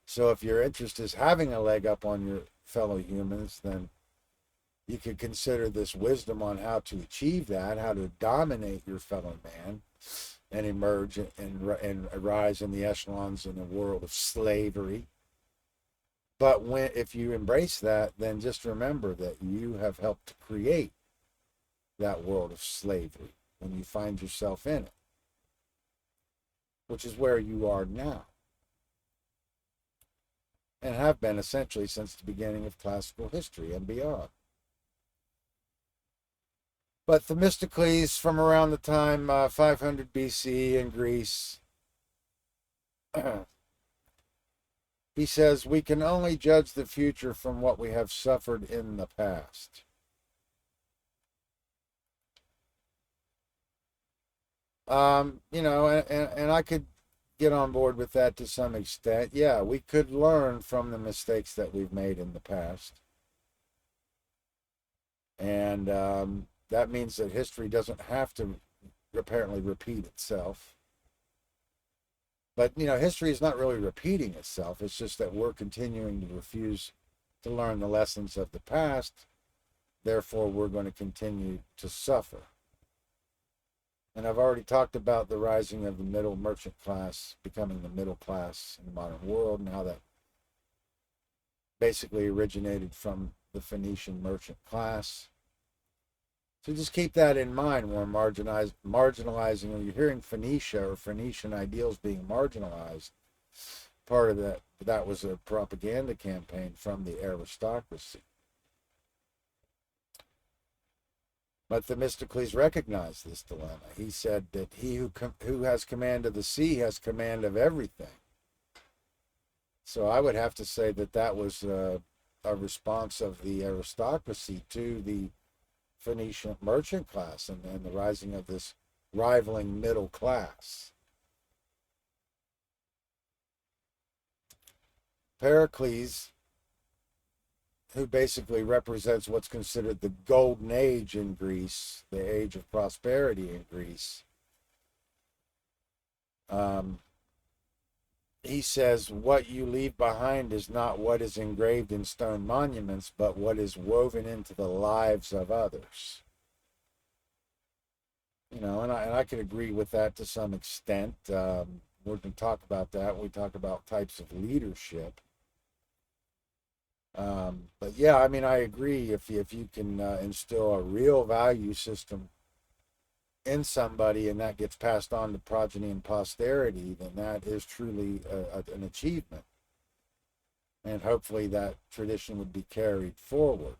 S1: So if your interest is having a leg up on your fellow humans, then you could consider this wisdom on how to achieve that, how to dominate your fellow man and emerge and rise in the echelons in the world of slavery. But if you embrace that, then just remember that you have helped to create that world of slavery when you find yourself in it, which is where you are now and have been essentially since the beginning of classical history and beyond. But Themistocles, from around the time 500 BC in Greece, he says, we can only judge the future from what we have suffered in the past. And I could get on board with that to some extent. Yeah, we could learn from the mistakes that we've made in the past. And that means that history doesn't have to apparently repeat itself. But, history is not really repeating itself. It's just that we're continuing to refuse to learn the lessons of the past. Therefore, we're going to continue to suffer. And I've already talked about the rising of the middle merchant class, becoming the middle class in the modern world, and how that basically originated from the Phoenician merchant class. So just keep that in mind when we're marginalizing, when you're hearing Phoenicia or Phoenician ideals being marginalized. Part of that was a propaganda campaign from the aristocracy. But Themistocles recognized this dilemma. He said that he who has command of the sea has command of everything. So I would have to say that was a response of the aristocracy to the Phoenician merchant class and the rising of this rivaling middle class. Pericles, who basically represents what's considered the golden age in Greece, the age of prosperity in Greece, he says, what you leave behind is not what is engraved in stone monuments, but what is woven into the lives of others. And I can agree with that to some extent. We're going to talk about that. We talk about types of leadership. But yeah, I agree. If you can instill a real value system in somebody and that gets passed on to progeny and posterity, then that is truly an achievement. And hopefully that tradition would be carried forward.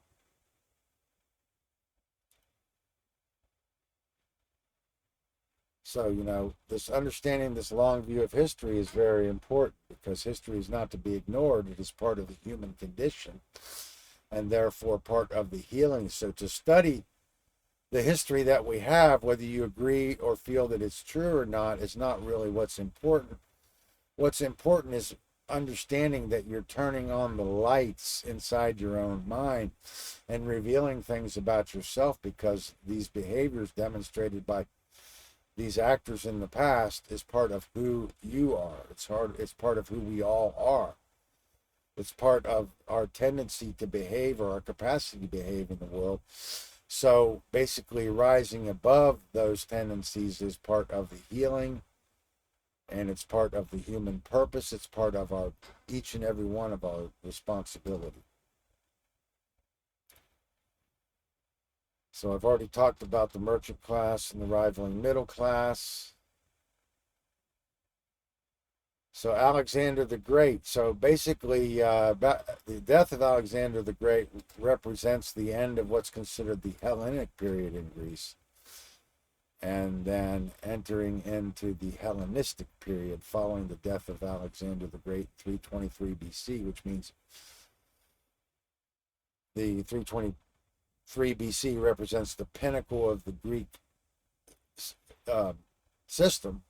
S1: So, this understanding this long view of history is very important because history is not to be ignored. It is part of the human condition and therefore part of the healing. So, to study the history that we have, whether you agree or feel that it's true or not, is not really what's important. What's important is understanding that you're turning on the lights inside your own mind and revealing things about yourself, because these behaviors demonstrated by these actors in the past is part of who you are. It's part of who we all are. It's part of our tendency to behave, or our capacity to behave in the world. So basically, rising above those tendencies is part of the healing, and it's part of the human purpose. It's part of each and every one of our responsibility. So I've already talked about the merchant class and the rivaling middle class. So Alexander the Great. So basically, the death of Alexander the Great represents the end of what's considered the Hellenic period in Greece, and then entering into the Hellenistic period following the death of Alexander the Great, 323 BC, which means the 323 BC represents the pinnacle of the Greek system,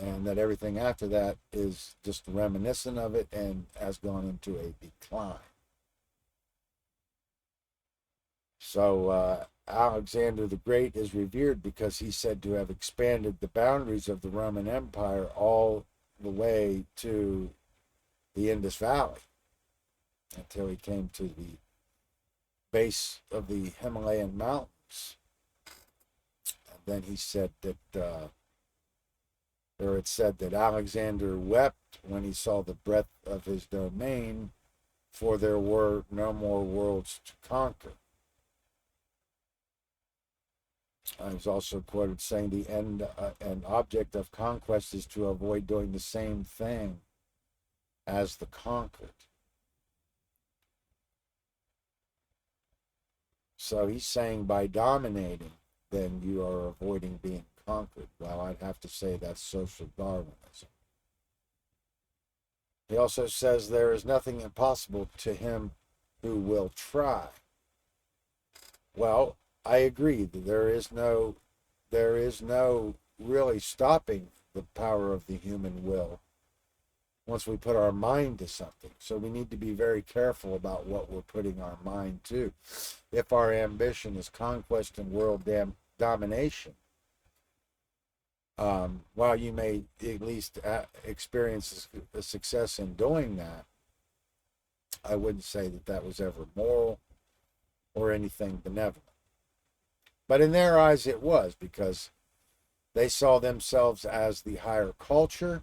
S1: and that everything after that is just reminiscent of it and has gone into a decline. So Alexander the Great is revered because he's said to have expanded the boundaries of the Roman Empire all the way to the Indus Valley until he came to the base of the Himalayan mountains. And then he said that or it said that Alexander wept when he saw the breadth of his domain, for there were no more worlds to conquer. I was also quoted saying the end and object of conquest is to avoid doing the same thing as the conquered. So he's saying by dominating, then you are avoiding being conquered. Well, I'd have to say that's social Darwinism. He also says there is nothing impossible to him who will try. Well, I agree that there is no really stopping the power of the human will once we put our mind to something. So we need to be very careful about what we're putting our mind to. If our ambition is conquest and world domination, while you may at least experience a success in doing that, I wouldn't say that that was ever moral or anything benevolent. But in their eyes it was, because they saw themselves as the higher culture.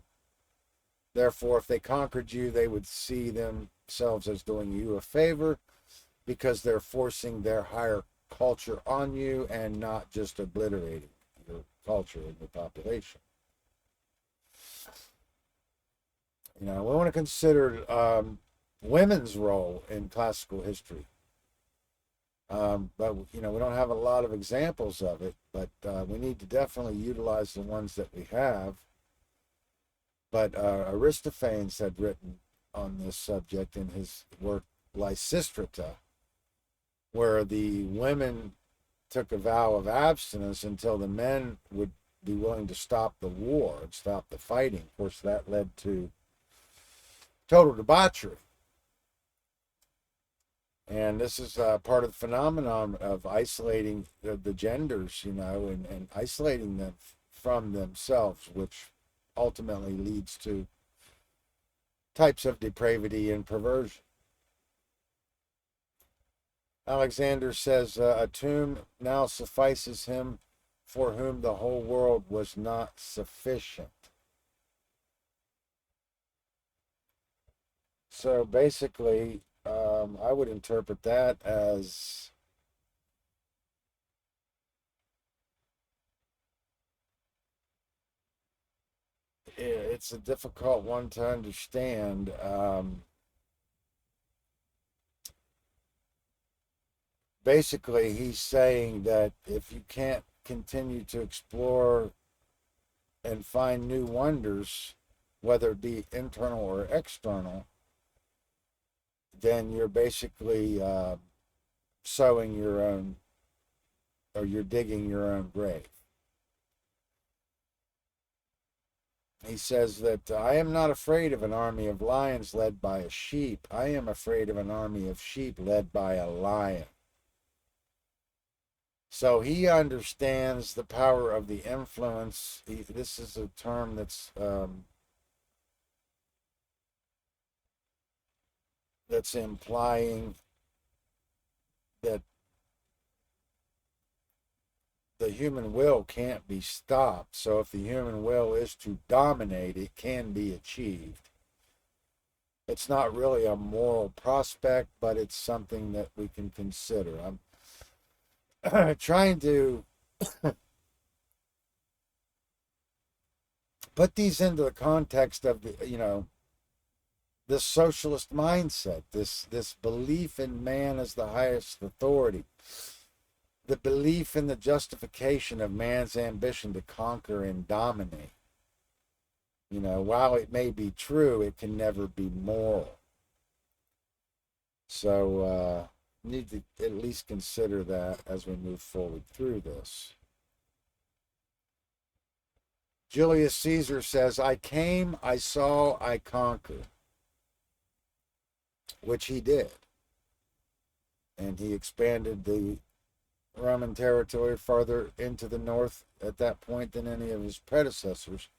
S1: Therefore, if they conquered you, they would see themselves as doing you a favor, because they're forcing their higher culture on you and not just obliterating your culture and your population. We want to consider women's role in classical history. But we don't have a lot of examples of it, but we need to definitely utilize the ones that we have. But Aristophanes had written on this subject in his work Lysistrata, where the women took a vow of abstinence until the men would be willing to stop the war and stop the fighting. Of course, that led to total debauchery. And this is part of the phenomenon of isolating the genders, and isolating them from themselves, which ultimately leads to types of depravity and perversion. Alexander says, a tomb now suffices him for whom the whole world was not sufficient. So basically, I would interpret that as it's a difficult one to understand. Basically, he's saying that if you can't continue to explore and find new wonders, whether it be internal or external, then you're basically sowing your own, or you're digging your own grave. He says that I am not afraid of an army of lions led by a sheep. I am afraid of an army of sheep led by a lion. So he understands the power of the influence. This is a term that's implying that the human will can't be stopped. So if the human will is to dominate, it can be achieved. It's not really a moral prospect, but it's something that we can consider. I'm trying to put these into the context of this socialist mindset, this belief in man as the highest authority, the belief in the justification of man's ambition to conquer and dominate. While it may be true, it can never be moral. So need to at least consider that as we move forward through this. Julius Caesar says, I came, I saw, I conquered, which he did. And he expanded the Roman territory farther into the north at that point than any of his predecessors,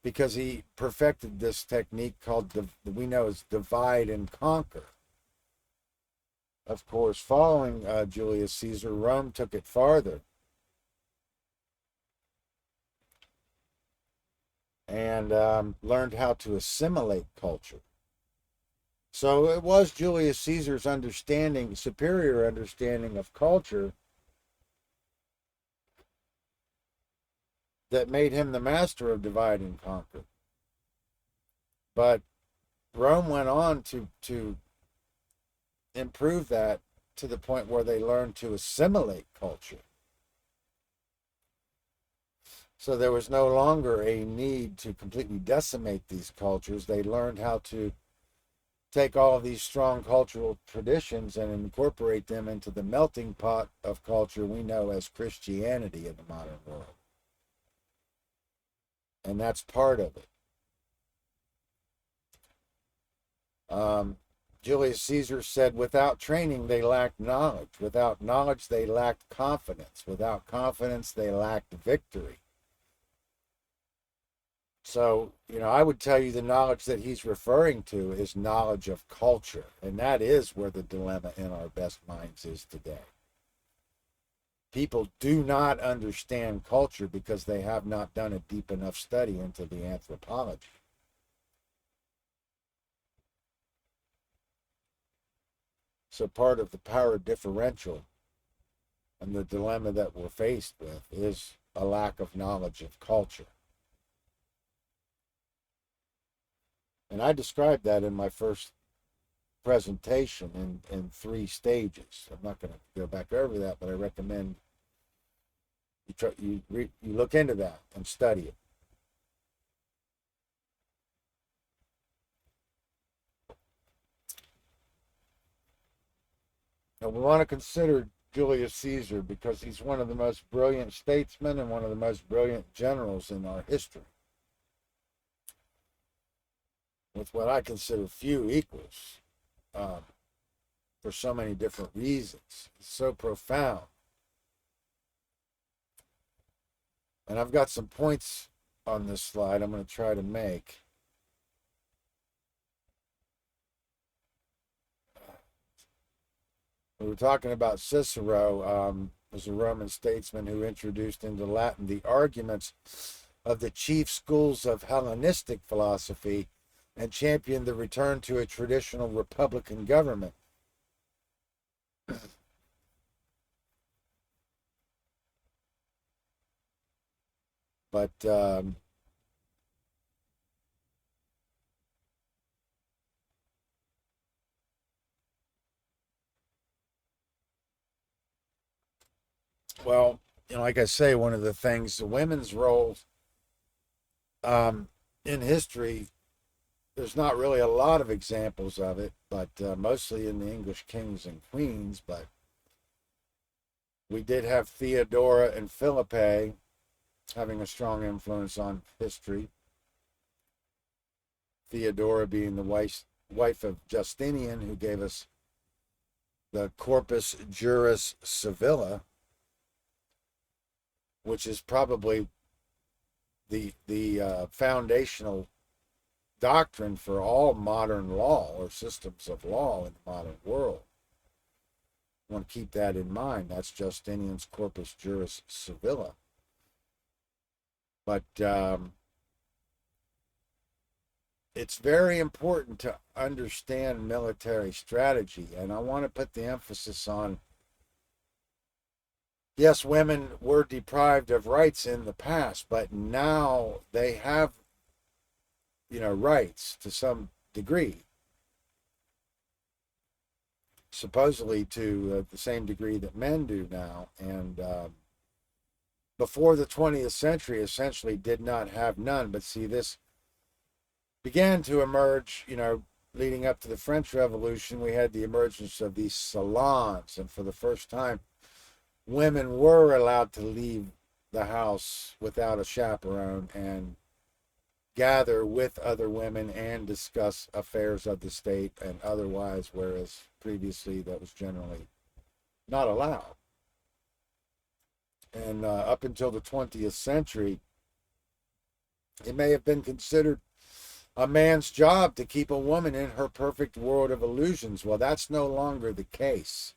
S1: because he perfected this technique called, we know as divide and conquer. Of course, following Julius Caesar, Rome took it farther and learned how to assimilate culture. So it was Julius Caesar's superior understanding of culture, that made him the master of divide and conquer. But Rome went on to improve that to the point where they learned to assimilate culture. So there was no longer a need to completely decimate these cultures. They learned how to take all of these strong cultural traditions and incorporate them into the melting pot of culture we know as Christianity in the modern world. And that's part of it. Julius Caesar said, without training, they lacked knowledge. Without knowledge, they lacked confidence. Without confidence, they lacked victory. So, I would tell you the knowledge that he's referring to is knowledge of culture. And that is where the dilemma in our best minds is today. People do not understand culture because they have not done a deep enough study into the anthropology. So part of the power differential and the dilemma that we're faced with is a lack of knowledge of culture. And I described that in my first presentation in 3 stages. I'm not going to go back over that, but I recommend you look into that and study it. Now we want to consider Julius Caesar because he's one of the most brilliant statesmen and one of the most brilliant generals in our history, with what I consider few equals, for so many different reasons. It's so profound. And I've got some points on this slide I'm going to try to make. We were talking about Cicero, as a Roman statesman who introduced into Latin the arguments of the chief schools of Hellenistic philosophy and championed the return to a traditional republican government. But well, like I say, one of the things, the women's roles um, in history, there's not really a lot of examples of it, but mostly in the English kings and queens. But we did have Theodora and Philippa having a strong influence on history. Theodora being the wife of Justinian, who gave us the Corpus Juris Civile, which is probably the foundational doctrine for all modern law or systems of law in the modern world. I want to keep that in mind. That's Justinian's Corpus Juris Civile. But it's very important to understand military strategy, and I want to put the emphasis on, yes, women were deprived of rights in the past, but now they have, rights to some degree, supposedly to the same degree that men do now. And before the 20th century, essentially did not have none. But see, this began to emerge, leading up to the French Revolution. We had the emergence of these salons, and for the first time, women were allowed to leave the house without a chaperone and gather with other women and discuss affairs of the state and otherwise, whereas previously that was generally not allowed. And up until the 20th century, it may have been considered a man's job to keep a woman in her perfect world of illusions. Well, that's no longer the case.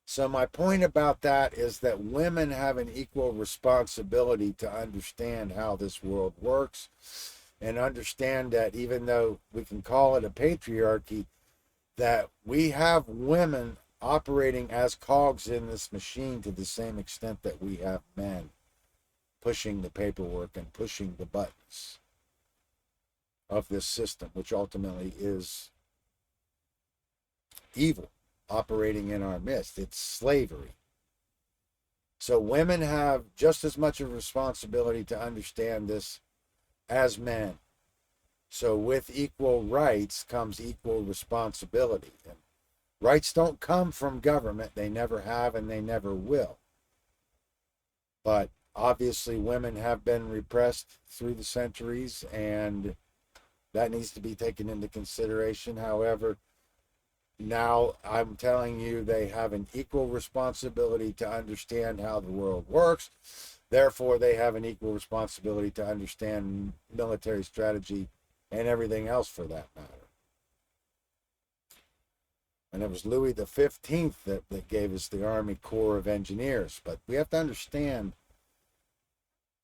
S1: So my point about that is that women have an equal responsibility to understand how this world works and understand that even though we can call it a patriarchy, that we have women operating as cogs in this machine to the same extent that we have men pushing the paperwork and pushing the buttons of this system, which ultimately is evil operating in our midst. It's slavery. So women have just as much of a responsibility to understand this as men. So with equal rights comes equal responsibility. And rights don't come from government. They never have and they never will. But obviously women have been repressed through the centuries, and that needs to be taken into consideration. However, now I'm telling you, they have an equal responsibility to understand how the world works. Therefore, they have an equal responsibility to understand military strategy and everything else for that matter. And it was Louis the 15th that gave us the Army Corps of Engineers. But we have to understand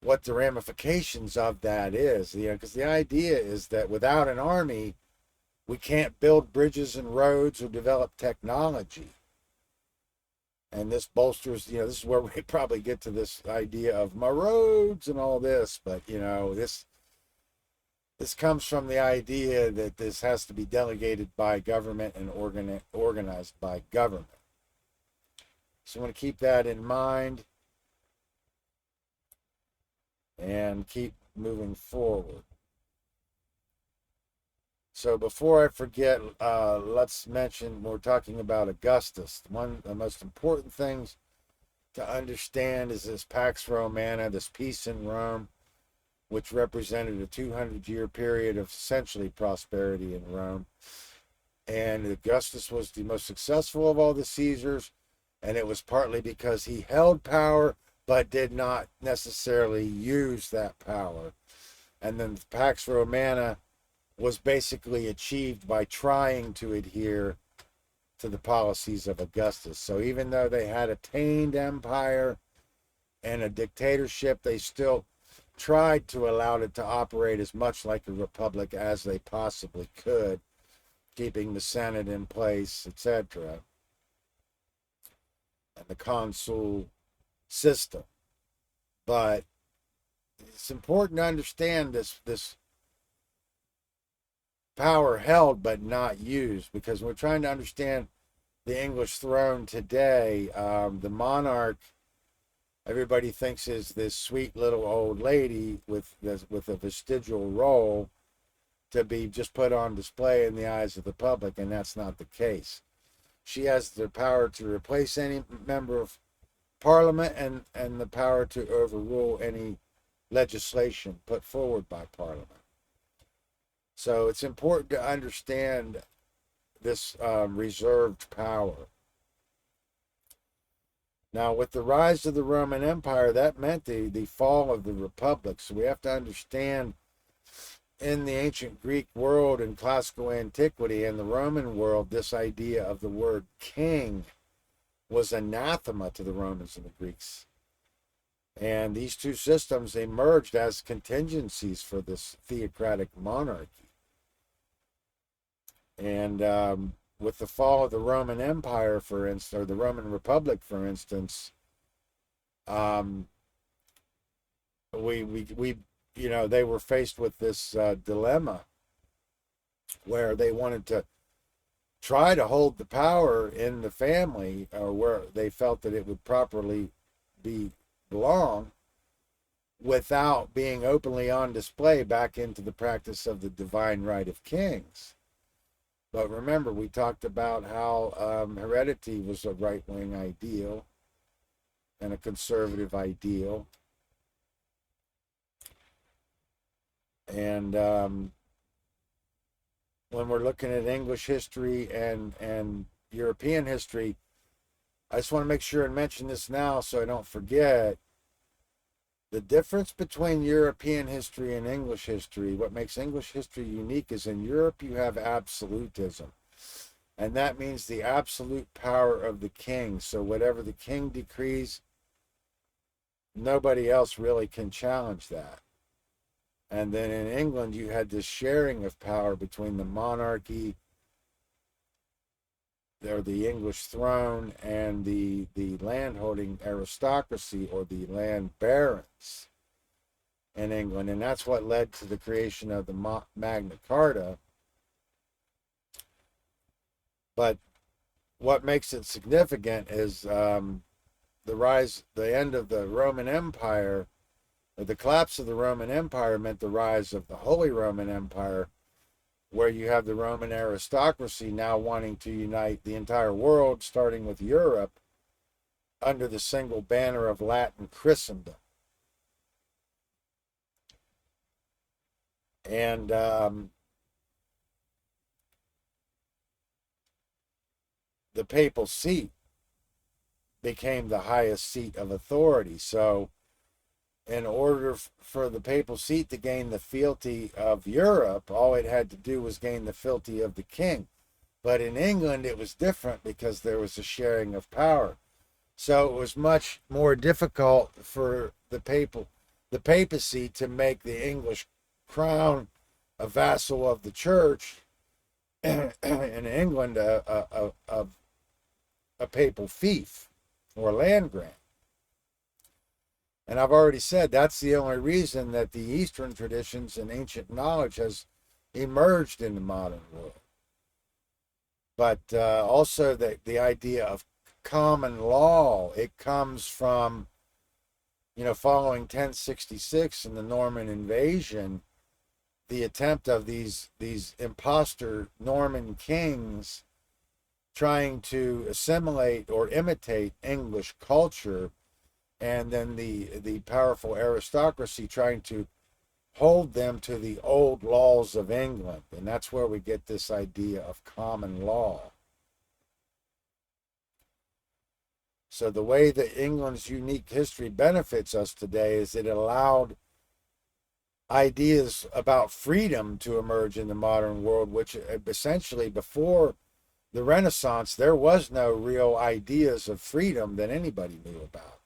S1: what the ramifications of that is. Because the idea is that without an army, we can't build bridges and roads or develop technology. And this bolsters, this is where we probably get to this idea of my roads and all this. But, this comes from the idea that this has to be delegated by government and organized by government. So I want to keep that in mind and keep moving forward. So before I forget, let's mention, we're talking about Augustus. One of the most important things to understand is this Pax Romana, this peace in Rome, which represented a 200-year period of essentially prosperity in Rome. And Augustus was the most successful of all the Caesars, and it was partly because he held power but did not necessarily use that power. And then the Pax Romana was basically achieved by trying to adhere to the policies of Augustus. So even though they had attained empire and a dictatorship, they still tried to allow it to operate as much like a republic as they possibly could, keeping the Senate in place, etc., and the consul system. But it's important to understand this power held but not used, because we're trying to understand the English throne today. The monarch everybody thinks is this sweet little old lady with a vestigial role to be just put on display in the eyes of the public, and that's not the case. She has the power to replace any member of parliament and the power to overrule any legislation put forward by parliament. So it's important to understand this reserved power. Now, with the rise of the Roman Empire, that meant the fall of the republic. So we have to understand in the ancient Greek world and classical antiquity and the Roman world, this idea of the word king was anathema to the Romans and the Greeks. And these two systems emerged as contingencies for this theocratic monarchy. And with the fall of the Roman Empire, for instance, or the Roman Republic, for instance, we they were faced with this dilemma where they wanted to try to hold the power in the family, or where they felt that it would properly belong, without being openly on display back into the practice of the divine right of kings. But remember, we talked about how heredity was a right-wing ideal and a conservative ideal. And when we're looking at English history and European history, I just want to make sure and mention this now so I don't forget. The difference between European history and English history, what makes English history unique, is in Europe you have absolutism. And that means the absolute power of the king. So whatever the king decrees, nobody else really can challenge that. And then in England, you had this sharing of power between the monarchy, or the English throne, and the landholding aristocracy, or the land barons in England. And that's what led to the creation of the Magna Carta. But what makes it significant is the end of the Roman Empire. The collapse of the Roman Empire meant the rise of the Holy Roman Empire, where you have the Roman aristocracy now wanting to unite the entire world, starting with Europe, under the single banner of Latin Christendom. And the papal seat became the highest seat of authority. So in order for the papal seat to gain the fealty of Europe, all it had to do was gain the fealty of the king. But in England, it was different because there was a sharing of power. So it was much more difficult for the papacy to make the English crown a vassal of the church, in England a papal fief or land grant. And I've already said that's the only reason that the Eastern traditions and ancient knowledge has emerged in the modern world. But also the idea of common law, it comes from, following 1066 and the Norman invasion, the attempt of these imposter Norman kings trying to assimilate or imitate English culture, and then the powerful aristocracy trying to hold them to the old laws of England. And that's where we get this idea of common law. So the way that England's unique history benefits us today is it allowed ideas about freedom to emerge in the modern world, which essentially before the Renaissance, there was no real ideas of freedom that anybody knew about.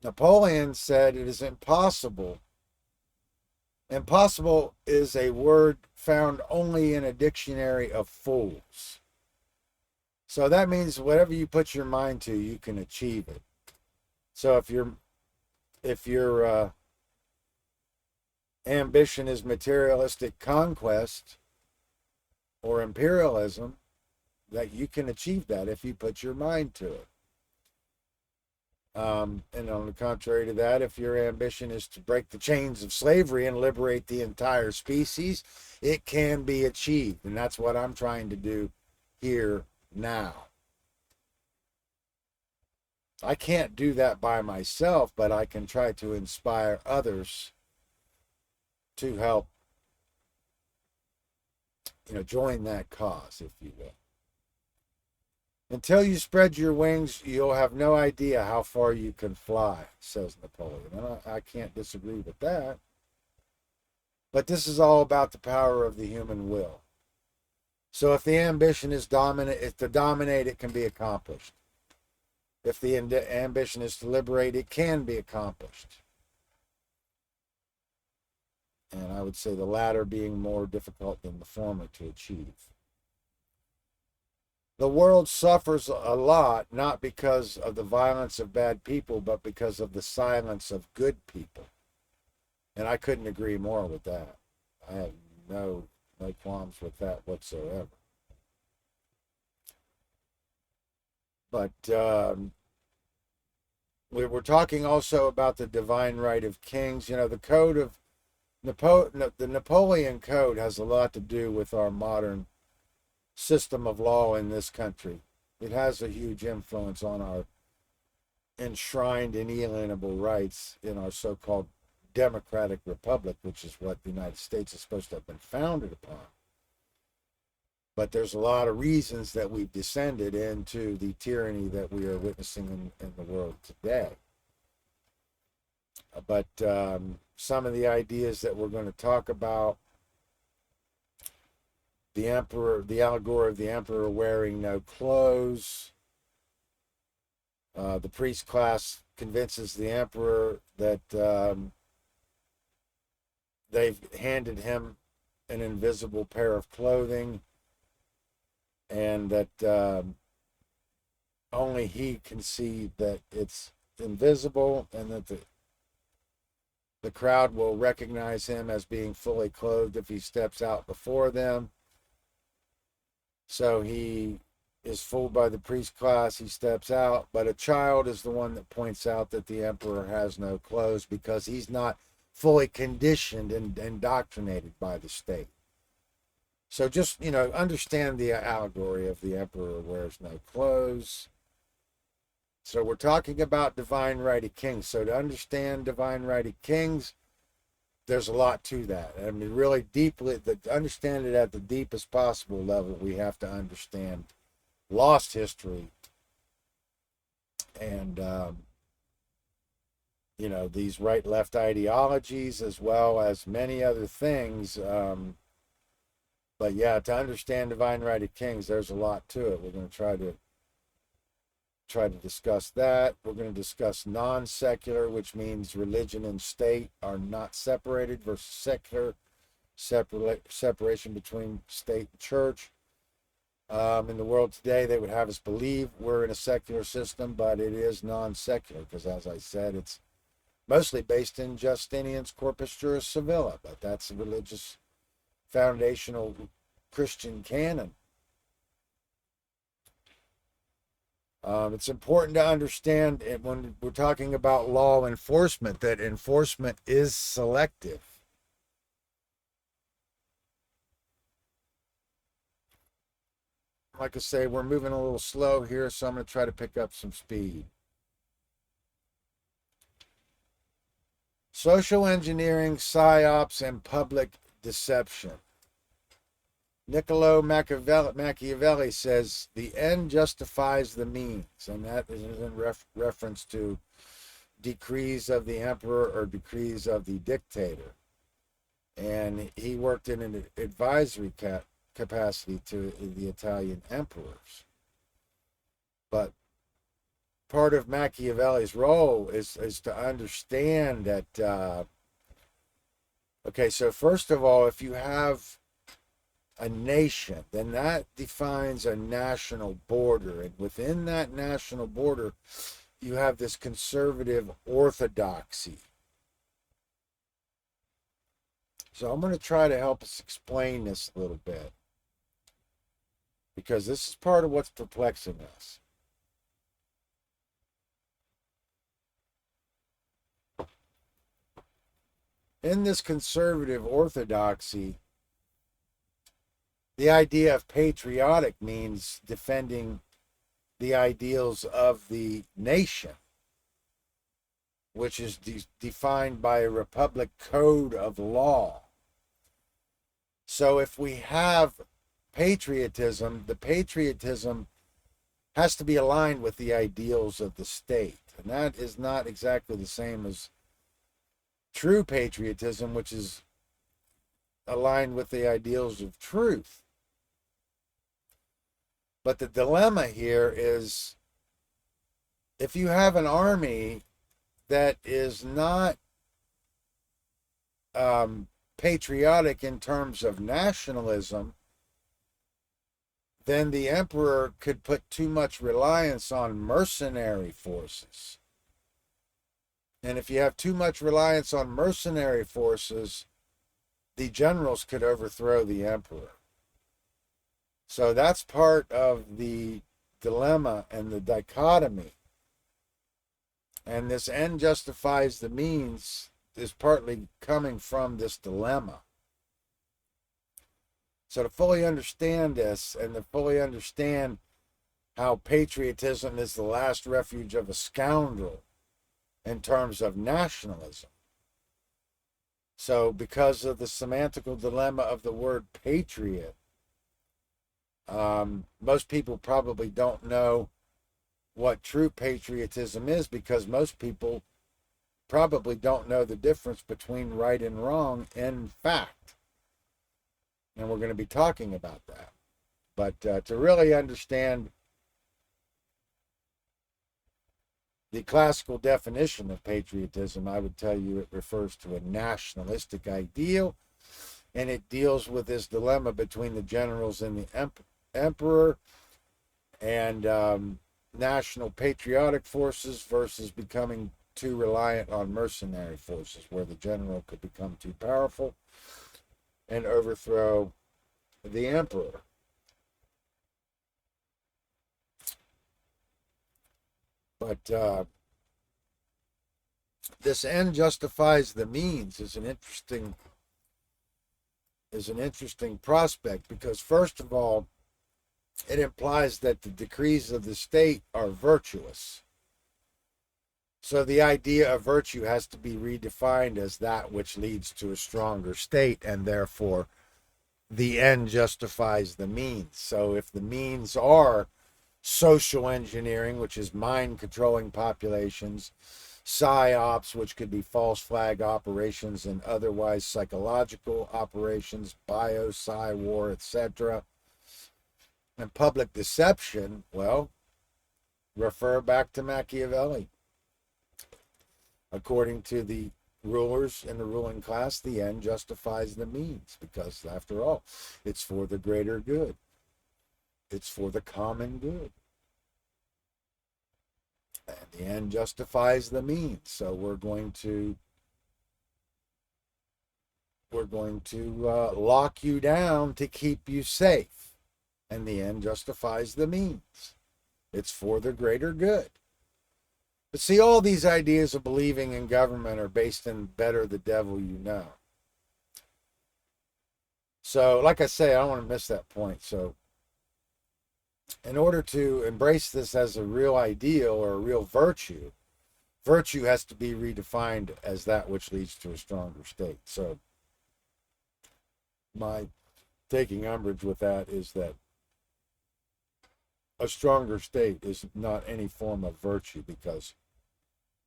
S1: Napoleon said it is impossible. Impossible is a word found only in a dictionary of fools. So that means whatever you put your mind to, you can achieve it. So if your ambition is materialistic conquest, or imperialism, that you can achieve that if you put your mind to it. And on the contrary to that, if your ambition is to break the chains of slavery and liberate the entire species, it can be achieved. And that's what I'm trying to do here now. I can't do that by myself, but I can try to inspire others to help, join that cause, if you will. Until you spread your wings, you'll have no idea how far you can fly, says Napoleon. And I can't disagree with that. But this is all about the power of the human will. So if the ambition is to dominate, it can be accomplished. If the ambition is to liberate, it can be accomplished. And I would say the latter being more difficult than the former to achieve. The world suffers a lot, not because of the violence of bad people, but because of the silence of good people. And I couldn't agree more with that. I have no qualms with that whatsoever. But we're talking also about the divine right of kings. The code of the Napoleon Code has a lot to do with our modern system of law in this country. It has a huge influence on our enshrined inalienable rights in our so-called democratic republic, which is what the United States is supposed to have been founded upon. But there's a lot of reasons that we've descended into the tyranny that we are witnessing in the world today. But some of the ideas that we're going to talk about, the allegory of the emperor wearing no clothes. The priest class convinces the emperor that they've handed him an invisible pair of clothing, and that only he can see that it's invisible, and that the crowd will recognize him as being fully clothed if he steps out before them. So he is fooled by the priest class. He steps out, but a child is the one that points out that the emperor has no clothes because he's not fully conditioned and indoctrinated by the state. So just, understand the allegory of the emperor wears no clothes. So we're talking about divine right of kings. So to understand divine right of kings, there's a lot to that. I mean, really deeply, to understand it at the deepest possible level, we have to understand lost history and, these right-left ideologies, as well as many other things. But yeah, to understand divine right of kings, there's a lot to it. We're going to try to discuss that. We're going to discuss non-secular, which means religion and state are not separated, versus secular, separation between state and church. In the world today, they would have us believe we're in a secular system, but it is non-secular because, as I said, it's mostly based in Justinian's Corpus Juris Civila, but that's a religious foundational Christian canon. It's important to understand when we're talking about law enforcement that enforcement is selective. Like I say, we're moving a little slow here, so I'm going to try to pick up some speed. Social engineering, psyops, and public deception. Niccolo Machiavelli says the end justifies the means, and that is in reference to decrees of the emperor or decrees of the dictator. And he worked in an advisory capacity to the Italian emperors. But part of Machiavelli's role is to understand that, okay, so first of all, if you have a nation, then that defines a national border. And within that national border, you have this conservative orthodoxy. So I'm going to try to help us explain this a little bit. because this is part of what's perplexing us. In this conservative orthodoxy, the idea of patriotic means defending the ideals of the nation, which is defined by a republic code of law. So if we have patriotism, the patriotism has to be aligned with the ideals of the state. And that is not exactly the same as true patriotism, which is aligned with the ideals of truth. But the dilemma here is, if you have an army that is not patriotic in terms of nationalism, then the emperor could put too much reliance on mercenary forces. And if you have too much reliance on mercenary forces, the generals could overthrow the emperor. So that's part of the dilemma and the dichotomy. And this end justifies the means is partly coming from this dilemma. So to fully understand this and to fully understand how patriotism is the last refuge of a scoundrel in terms of nationalism. So because of the semantical dilemma of the word patriot, most people probably don't know what true patriotism is, because most people probably don't know the difference between right and wrong in fact. And we're going to be talking about that. But to really understand the classical definition of patriotism, I would tell you it refers to a nationalistic ideal, and it deals with this dilemma between the generals and the emperor, and national patriotic forces versus becoming too reliant on mercenary forces, where the general could become too powerful and overthrow the emperor. But this end justifies the means is an interesting prospect, because first of all, it implies that the decrees of the state are virtuous. So the idea of virtue has to be redefined as that which leads to a stronger state, and therefore the end justifies the means. So if the means are social engineering, which is mind controlling populations, psyops, which could be false flag operations and otherwise psychological operations, bio-psy war, etc., and public deception, well, refer back to Machiavelli. According to the rulers and the ruling class, the end justifies the means, because after all, it's for the greater good. It's for the common good. And the end justifies the means. So we're going to lock you down to keep you safe. And the end justifies the means. It's for the greater good. But see, all these ideas of believing in government are based in better the devil you know. So, like I say, I don't want to miss that point. So, in order to embrace this as a real ideal or a real virtue, virtue has to be redefined as that which leads to a stronger state. So, my taking umbrage with that is that a stronger state is not any form of virtue, because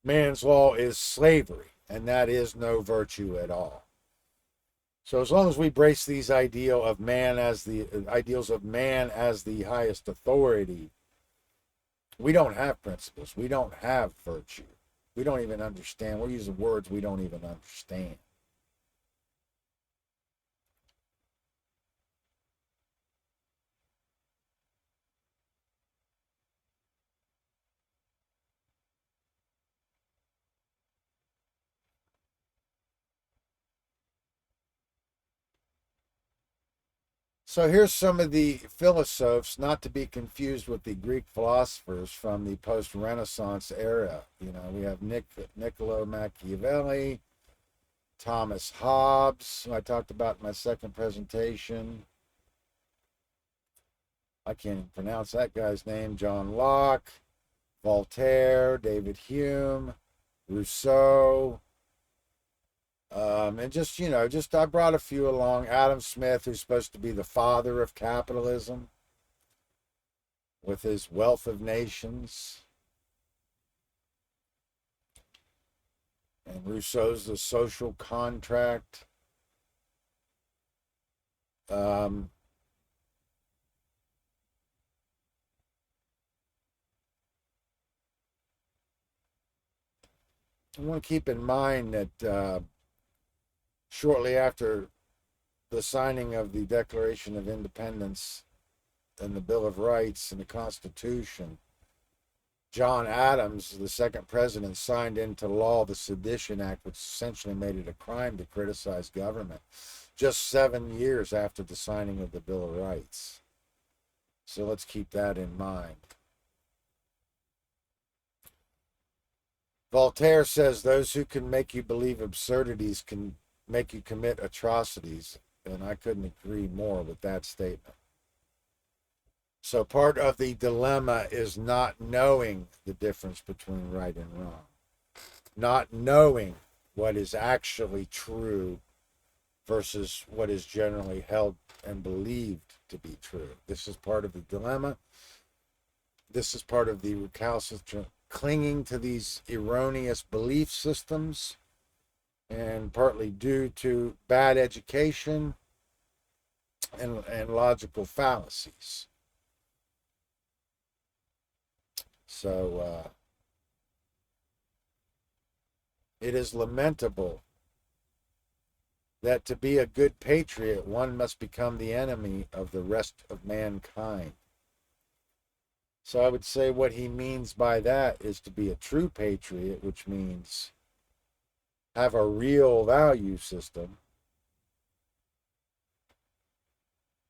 S1: man's law is slavery, and that is no virtue at all. So as long as we brace these ideals of man as the highest authority, we don't have principles. We don't have virtue. We don't even understand. We're using words we don't even understand. So here's some of the philosophers, not to be confused with the Greek philosophers from the post-Renaissance era. You know, we have Niccolo Machiavelli, Thomas Hobbes, who I talked about in my second presentation. I can't even pronounce that guy's name. John Locke, Voltaire, David Hume, Rousseau, and just, you know, just I brought a few along. Adam Smith, who's supposed to be the father of capitalism with his Wealth of Nations. And Rousseau's The Social Contract. I want to keep in mind that shortly after the signing of the Declaration of Independence and the Bill of Rights and the Constitution, John Adams, the second president, signed into law the Sedition Act, which essentially made it a crime to criticize government, just 7 years after the signing of the Bill of Rights. So let's keep that in mind. Voltaire says those who can make you believe absurdities can make you commit atrocities, and I couldn't agree more with that statement. So part of the dilemma is not knowing the difference between right and wrong, not knowing what is actually true versus what is generally held and believed to be true. This is part of the dilemma. This is part of the recalcitrant clinging to these erroneous belief systems, and partly due to bad education and logical fallacies. So it is lamentable that to be a good patriot, one must become the enemy of the rest of mankind. So I would say what he means by that is to be a true patriot, which means have a real value system,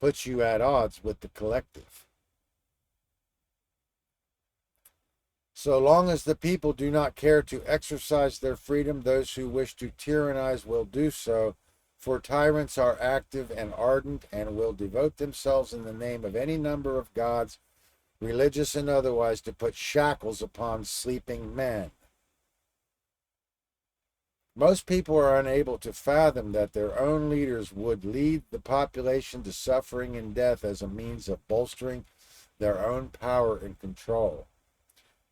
S1: puts you at odds with the collective. So long as the people do not care to exercise their freedom, those who wish to tyrannize will do so, for tyrants are active and ardent and will devote themselves in the name of any number of gods, religious and otherwise, to put shackles upon sleeping men. Most people are unable to fathom that their own leaders would lead the population to suffering and death as a means of bolstering their own power and control.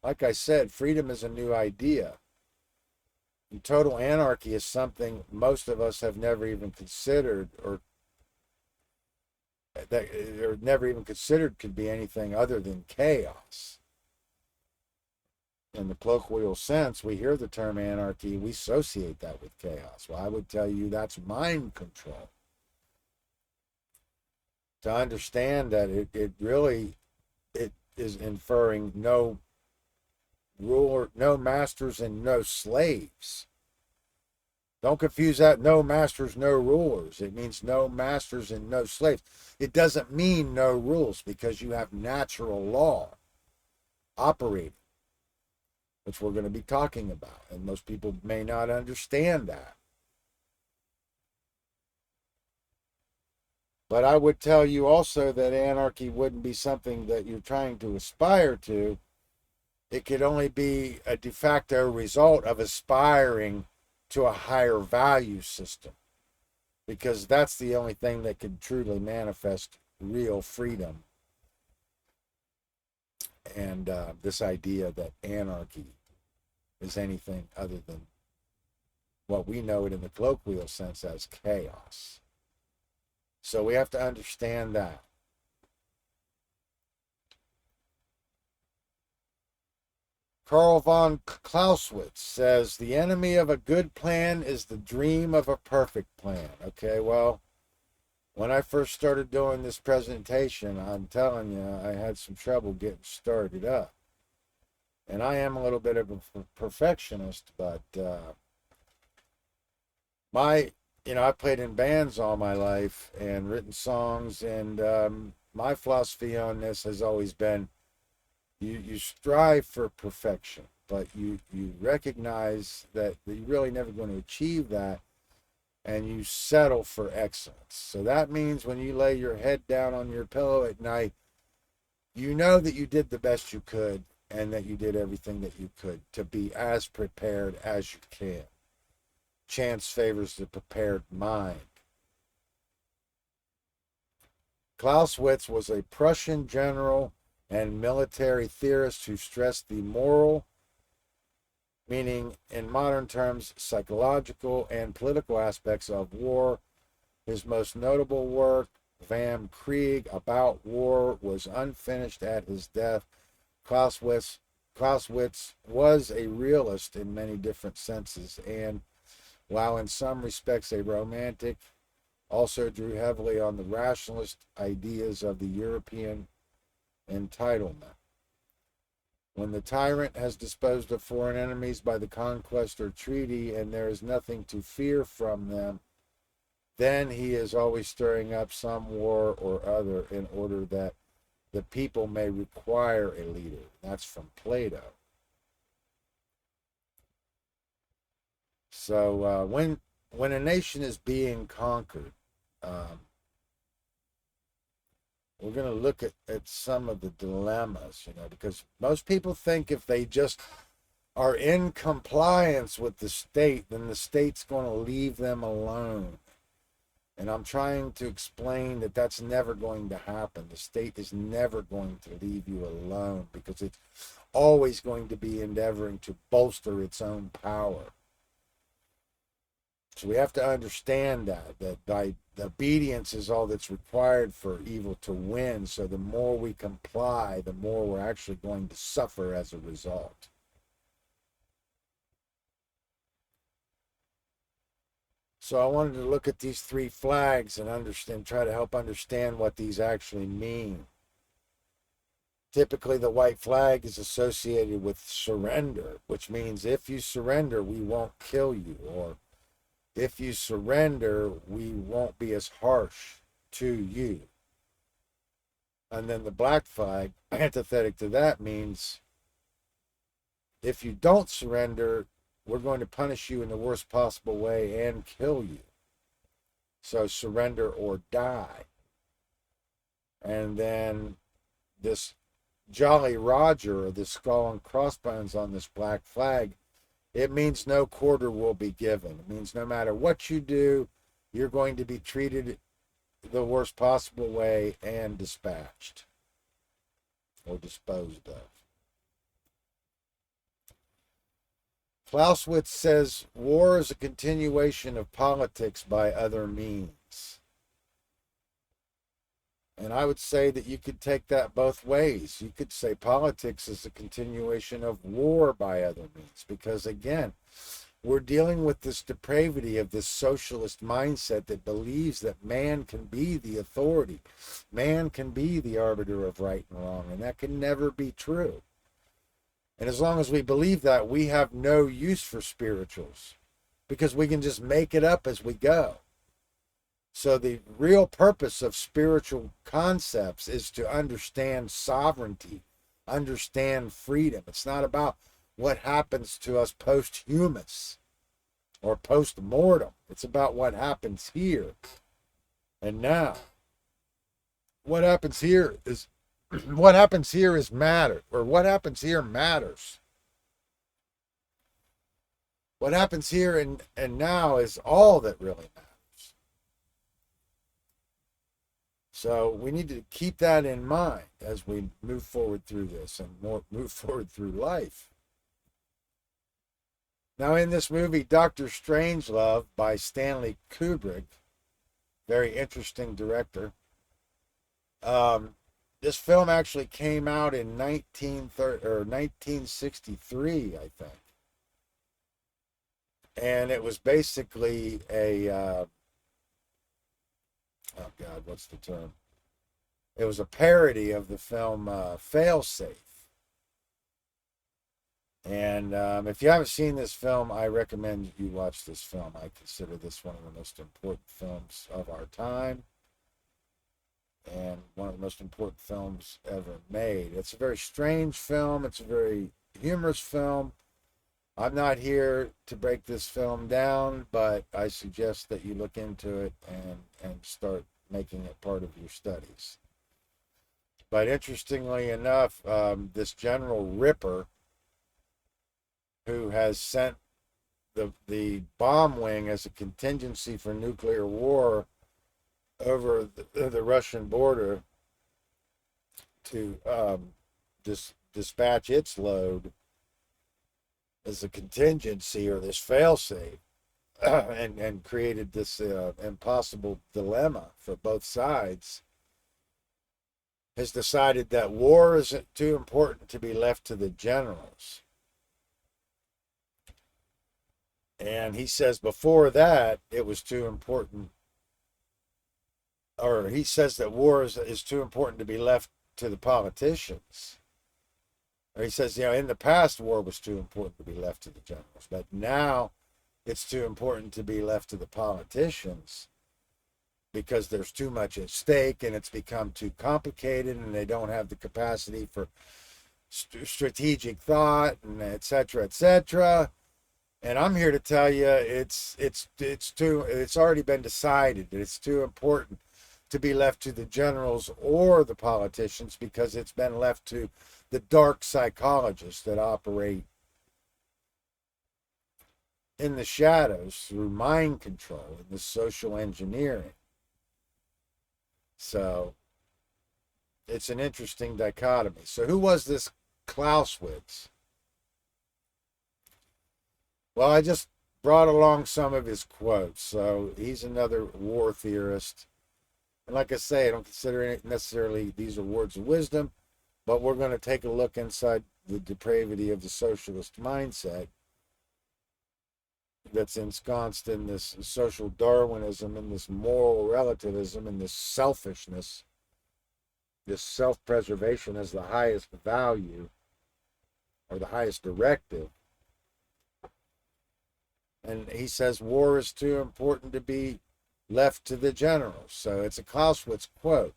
S1: Like I said, freedom is a new idea. And total anarchy is something most of us have never even considered, or never even considered could be anything other than chaos. In the colloquial sense, we hear the term anarchy, we associate that with chaos. Well, I would tell you that's mind control. To understand that it really is inferring no ruler, no masters, and no slaves. Don't confuse that. No masters, no rulers. It means no masters and no slaves. It doesn't mean no rules, because you have natural law operating, which we're going to be talking about. And most people may not understand that. But I would tell you also that anarchy wouldn't be something that you're trying to aspire to. It could only be a de facto result of aspiring to a higher value system, because that's the only thing that can truly manifest real freedom. And this idea that anarchy is anything other than what we know it in the colloquial sense as chaos. So we have to understand that. Karl von Clausewitz says, the enemy of a good plan is the dream of a perfect plan. Okay, well, when I first started doing this presentation, I'm telling you, I had some trouble getting started up. And I am a little bit of a perfectionist, but my I played in bands all my life and written songs, and my philosophy on this has always been you strive for perfection, but you recognize that you're really never going to achieve that, and you settle for excellence. So that means when you lay your head down on your pillow at night, you know that you did the best you could and that you did everything that you could to be as prepared as you can. Chance favors the prepared mind. Clausewitz was a Prussian general and military theorist who stressed the moral, meaning in modern terms, psychological and political aspects of war. His most notable work, Vom Krieg, About War, was unfinished at his death. Clausewitz was a realist in many different senses, and while in some respects a romantic, also drew heavily on the rationalist ideas of the European entitlement. When the tyrant has disposed of foreign enemies by the conquest or treaty, and there is nothing to fear from them, then he is always stirring up some war or other in order that the people may require a leader. That's from Plato. So when a nation is being conquered, we're going to look at some of the dilemmas, because most people think if they just are in compliance with the state, then the state's going to leave them alone. And I'm trying to explain that that's never going to happen. The state is never going to leave you alone because it's always going to be endeavoring to bolster its own power. So we have to understand that by obedience is all that's required for evil to win. So the more we comply, the more we're actually going to suffer as a result. So I wanted to look at these three flags and try to help understand what these actually mean. Typically, the white flag is associated with surrender, which means if you surrender, we won't kill you, or if you surrender, we won't be as harsh to you. And then the black flag, antithetic to that, means if you don't surrender, we're going to punish you in the worst possible way and kill you. So surrender or die. And then this Jolly Roger, or the skull and crossbones on this black flag, it means no quarter will be given. It means no matter what you do, you're going to be treated the worst possible way and dispatched or disposed of. Clausewitz says war is a continuation of politics by other means. And I would say that you could take that both ways. You could say politics is a continuation of war by other means, because again, we're dealing with this depravity of this socialist mindset that believes that man can be the authority. Man can be the arbiter of right and wrong, and that can never be true. And as long as we believe that, we have no use for spirituals because we can just make it up as we go. So the real purpose of spiritual concepts is to understand sovereignty, understand freedom. It's not about what happens to us posthumus or post-mortem. It's about what happens here and now. What happens here is matter, or what happens here matters. What happens here and now is all that really matters. So we need to keep that in mind as we move forward through this and move forward through life. Now, in this movie, Dr. Strangelove by Stanley Kubrick, very interesting director. This film actually came out in 1963, I think. And it was basically a oh God, what's the term? It was a parody of the film Failsafe. And if you haven't seen this film, I recommend you watch this film. I consider this one of the most important films of our time and one of the most important films ever made. It's a very strange film. It's a very humorous film. I'm not here to break this film down, but I suggest that you look into it and start making it part of your studies. But interestingly enough, this General Ripper, who has sent the bomb wing as a contingency for nuclear war over the Russian border to dispatch its load as a contingency or this failsafe, and created this impossible dilemma for both sides, has decided that war isn't too important to be left to the generals. And he says before that it was too important, or he says that war is too important to be left to the politicians. Or he says, in the past, war was too important to be left to the generals, but now it's too important to be left to the politicians because there's too much at stake and it's become too complicated and they don't have the capacity for strategic thought and et cetera, et cetera. And I'm here to tell you it's already been decided that it's too important to be left to the generals or the politicians because it's been left to the dark psychologists that operate in the shadows through mind control and the social engineering. So it's an interesting dichotomy. So who was this Clausewitz? Well, I just brought along some of his quotes. So he's another war theorist. And like I say, I don't consider it necessarily these are words of wisdom, but we're going to take a look inside the depravity of the socialist mindset that's ensconced in this social Darwinism and this moral relativism and this selfishness, this self-preservation as the highest value or the highest directive. And he says war is too important to be left to the generals. So it's a Clausewitz quote.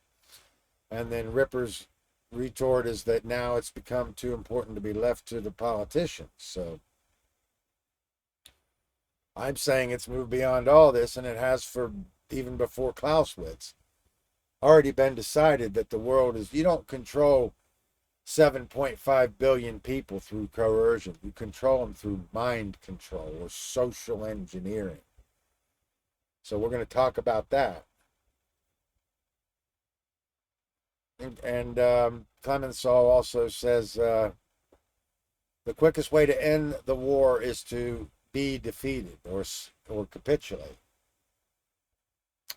S1: And then Ripper's retort is that now it's become too important to be left to the politicians. So I'm saying it's moved beyond all this, and it has for even before Clausewitz. Already been decided that the world is, you don't control 7.5 billion people through coercion. You control them through mind control or social engineering. So we're going to talk about that. And Clemenceau also says the quickest way to end the war is to be defeated or capitulate.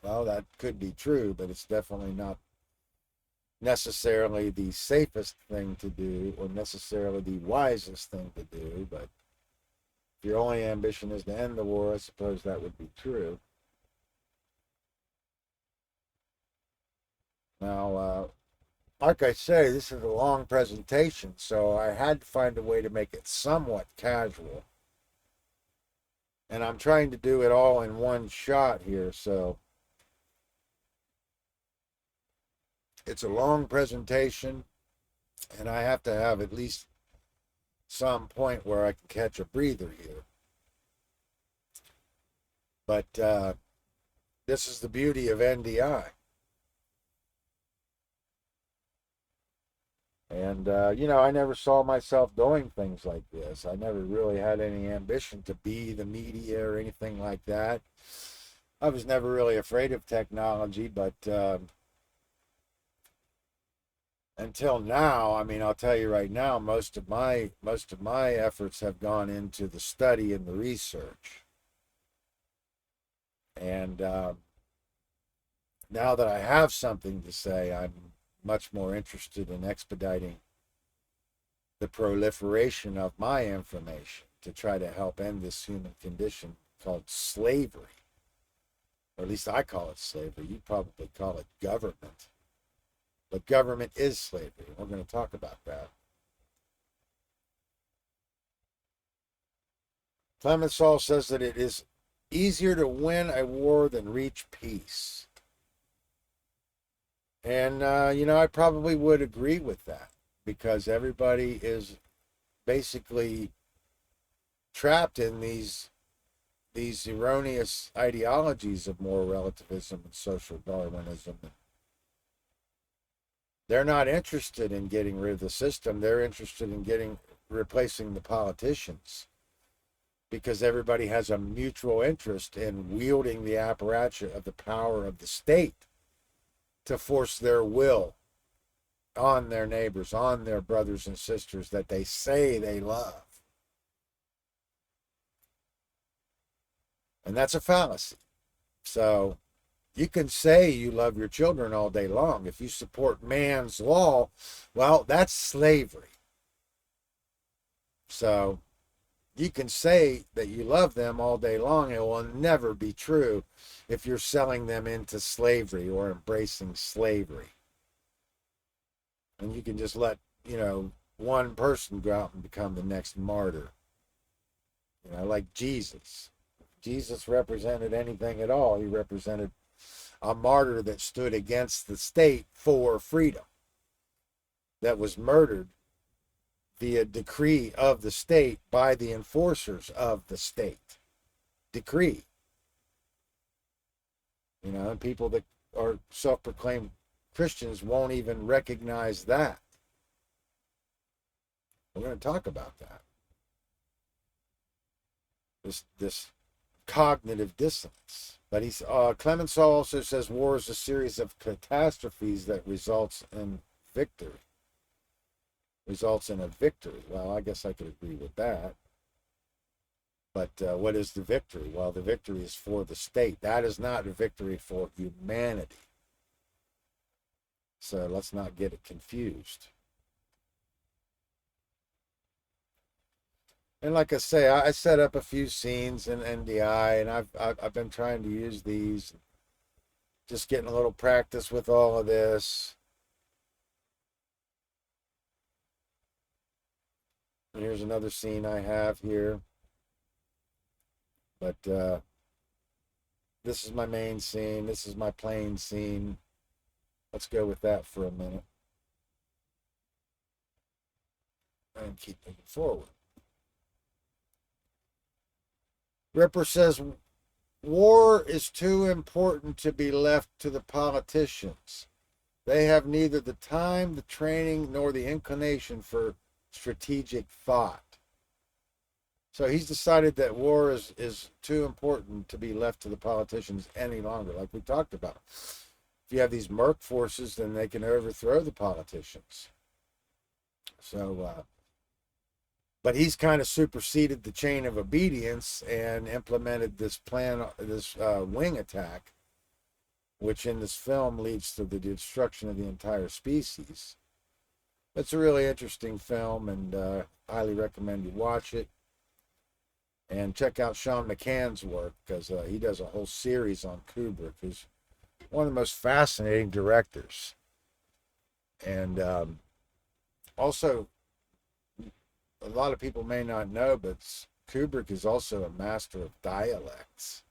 S1: Well, that could be true, but it's definitely not necessarily the safest thing to do or necessarily the wisest thing to do. But if your only ambition is to end the war, I suppose that would be true. Now, like I say, this is a long presentation, so I had to find a way to make it somewhat casual. And I'm trying to do it all in one shot here, so it's a long presentation, and I have to have at least some point where I can catch a breather here. But this is the beauty of NDI. And, I never saw myself doing things like this. I never really had any ambition to be the media or anything like that. I was never really afraid of technology, but until now, I'll tell you right now, most of my efforts have gone into the study and the research. And now that I have something to say, I'm much more interested in expediting the proliferation of my information to try to help end this human condition called slavery. Or at least I call it slavery. You probably call it government. But government is slavery. We're going to talk about that. Clemenceau says that it is easier to win a war than reach peace. And, I probably would agree with that because everybody is basically trapped in these erroneous ideologies of moral relativism and social Darwinism. They're not interested in getting rid of the system. They're interested in replacing the politicians because everybody has a mutual interest in wielding the apparatus of the power of the state to force their will on their neighbors, on their brothers and sisters that they say they love. And that's a fallacy. So you can say you love your children all day long. If you support man's law, well, that's slavery. So you can say that you love them all day long. It will never be true if you're selling them into slavery or embracing slavery. And you can just let, one person go out and become the next martyr. Like Jesus. Jesus represented anything at all. He represented a martyr that stood against the state for freedom, that was murdered via decree of the state by the enforcers of the state. Decree. And people that are self-proclaimed Christians won't even recognize that. We're going to talk about that. This cognitive dissonance. But Clemenceau also says war is a series of catastrophes that results in victory. Results in a victory. Well, I guess I could agree with that. But what is the victory? Well, the victory is for the state. That is not a victory for humanity. So let's not get it confused. And like I say, I set up a few scenes in NDI, and I've been trying to use these, just getting a little practice with all of this. And here's another scene I have here. But this is my main scene. This is my plain scene. Let's go with that for a minute. And keep moving forward. Ripper says, war is too important to be left to the politicians. They have neither the time, the training, nor the inclination for strategic thought. So he's decided that war is too important to be left to the politicians any longer, like we talked about. If you have these merc forces, then they can overthrow the politicians. So, but he's kind of superseded the chain of obedience and implemented this plan, this wing attack, which in this film leads to the destruction of the entire species. It's a really interesting film, and highly recommend you watch it. And check out Sean McCann's work, because he does a whole series on Kubrick, who's one of the most fascinating directors. And also, a lot of people may not know, but Kubrick is also a master of dialects.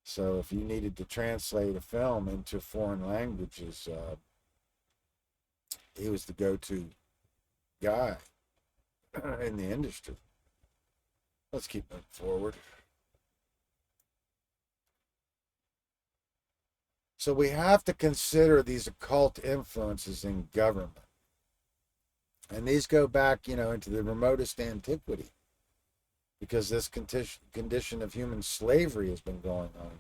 S1: So if you needed to translate a film into foreign languages, he was the go-to guy in the industry. Let's keep moving forward. So we have to consider these occult influences in government. And these go back, into the remotest antiquity, because this condition of human slavery has been going on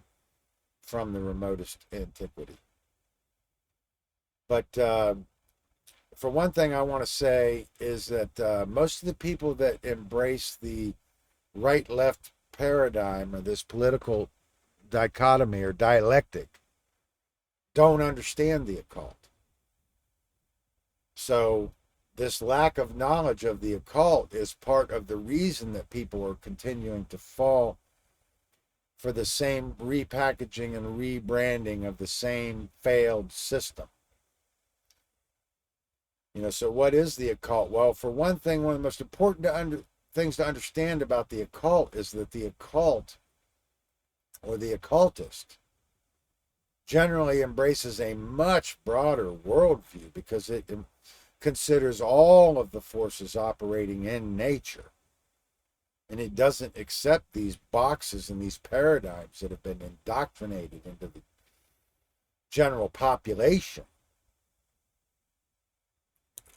S1: from the remotest antiquity. But for one thing I want to say is that most of the people that embrace the right-left paradigm of this political dichotomy or dialectic don't understand the occult. So this lack of knowledge of the occult is part of the reason that people are continuing to fall for the same repackaging and rebranding of the same failed system. So what is the occult? Well, for one thing, one of the most important things to understand about the occult is that the occult or the occultist generally embraces a much broader worldview because it considers all of the forces operating in nature. And it doesn't accept these boxes and these paradigms that have been indoctrinated into the general population.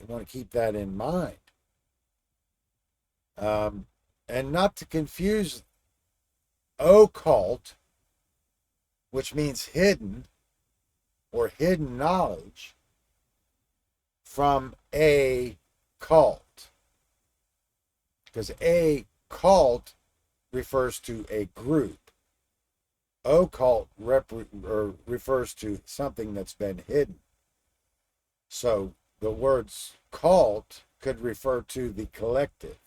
S1: You want to keep that in mind. And not to confuse occult, which means hidden or hidden knowledge, from a cult. Because a cult refers to a group. Occult refers to something that's been hidden. So the words cult could refer to the collective.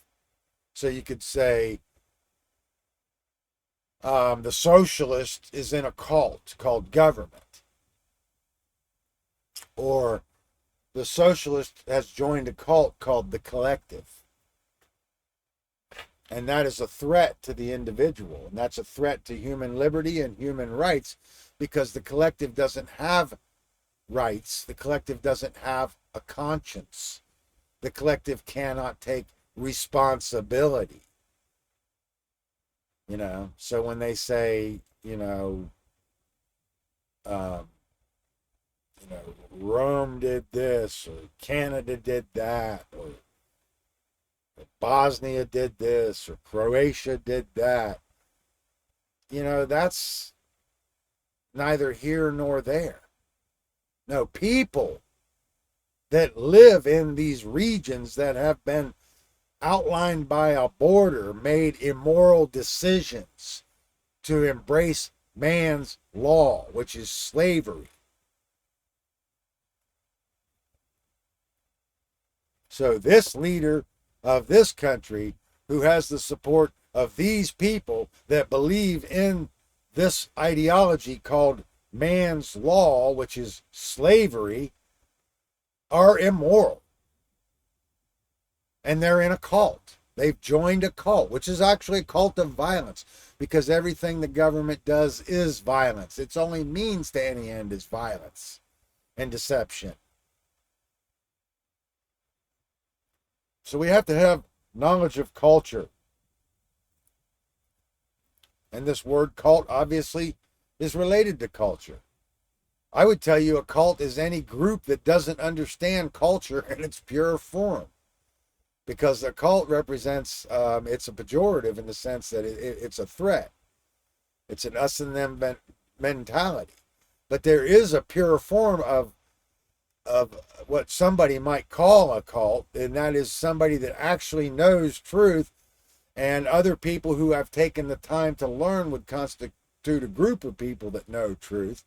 S1: So you could say the socialist is in a cult called government. Or the socialist has joined a cult called the collective. And that is a threat to the individual. And that's a threat to human liberty and human rights because the collective doesn't have rights. The collective doesn't have a conscience. The collective cannot take responsibility. So when they say, Rome did this, or Canada did that, or Bosnia did this, or Croatia did that, that's neither here nor there. No, people that live in these regions that have been outlined by a border made immoral decisions to embrace man's law, which is slavery. So this leader of this country, who has the support of these people that believe in this ideology called man's law, which is slavery, are immoral. And they're in a cult. They've joined a cult, which is actually a cult of violence, because everything the government does is violence. Its only means to any end is violence and deception. So we have to have knowledge of culture. And this word cult obviously is related to culture. I would tell you a cult is any group that doesn't understand culture in its pure form. Because a cult represents, it's a pejorative in the sense that it's a threat. It's an us and them mentality. But there is a pure form of what somebody might call a cult, and that is somebody that actually knows truth, and other people who have taken the time to learn would constitute a group of people that know truth.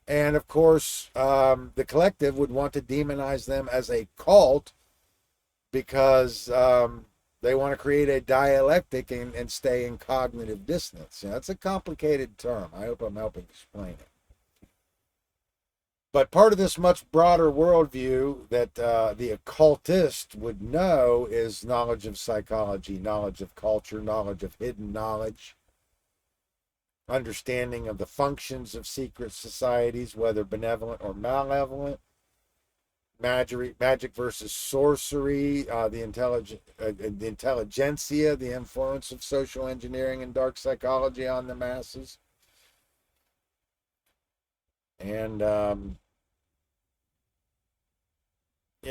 S1: And of course, the collective would want to demonize them as a cult because they want to create a dialectic and stay in cognitive dissonance. It's a complicated term. I hope I'm helping explain it. But part of this much broader worldview that the occultist would know is knowledge of psychology, knowledge of culture, knowledge of hidden knowledge, understanding of the functions of secret societies, whether benevolent or malevolent, magic versus sorcery, the intelligentsia, the influence of social engineering and dark psychology on the masses. And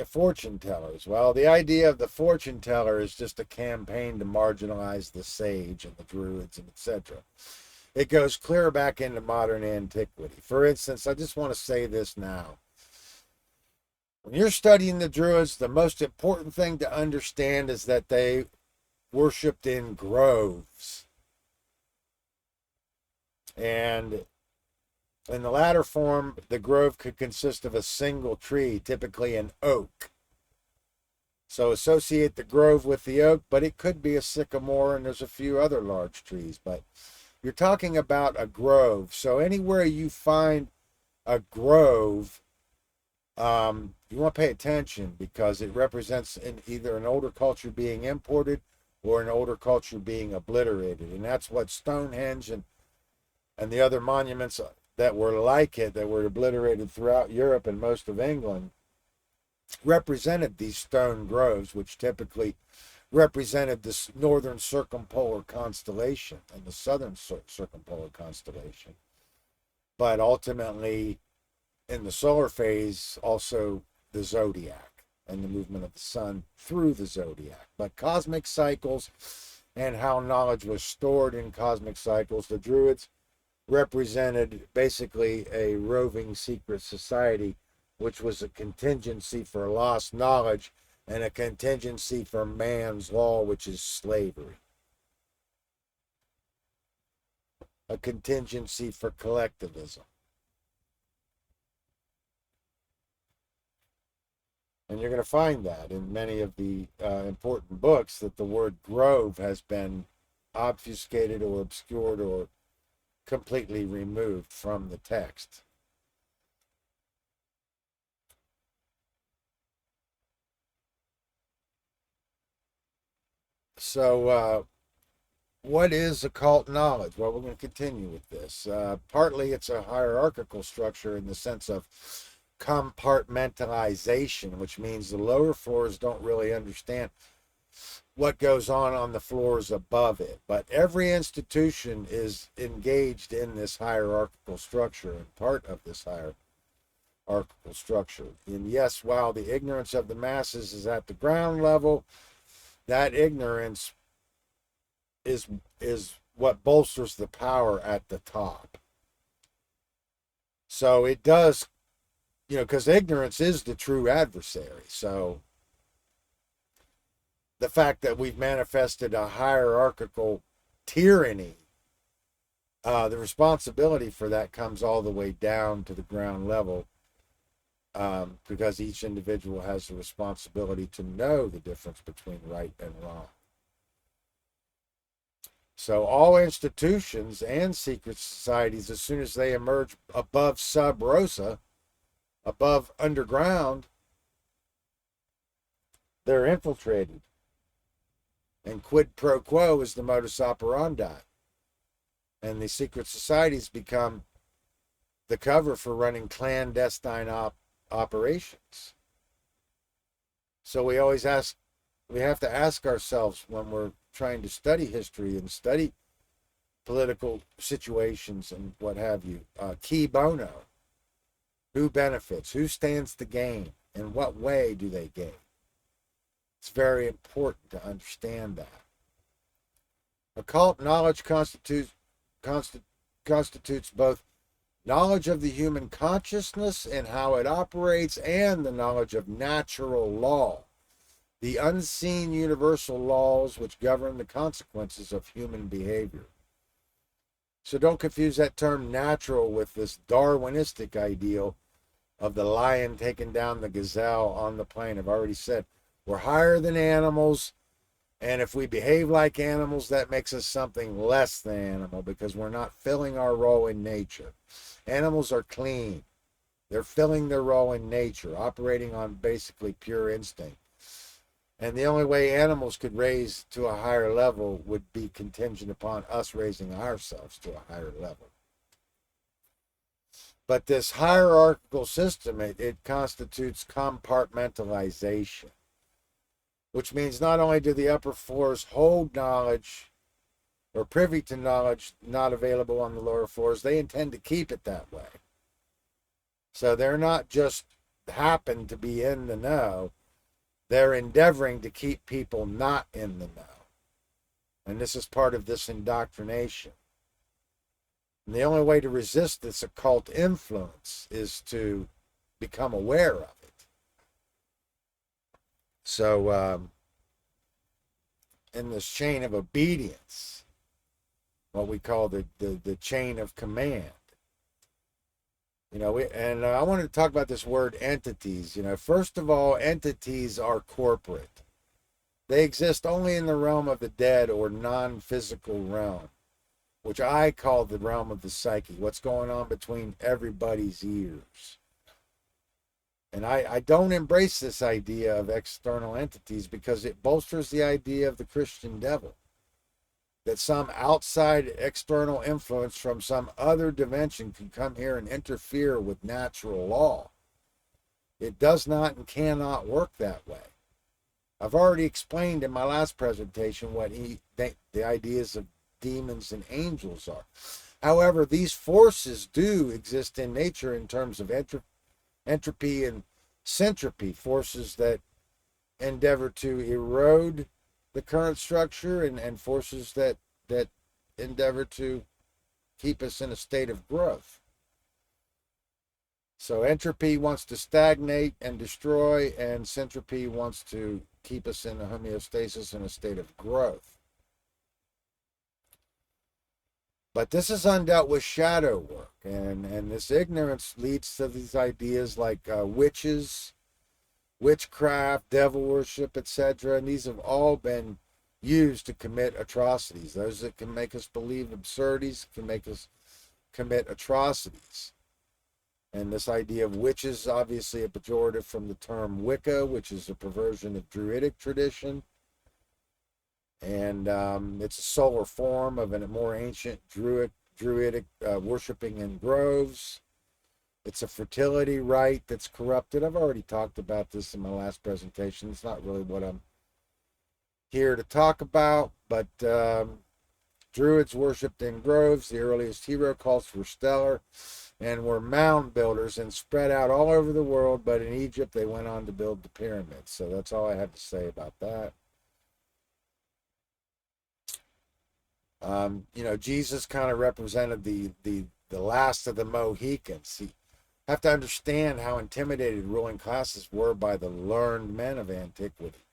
S1: fortune tellers. Well, the idea of the fortune teller is just a campaign to marginalize the sage and the druids and etc. It goes clear back into modern antiquity. For instance, I just want to say this now. When you're studying the druids, the most important thing to understand is that they worshipped in groves. And in the latter form, the grove could consist of a single tree, typically an oak. So associate the grove with the oak, but it could be a sycamore, and there's a few other large trees. But you're talking about a grove. So anywhere you find a grove, you want to pay attention because it represents either an older culture being imported or an older culture being obliterated. And that's what Stonehenge and the other monuments that were like it, that were obliterated throughout Europe and most of England, represented these stone groves, which typically represented this northern circumpolar constellation and the southern circumpolar constellation. But ultimately, in the solar phase, also the zodiac and the movement of the sun through the zodiac. But cosmic cycles and how knowledge was stored in cosmic cycles, the Druids represented basically a roving secret society, which was a contingency for lost knowledge and a contingency for man's law, which is slavery. A contingency for collectivism. And you're going to find that in many of the important books, that the word grove has been obfuscated or obscured or completely removed from the text. So, what is occult knowledge? Well, we're going to continue with this. Partly it's a hierarchical structure in the sense of compartmentalization, which means the lower floors don't really understand what goes on the floors above it. But every institution is engaged in this hierarchical structure and part of this hierarchical structure. And yes, while the ignorance of the masses is at the ground level, that ignorance is what bolsters the power at the top. So it does, because ignorance is the true adversary. So the fact that we've manifested a hierarchical tyranny, the responsibility for that comes all the way down to the ground level, because each individual has the responsibility to know the difference between right and wrong. So all institutions and secret societies, as soon as they emerge above sub rosa, above underground, they're infiltrated. And quid pro quo is the modus operandi. And the secret societies become the cover for running clandestine operations. So we have to ask ourselves, when we're trying to study history and study political situations and what have you, qui bono, who benefits, who stands to gain, in what way do they gain? It's very important to understand that. Occult knowledge constitutes both knowledge of the human consciousness and how it operates, and the knowledge of natural law, the unseen universal laws which govern the consequences of human behavior. So don't confuse that term natural with this Darwinistic ideal of the lion taking down the gazelle on the plain. I've already said we're higher than animals, and if we behave like animals, that makes us something less than animal, because we're not filling our role in nature. Animals are clean. They're filling their role in nature, operating on basically pure instinct. And the only way animals could raise to a higher level would be contingent upon us raising ourselves to a higher level. But this hierarchical system, it constitutes compartmentalization, which means not only do the upper floors hold knowledge or privy to knowledge not available on the lower floors, they intend to keep it that way. So they're not just happen to be in the know, they're endeavoring to keep people not in the know. And this is part of this indoctrination. And the only way to resist this occult influence is to become aware of it. So, in this chain of obedience, what we call the chain of command, I wanted to talk about this word entities. First of all, entities are corporate. They exist only in the realm of the dead or non-physical realm, which I call the realm of the psyche, what's going on between everybody's ears. And I don't embrace this idea of external entities because it bolsters the idea of the Christian devil, that some outside external influence from some other dimension can come here and interfere with natural law. It does not and cannot work that way. I've already explained in my last presentation what the ideas of demons and angels are. However, these forces do exist in nature in terms of entropy and centropy, forces that endeavor to erode the current structure and forces that endeavor to keep us in a state of growth. So entropy wants to stagnate and destroy, and centropy wants to keep us in a homeostasis in a state of growth. But this is undealt with shadow work, and this ignorance leads to these ideas like witches, witchcraft, devil worship, etc. And these have all been used to commit atrocities. Those that can make us believe absurdities can make us commit atrocities. And this idea of witches is obviously a pejorative from the term Wicca, which is a perversion of Druidic tradition. And it's a solar form of a more ancient Druidic worshipping in groves. It's a fertility rite that's corrupted. I've already talked about this in my last presentation. It's not really what I'm here to talk about, but Druids worshipped in groves. The earliest hero cults were stellar and were mound builders and spread out all over the world, but in Egypt they went on to build the pyramids. So that's all I have to say about that. Jesus kind of represented the last of the Mohicans. You have to understand how intimidated ruling classes were by the learned men of antiquity,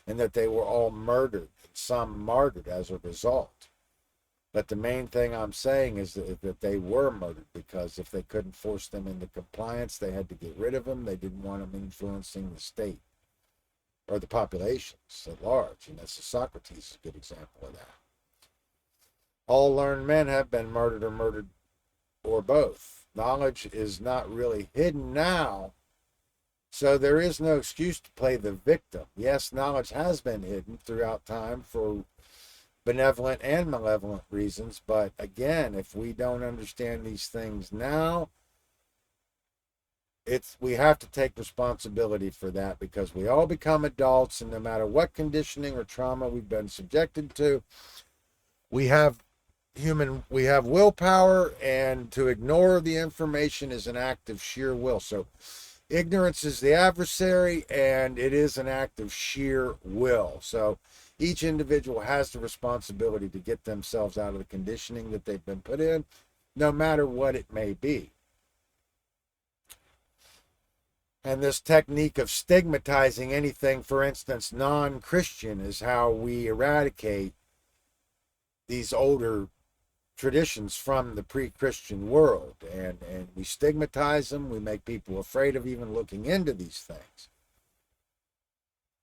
S1: and that they were all murdered, some martyred as a result. But the main thing I'm saying is that they were murdered because if they couldn't force them into compliance, they had to get rid of them. They didn't want them influencing the state or the populations at large. And that's Socrates is a good example of that. All learned men have been murdered or both. Knowledge is not really hidden now, so there is no excuse to play the victim. Yes, knowledge has been hidden throughout time for benevolent and malevolent reasons, but again, if we don't understand these things now, we have to take responsibility for that, because we all become adults, and no matter what conditioning or trauma we've been subjected to, we have willpower, and to ignore the information is an act of sheer will. So ignorance is the adversary, and it is an act of sheer will. So each individual has the responsibility to get themselves out of the conditioning that they've been put in, no matter what it may be. And this technique of stigmatizing anything, for instance, non-Christian, is how we eradicate these older traditions from the pre-Christian world. And we stigmatize them. We make people afraid of even looking into these things.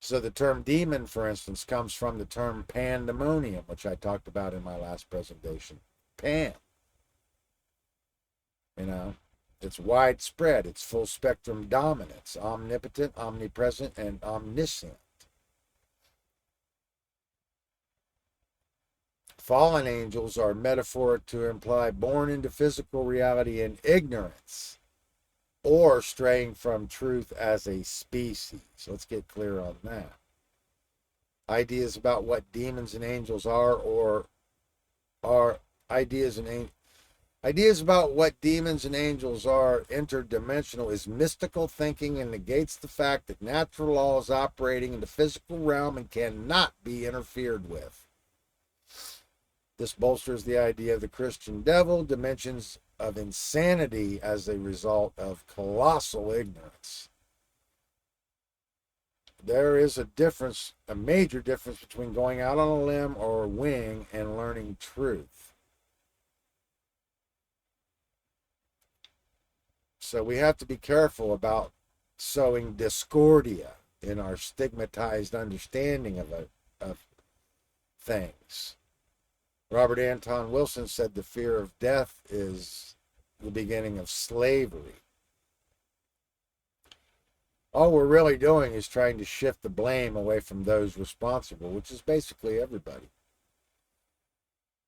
S1: So the term demon, for instance, comes from the term pandemonium, which I talked about in my last presentation. Pan. It's widespread. It's full spectrum dominance, omnipotent, omnipresent, and omniscient. Fallen angels are metaphoric to imply born into physical reality in ignorance, or straying from truth as a species. Let's get clear on that. Ideas about what demons and angels are, or ideas about what demons and angels are interdimensional, is mystical thinking and negates the fact that natural law is operating in the physical realm and cannot be interfered with. This bolsters the idea of the Christian devil, dimensions of insanity as a result of colossal ignorance. There is a major difference between going out on a limb or a wing and learning truth. So we have to be careful about sowing discordia in our stigmatized understanding of things. Robert Anton Wilson said the fear of death is the beginning of slavery. All we're really doing is trying to shift the blame away from those responsible, which is basically everybody.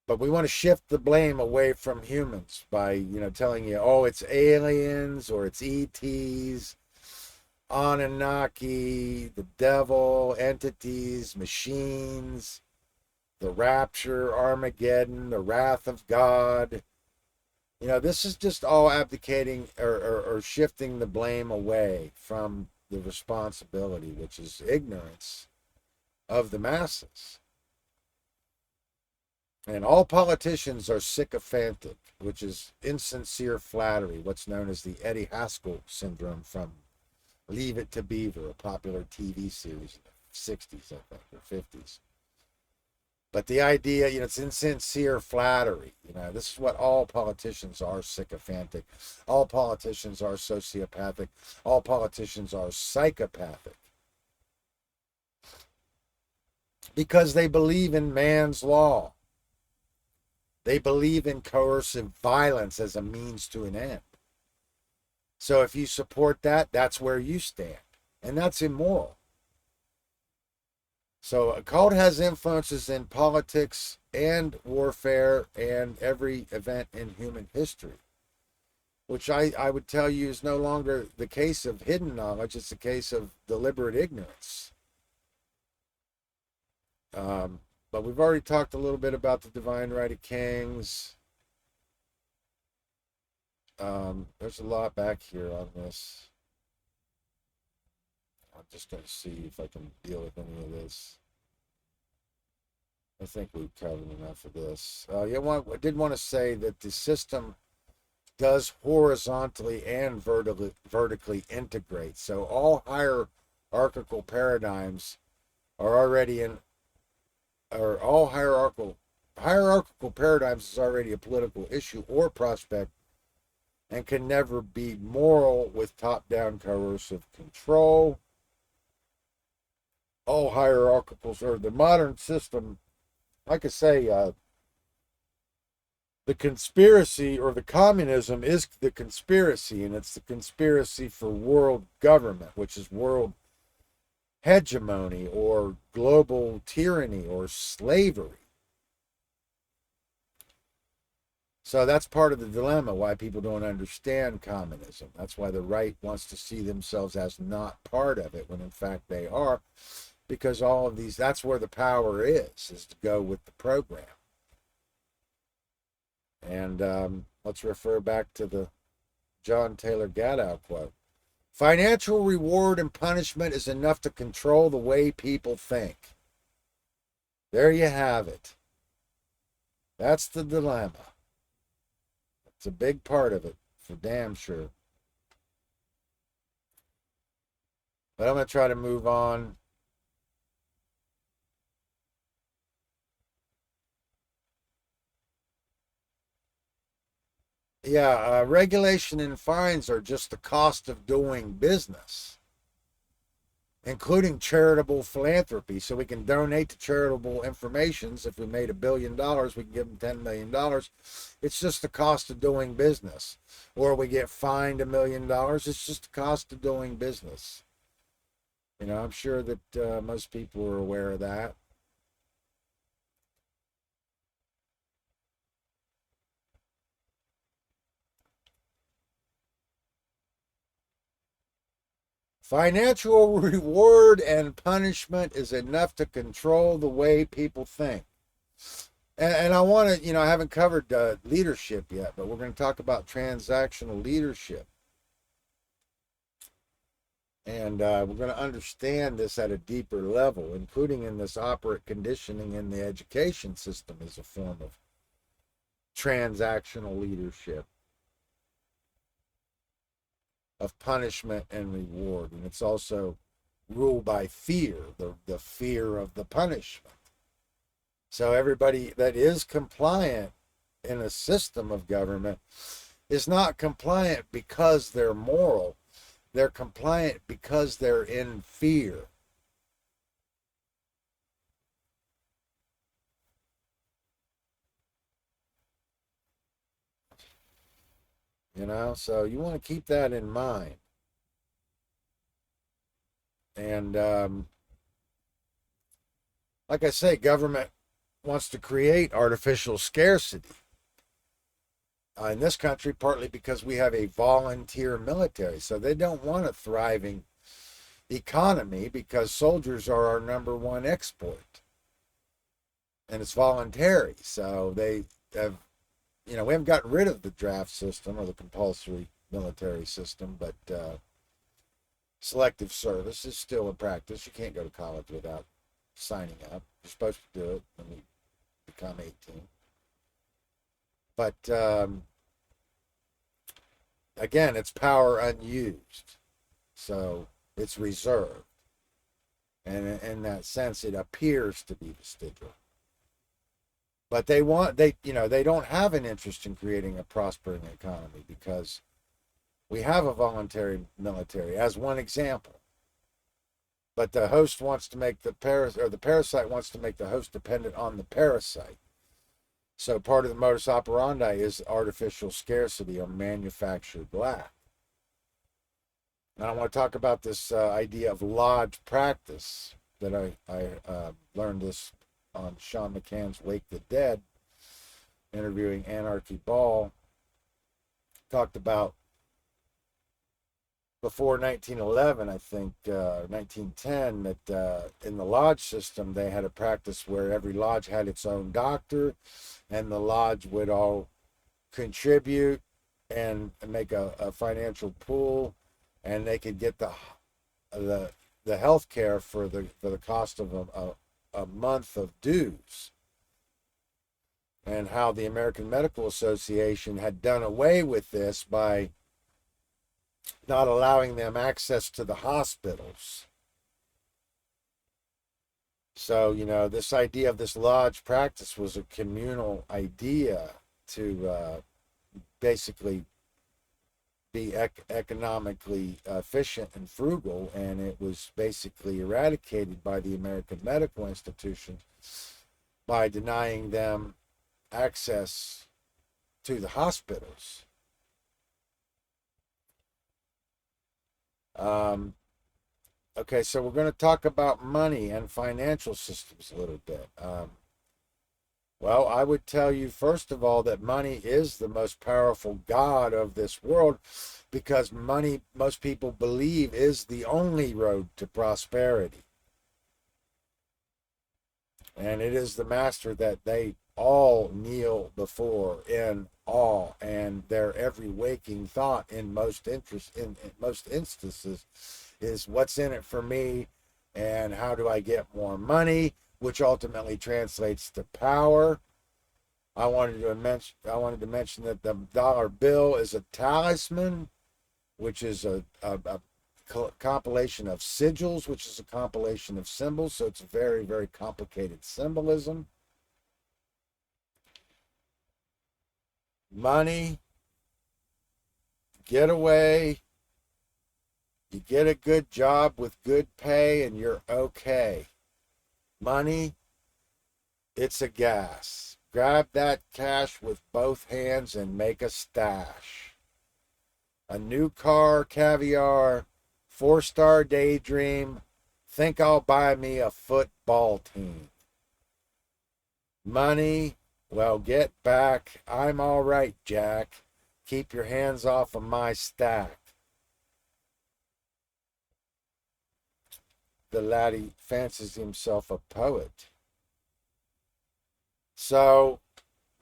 S1: But we want to shift the blame away from humans by, telling you, oh, it's aliens or it's ETs, Anunnaki, the devil, entities, machines, the rapture, Armageddon, the wrath of God. This is just all abdicating or shifting the blame away from the responsibility, which is ignorance of the masses. And all politicians are sycophantic, which is insincere flattery, what's known as the Eddie Haskell syndrome from Leave It to Beaver, a popular TV series in the 60s, I think, or 50s. But the idea, it's insincere flattery. This is what all politicians are: sycophantic. All politicians are sociopathic. All politicians are psychopathic. Because they believe in man's law. They believe in coercive violence as a means to an end. So if you support that, that's where you stand. And that's immoral. So occult has influences in politics and warfare and every event in human history, which I would tell you is no longer the case of hidden knowledge. It's a case of deliberate ignorance. But we've already talked a little bit about the divine right of kings. There's a lot back here on this. I'm just going to see if I can deal with any of this. I think we've covered enough of this. I did want to say that the system does horizontally and vertically integrate. So all hierarchical paradigms are already in, or all hierarchical paradigms is already a political issue or prospect and can never be moral with top-down coercive control. All hierarchicals, or the modern system, like I say, the conspiracy or the communism is the conspiracy, and it's the conspiracy for world government, which is world hegemony or global tyranny or slavery. So that's part of the dilemma why people don't understand communism. That's why the right wants to see themselves as not part of it when in fact they are, because all of these, that's where the power is to go with the program. And let's refer back to the John Taylor Gatto quote. Financial reward and punishment is enough to control the way people think. There you have it. That's the dilemma. It's a big part of it, for damn sure. But I'm going to try to move on. Yeah, regulation and fines are just the cost of doing business, including charitable philanthropy. So we can donate to charitable informations. If we made $1 billion, we can give them $10 million. It's just the cost of doing business. Or we get fined $1 million. It's just the cost of doing business. I'm sure that most people are aware of that. Financial reward and punishment is enough to control the way people think. And I want to, I haven't covered leadership yet, but we're going to talk about transactional leadership. And we're going to understand this at a deeper level, including in this operant conditioning in the education system as a form of transactional leadership, of punishment and reward. And it's also ruled by fear, the fear of the punishment. So everybody that is compliant in a system of government is not compliant because they're moral. They're compliant because they're in fear. So you want to keep that in mind. And like I say, government wants to create artificial scarcity in this country, partly because we have a volunteer military. So they don't want a thriving economy because soldiers are our number one export. And it's voluntary. So they have, we haven't gotten rid of the draft system or the compulsory military system, but selective service is still a practice. You can't go to college without signing up. You're supposed to do it when you become 18. But again, it's power unused. So it's reserved. And in that sense, it appears to be vestigial. But they don't have an interest in creating a prospering economy because we have a voluntary military as one example. But the host wants to make the parasite wants to make the host dependent on the parasite. So part of the modus operandi is artificial scarcity or manufactured lack. And I want to talk about this idea of lodge practice that I learned this on Sean McCann's Wake the Dead, interviewing Anarchy Ball. Talked about before 1911, I think, 1910, that in the lodge system, they had a practice where every lodge had its own doctor, and the lodge would all contribute and make a financial pool, and they could get the health care for the cost of a month of dues. And how the American Medical Association had done away with this by not allowing them access to the hospitals. So, this idea of this lodge practice was a communal idea to basically be economically efficient and frugal, and it was basically eradicated by the American Medical Institution by denying them access to the hospitals. Okay, so we're going to talk about money and financial systems a little bit. Well, I would tell you, first of all, that money is the most powerful god of this world because money, most people believe, is the only road to prosperity. And it is the master that they all kneel before in awe, and their every waking thought in most instances is what's in it for me and how do I get more money, which ultimately translates to power. I wanted to mention that the dollar bill is a talisman, which is a compilation of sigils, which is a compilation of symbols. So it's a very, very complicated symbolism. Money, get away, you get a good job with good pay and you're okay. Money, it's a gas. Grab that cash with both hands and make a stash. A new car, caviar, 4-star daydream. Think I'll buy me a football team. Money, well, get back. I'm all right, Jack. Keep your hands off of my stack. The laddie fancies himself a poet. So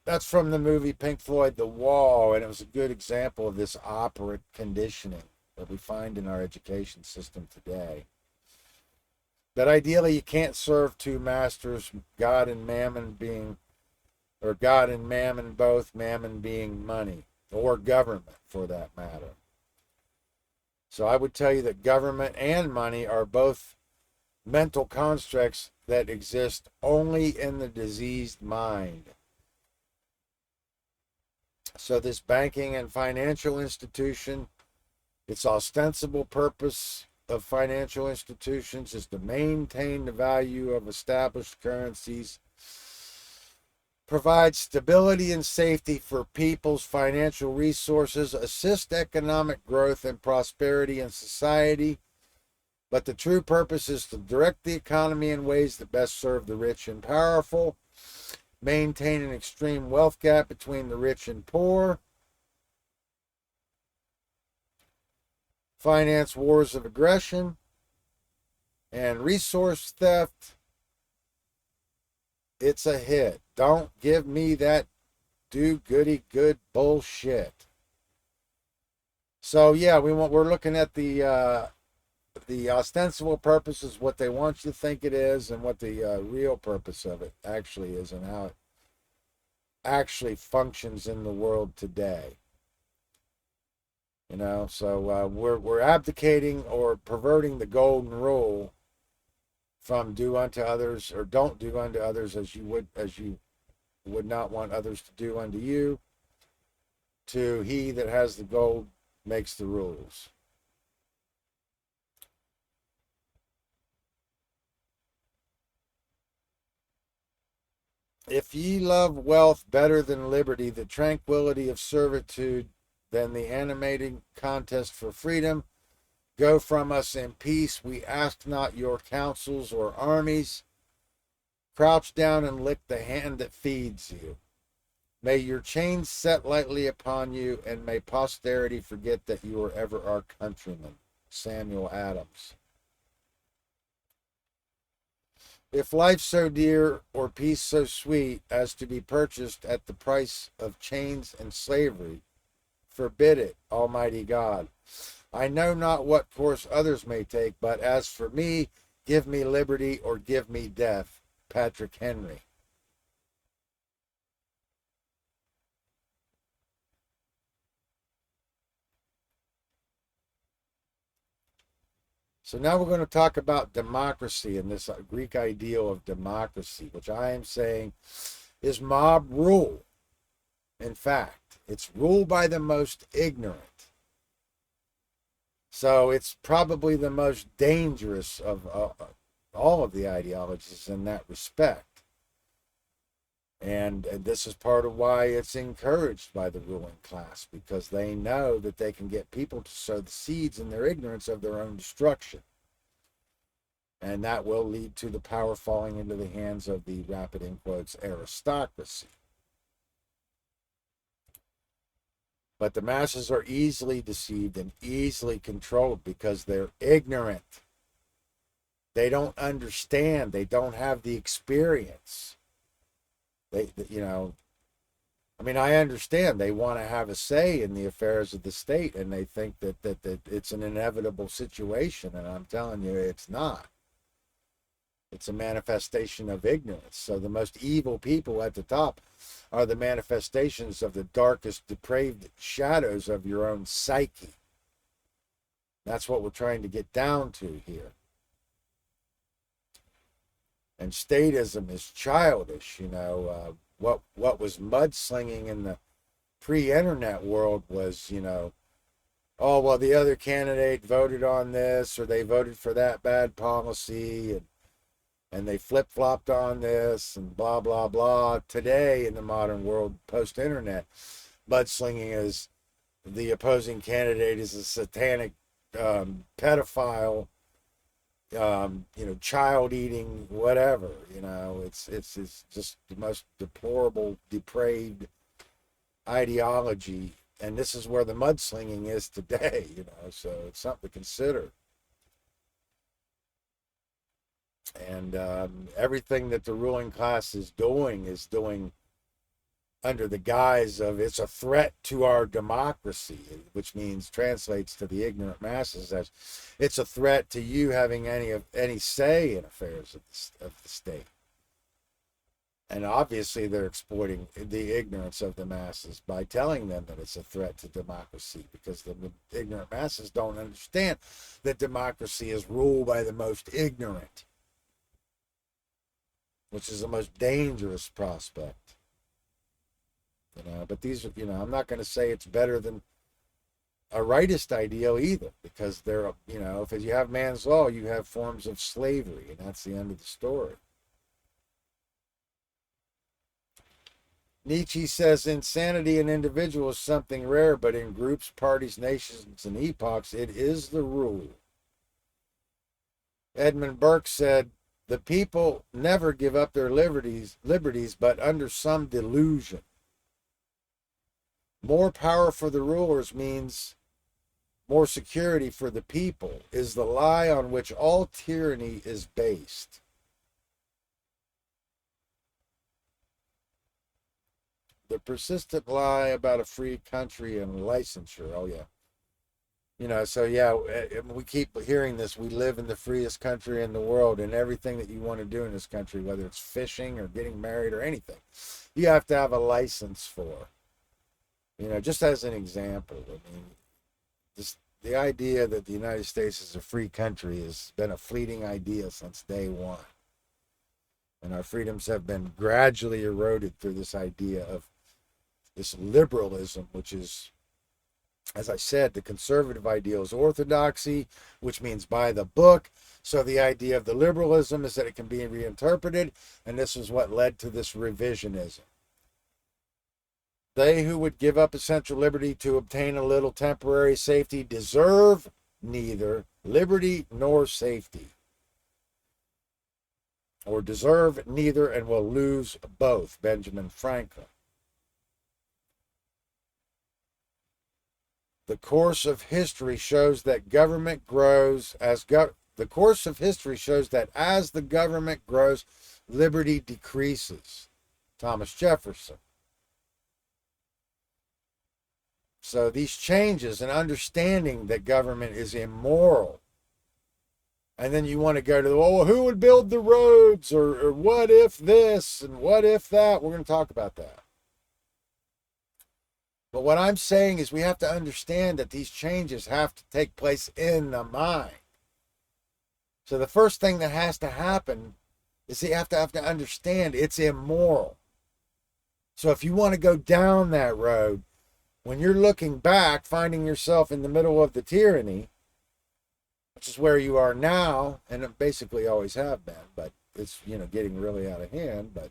S1: that's from the movie Pink Floyd, The Wall, and it was a good example of this operant conditioning that we find in our education system today. That ideally you can't serve two masters, God and Mammon both, Mammon being money, or government for that matter. So I would tell you that government and money are both mental constructs that exist only in the diseased mind. So this banking and financial institution, its ostensible purpose of financial institutions is to maintain the value of established currencies, provide stability and safety for people's financial resources, assist economic growth and prosperity in society, But the true purpose is to direct the economy in ways that best serve the rich and powerful, maintain an extreme wealth gap between the rich and poor, finance wars of aggression and resource theft. It's a hit. Don't give me that do-goody-good bullshit. So yeah, we're looking at the ostensible purpose is what they want you to think it is, and what the real purpose of it actually is, and how it actually functions in the world today. So we're abdicating or perverting the golden rule from do unto others, or don't do unto others as you would not want others to do unto you, to he that has the gold makes the rules. If ye love wealth better than liberty, the tranquility of servitude than the animating contest for freedom, go from us in peace. We ask not your counsels or armies. Crouch down and lick the hand that feeds you. May your chains set lightly upon you, and may posterity forget that you were ever our countrymen. Samuel Adams. If life so dear, or peace so sweet, as to be purchased at the price of chains and slavery, forbid it, Almighty God. I know not what course others may take, but as for me, give me liberty or give me death. Patrick Henry. So now we're going to talk about democracy and this Greek ideal of democracy, which I am saying is mob rule. In fact, it's rule by the most ignorant. So it's probably the most dangerous of all of the ideologies in that respect. And this is part of why it's encouraged by the ruling class, because they know that they can get people to sow the seeds in their ignorance of their own destruction. And that will lead to the power falling into the hands of the, rapid in quotes, aristocracy. But the masses are easily deceived and easily controlled because they're ignorant. They don't understand. They don't have the experience. I understand they want to have a say in the affairs of the state, and they think that it's an inevitable situation, and I'm telling you, it's not. It's a manifestation of ignorance. So the most evil people at the top are the manifestations of the darkest, depraved shadows of your own psyche. That's what we're trying to get down to here. And statism is childish. What was mudslinging in the pre-internet world was, oh, well, the other candidate voted on this, or they voted for that bad policy, and they flip-flopped on this, and blah, blah, blah. Today, in the modern world, post-internet, mudslinging is the opposing candidate is a satanic pedophile, child eating, whatever. It's just the most deplorable, depraved ideology, and this is where the mudslinging is today. So it's something to consider. And everything that the ruling class is doing under the guise of it's a threat to our democracy, which translates to the ignorant masses as it's a threat to you having any say in affairs of the state. And obviously they're exploiting the ignorance of the masses by telling them that it's a threat to democracy, because the ignorant masses don't understand that democracy is ruled by the most ignorant, which is the most dangerous prospect. But these, I'm not going to say it's better than a rightist ideal either, because they're, if you have man's law, you have forms of slavery, and that's the end of the story. Nietzsche says insanity in individuals is something rare, but in groups, parties, nations, and epochs, it is the rule. Edmund Burke said, "The people never give up their liberties, but under some delusion. More power for the rulers means more security for the people, is the lie on which all tyranny is based." The persistent lie about a free country and licensure. Oh, yeah. So yeah, we keep hearing this. We live in the freest country in the world, and everything that you want to do in this country, whether it's fishing or getting married or anything, you have to have a license for. Just as an example, I mean, the idea that the United States is a free country has been a fleeting idea since day one. And our freedoms have been gradually eroded through this idea of this liberalism, which is, as I said, the conservative ideal is orthodoxy, which means by the book. So the idea of the liberalism is that it can be reinterpreted, and this is what led to this revisionism. They who would give up essential liberty to obtain a little temporary safety deserve neither liberty nor safety, or deserve neither and will lose both. Benjamin Franklin. The course of history shows that government grows as the course of history shows that as the government grows, liberty decreases. Thomas Jefferson. So these changes and understanding that government is immoral, and then you want to go to, well, who would build the roads, or what if this and what if that? We're going to talk about that. But what I'm saying is we have to understand that these changes have to take place in the mind. So the first thing that has to happen is you have to understand it's immoral. So if you want to go down that road, when you're looking back, finding yourself in the middle of the tyranny, which is where you are now, and it basically always have been, but it's, getting really out of hand. But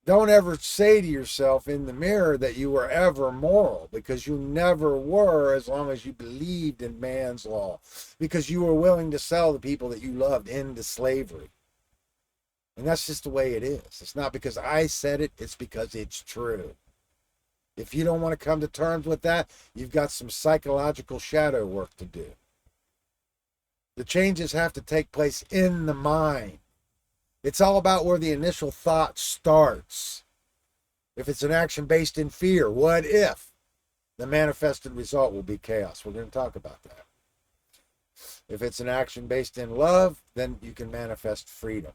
S1: don't ever say to yourself in the mirror that you were ever moral, because you never were, as long as you believed in man's law, because you were willing to sell the people that you loved into slavery. And that's just the way it is. It's not because I said it, it's because it's true. If you don't want to come to terms with that, you've got some psychological shadow work to do. The changes have to take place in the mind. It's all about where the initial thought starts. If it's an action based in fear, what if? The manifested result will be chaos. We're going to talk about that. If it's an action based in love, then you can manifest freedom.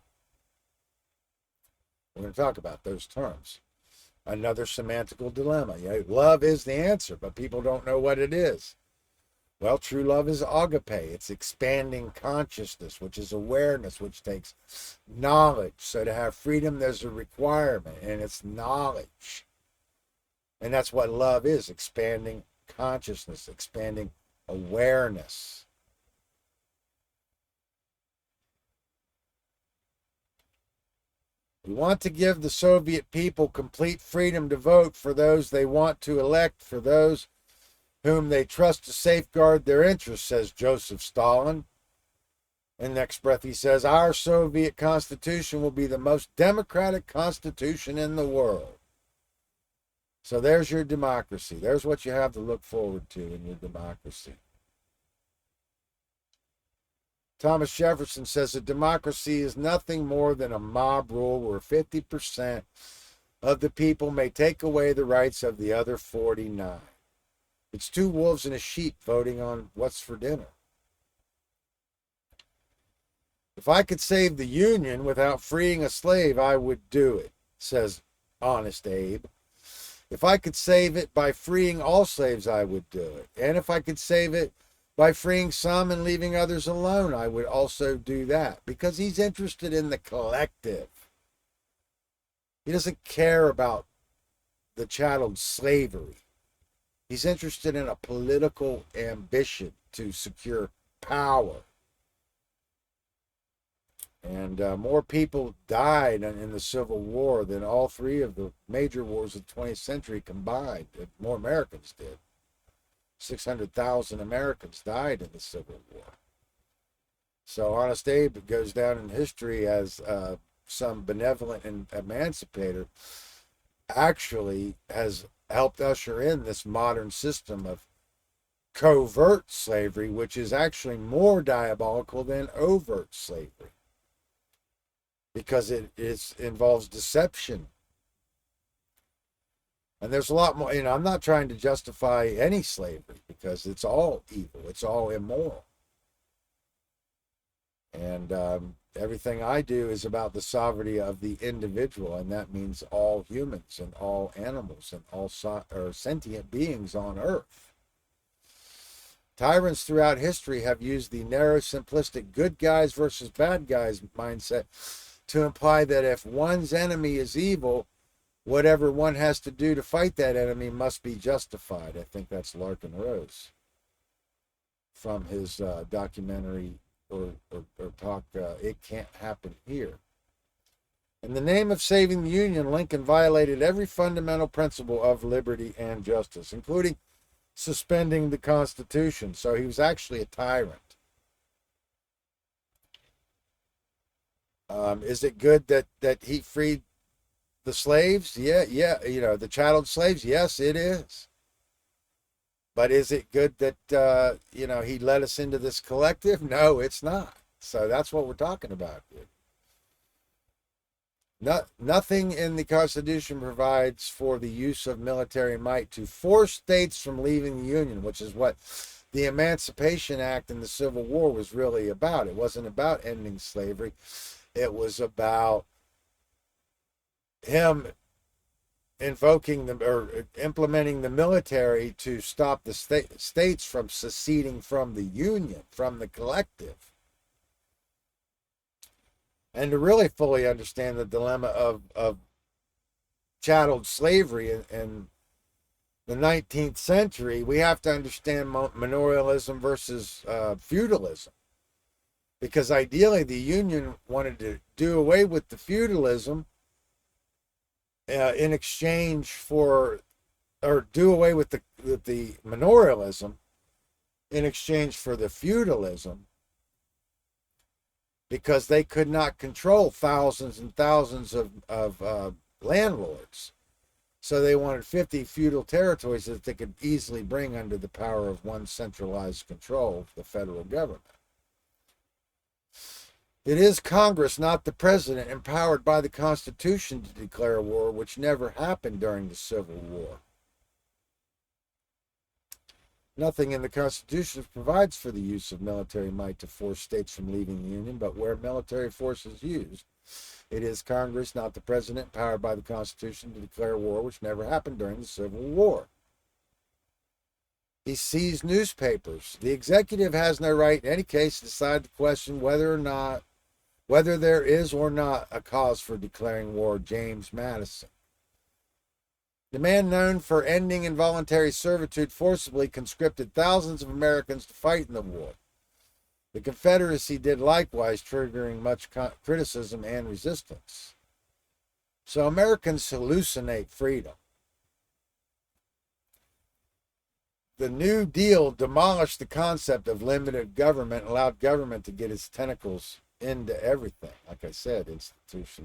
S1: We're going to talk about those terms. Another semantical dilemma. Love is the answer, but people don't know what it is. Well, true love is agape. It's expanding consciousness, which is awareness, which takes knowledge. So to have freedom, there's a requirement, and it's knowledge. And that's what love is, expanding consciousness, expanding awareness. We want to give the Soviet people complete freedom to vote for those they want to elect, for those whom they trust to safeguard their interests, says Joseph Stalin. In the next breath, he says, our Soviet constitution will be the most democratic constitution in the world. So there's your democracy. There's what you have to look forward to in your democracy. Thomas Jefferson says a democracy is nothing more than a mob rule where 50% of the people may take away the rights of the other 49. It's two wolves and a sheep voting on what's for dinner. If I could save the Union without freeing a slave, I would do it, says Honest Abe. If I could save it by freeing all slaves, I would do it. And if I could save it by freeing some and leaving others alone, I would also do that, because he's interested in the collective. He doesn't care about the chattel slavery. He's interested in a political ambition to secure power. And more people died in the Civil War than all three of the major wars of the 20th century combined. More Americans did. 600,000 Americans died in the Civil War. So Honest Abe goes down in history as some benevolent and emancipator, actually has helped usher in this modern system of covert slavery, which is actually more diabolical than overt slavery because involves deception. And there's a lot more, I'm not trying to justify any slavery because it's all evil, it's all immoral. And everything I do is about the sovereignty of the individual, and that means all humans and all animals and all sentient beings on Earth. Tyrants throughout history have used the narrow, simplistic good guys versus bad guys mindset to imply that if one's enemy is evil, whatever one has to do to fight that enemy must be justified. I think that's Larkin Rose from his documentary or talk, It Can't Happen Here. In the name of saving the Union, Lincoln violated every fundamental principle of liberty and justice, including suspending the Constitution. So he was actually a tyrant. Is it good that he freed the slaves? Yeah. The chattel slaves? Yes, it is. But is it good that, he led us into this collective? No, it's not. So that's what we're talking about here. Nothing in the Constitution provides for the use of military might to force states from leaving the Union, which is what the Emancipation Act and the Civil War was really about. It wasn't about ending slavery. It was about him invoking or implementing the military to stop the states from seceding from the Union, from the collective. And to really fully understand the dilemma of chattel slavery in the 19th century, we have to understand manorialism versus feudalism. Because ideally, the Union wanted to do away with the feudalism in exchange for, or do away with the manorialism in exchange for the feudalism, because they could not control thousands and thousands of landlords. So they wanted 50 feudal territories that they could easily bring under the power of one centralized control, the federal government. It is Congress, not the president, empowered by the Constitution to declare war, which never happened during the Civil War. Nothing in the Constitution provides for the use of military might to force states from leaving the Union, but where military force is used, it is Congress, not the president, empowered by the Constitution to declare war, which never happened during the Civil War. He seized newspapers. The executive has no right in any case to decide the question whether there is or not a cause for declaring war. James Madison. The man known for ending involuntary servitude forcibly conscripted thousands of Americans to fight in the war. The Confederacy did likewise, triggering much criticism and resistance. So Americans hallucinate freedom. The New Deal demolished the concept of limited government, allowed government to get its tentacles into everything. Like I said,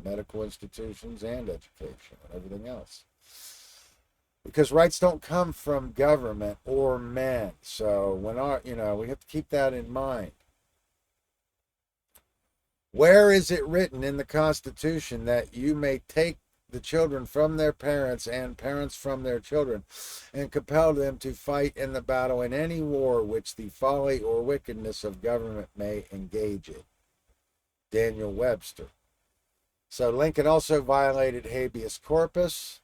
S1: medical institutions and education and everything else. Because rights don't come from government or men. So we have to keep that in mind. Where is it written in the Constitution that you may take the children from their parents and parents from their children and compel them to fight in the battle in any war which the folly or wickedness of government may engage in? Daniel Webster. So Lincoln also violated habeas corpus.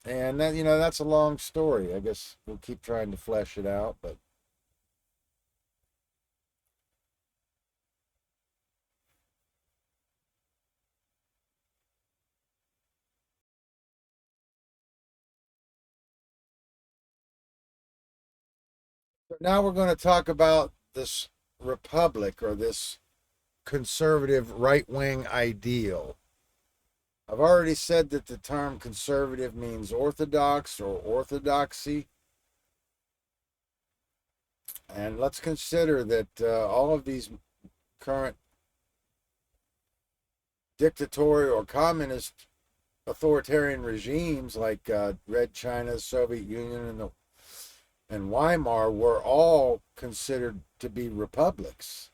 S1: And then, that's a long story. I guess we'll keep trying to flesh it out, but now we're going to talk about this republic, or this conservative right-wing ideal. I've already said that the term conservative means orthodox or orthodoxy. And let's consider that all of these current dictatorial or communist authoritarian regimes like Red China, Soviet Union, and Weimar were all considered to be republics.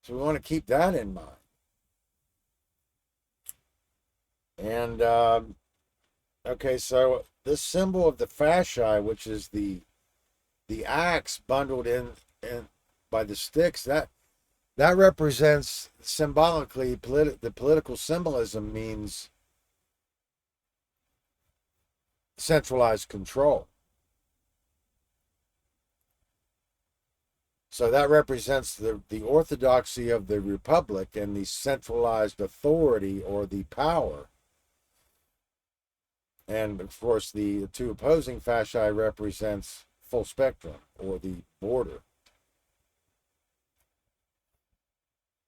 S1: So we want to keep that in mind. And okay, so this symbol of the fasci, which is the axe bundled in by the sticks, that represents symbolically the political symbolism means centralized control. So that represents the orthodoxy of the republic and the centralized authority or the power. And of course, the two opposing fasci represents full spectrum or the border.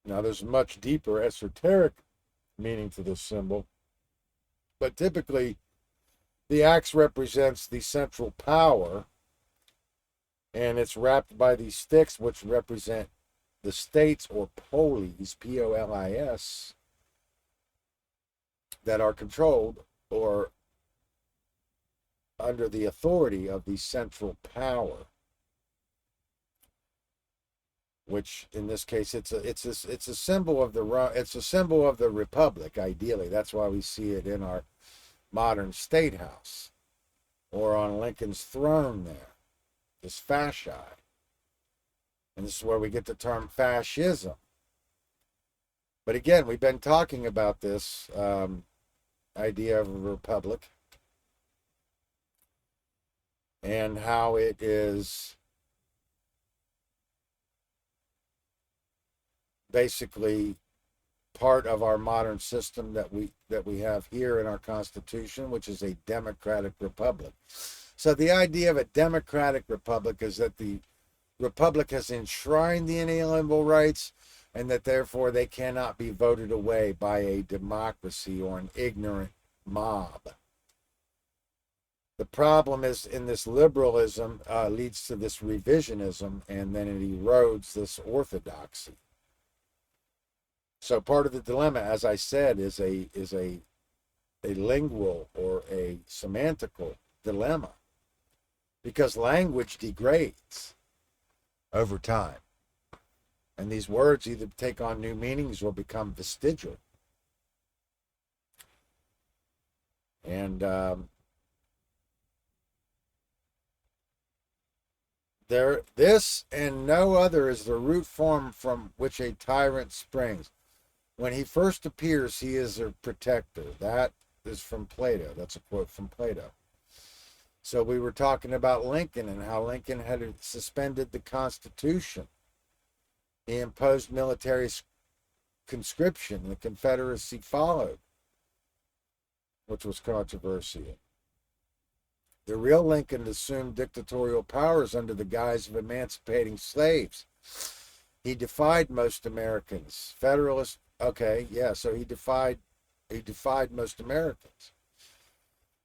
S1: Now, there's a much deeper esoteric meaning to this symbol, but typically the axe represents the central power, and it's wrapped by these sticks, which represent the states or polis, P-O-L-I-S, that are controlled or under the authority of the central power, which in this case it's a symbol of the republic. Ideally, that's why we see it in our modern state house or on Lincoln's throne there. This fasci. And this is where we get the term fascism. But again, we've been talking about this idea of a republic and how it is basically part of our modern system that we have here in our Constitution, which is a democratic republic. So the idea of a democratic republic is that the republic has enshrined the inalienable rights and that therefore they cannot be voted away by a democracy or an ignorant mob. The problem is in this liberalism leads to this revisionism, and then it erodes this orthodoxy. So part of the dilemma, as I said, is a lingual or a semantical dilemma, because language degrades over time, and these words either take on new meanings or become vestigial. And this and no other is the root form from which a tyrant springs. When he first appears, he is a protector. That is from Plato. That's a quote from Plato. So we were talking about Lincoln and how Lincoln had suspended the Constitution. He imposed military conscription. The Confederacy followed, which was controversial. The real Lincoln assumed dictatorial powers under the guise of emancipating slaves. He defied most Americans. Federalists, okay, yeah, so he defied most Americans.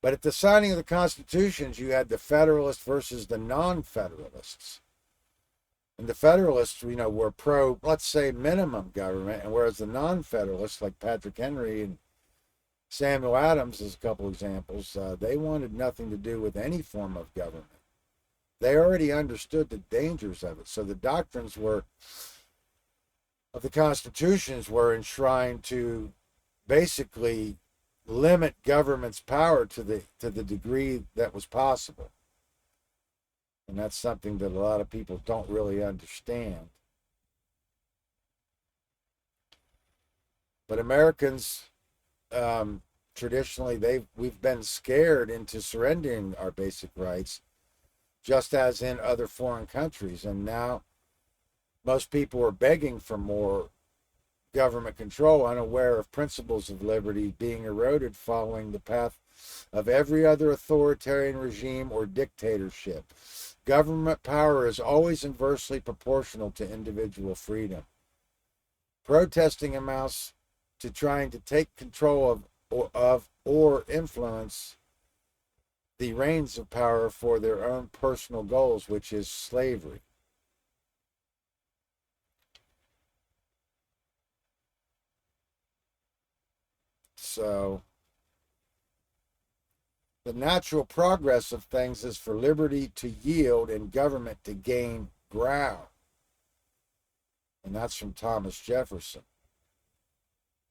S1: But at the signing of the Constitutions, you had the Federalists versus the non-Federalists. And the Federalists, were pro, let's say, minimum government, and whereas the non-Federalists, like Patrick Henry and Samuel Adams, as a couple examples, they wanted nothing to do with any form of government. They already understood the dangers of it. So the doctrines of the constitutions were enshrined to basically limit government's power to the degree that was possible. And that's something that a lot of people don't really understand. But Americans, traditionally, we've been scared into surrendering our basic rights, just as in other foreign countries. And now most people are begging for more government control, unaware of principles of liberty being eroded following the path of every other authoritarian regime or dictatorship. Government power is always inversely proportional to individual freedom. Protesting amounts to trying to take control of or influence the reins of power for their own personal goals, which is slavery. So the natural progress of things is for liberty to yield and government to gain ground. And that's from Thomas Jefferson.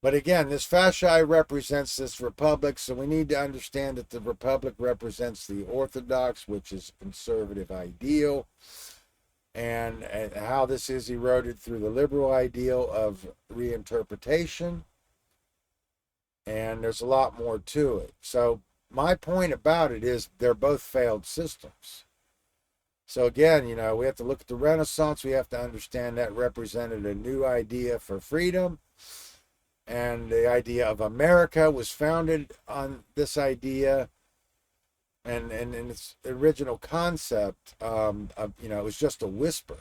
S1: But again, this fasci represents this republic, so we need to understand that the republic represents the orthodox, which is a conservative ideal, and how this is eroded through the liberal ideal of reinterpretation. And there's a lot more to it. So my point about it is they're both failed systems. So again, we have to look at the Renaissance. We have to understand that represented a new idea for freedom. And the idea of America was founded on this idea. And in its original concept, it was just a whisper.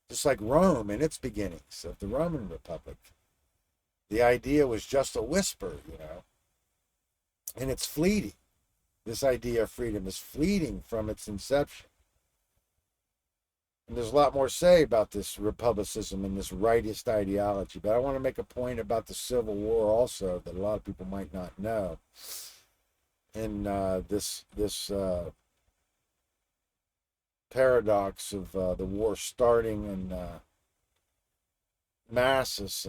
S1: Just like Rome in its beginnings of the Roman Republic. The idea was just a whisper, and it's fleeting. This idea of freedom is fleeting from its inception. And there's a lot more to say about this republicism and this rightist ideology, but I want to make a point about the Civil War also that a lot of people might not know. And this paradox of the war starting in Manassas,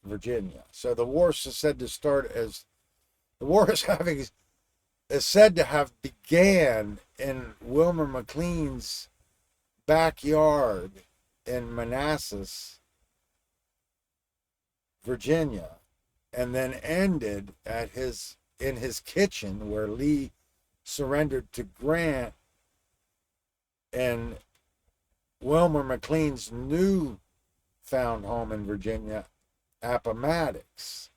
S1: Virginia. So the war is said to start as the war is said to have began in Wilmer McLean's backyard in Manassas, Virginia, and then ended in his kitchen where Lee surrendered to Grant in Wilmer McLean's new found home in Virginia, Appomattox.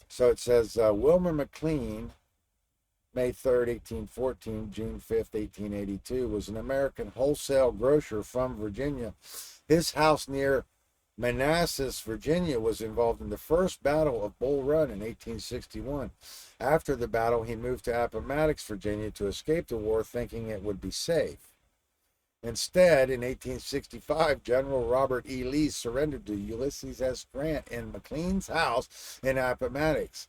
S1: So it says Wilmer McLean, May 3rd, 1814, June 5th, 1882, was an American wholesale grocer from Virginia. His house near Manassas, Virginia, was involved in the first Battle of Bull Run in 1861. After the battle, he moved to Appomattox, Virginia, to escape the war, thinking it would be safe. Instead, in 1865, General Robert E. Lee surrendered to Ulysses S. Grant in McLean's house in Appomattox.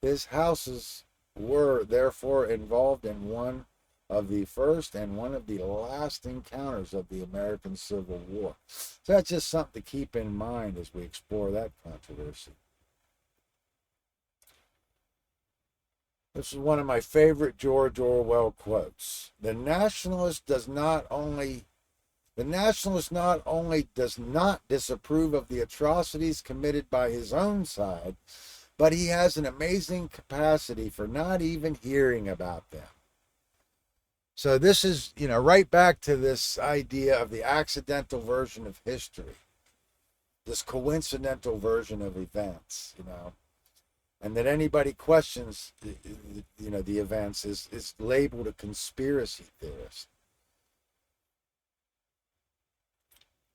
S1: His houses were therefore involved in one of the first and one of the last encounters of the American Civil War. So that's just something to keep in mind as we explore that controversy. This is one of my favorite George Orwell quotes. The nationalist not only does not disapprove of the atrocities committed by his own side, but he has an amazing capacity for not even hearing about them. So this is, right back to this idea of the accidental version of history, this coincidental version of events, and that anybody questions, the events is labeled a conspiracy theorist.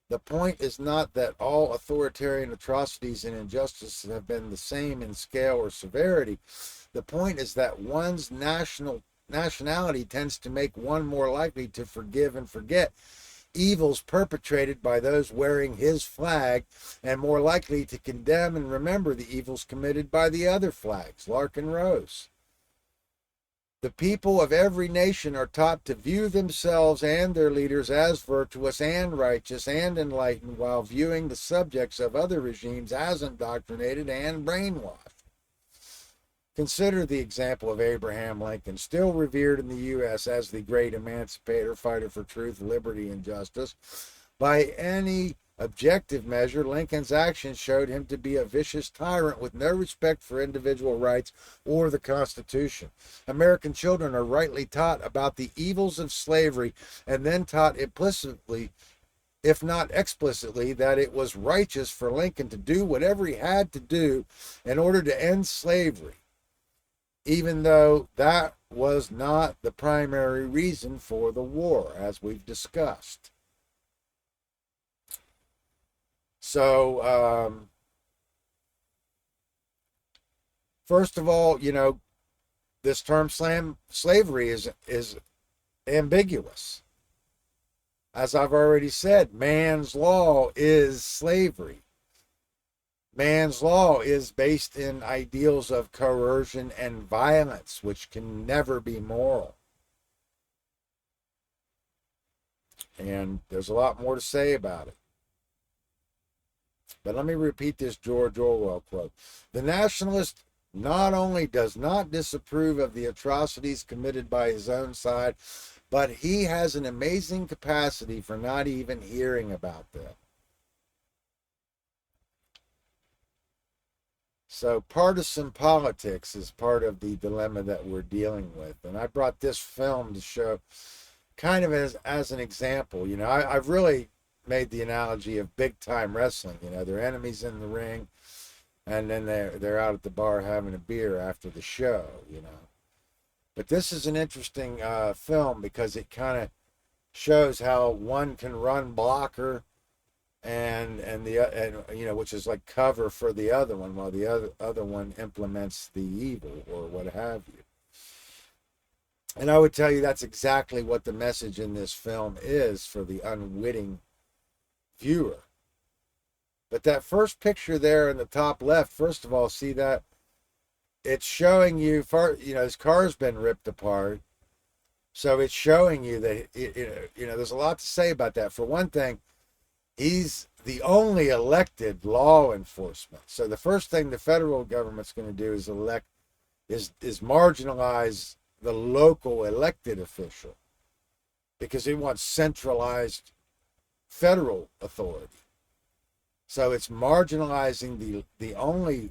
S1: The point is not that all authoritarian atrocities and injustices have been the same in scale or severity. The point is that one's nationality tends to make one more likely to forgive and forget evils perpetrated by those wearing his flag, and more likely to condemn and remember the evils committed by the other flags, Lark and Rose. The people of every nation are taught to view themselves and their leaders as virtuous and righteous and enlightened, while viewing the subjects of other regimes as indoctrinated and brainwashed. Consider the example of Abraham Lincoln, still revered in the U.S. as the great emancipator, fighter for truth, liberty, and justice. By any objective measure, Lincoln's actions showed him to be a vicious tyrant with no respect for individual rights or the Constitution. American children are rightly taught about the evils of slavery and then taught implicitly, if not explicitly, that it was righteous for Lincoln to do whatever he had to do in order to end slavery, even though that was not the primary reason for the war, as we've discussed. So, first of all, this term slavery is ambiguous. As I've already said, man's law is slavery. Man's law is based in ideals of coercion and violence, which can never be moral. And there's a lot more to say about it. But let me repeat this George Orwell quote. The nationalist not only does not disapprove of the atrocities committed by his own side, but he has an amazing capacity for not even hearing about them. So partisan politics is part of the dilemma that we're dealing with. And I brought this film to show kind of as an example. I've really made the analogy of big time wrestling. Their enemies in the ring, and then they're out at the bar having a beer after the show. But this is an interesting film because it kind of shows how one can run blocker and which is like cover for the other one, while the other one implements the evil or what have you. And I would tell you that's exactly what the message in this film is for the unwitting viewer. But that first picture there in the top left, first of all, see that it's showing you, his car's been ripped apart. So it's showing you that, there's a lot to say about that. For one thing, he's the only elected law enforcement. So the first thing the federal government's going to do is is marginalize the local elected official, because he wants centralized federal authority. So it's marginalizing the only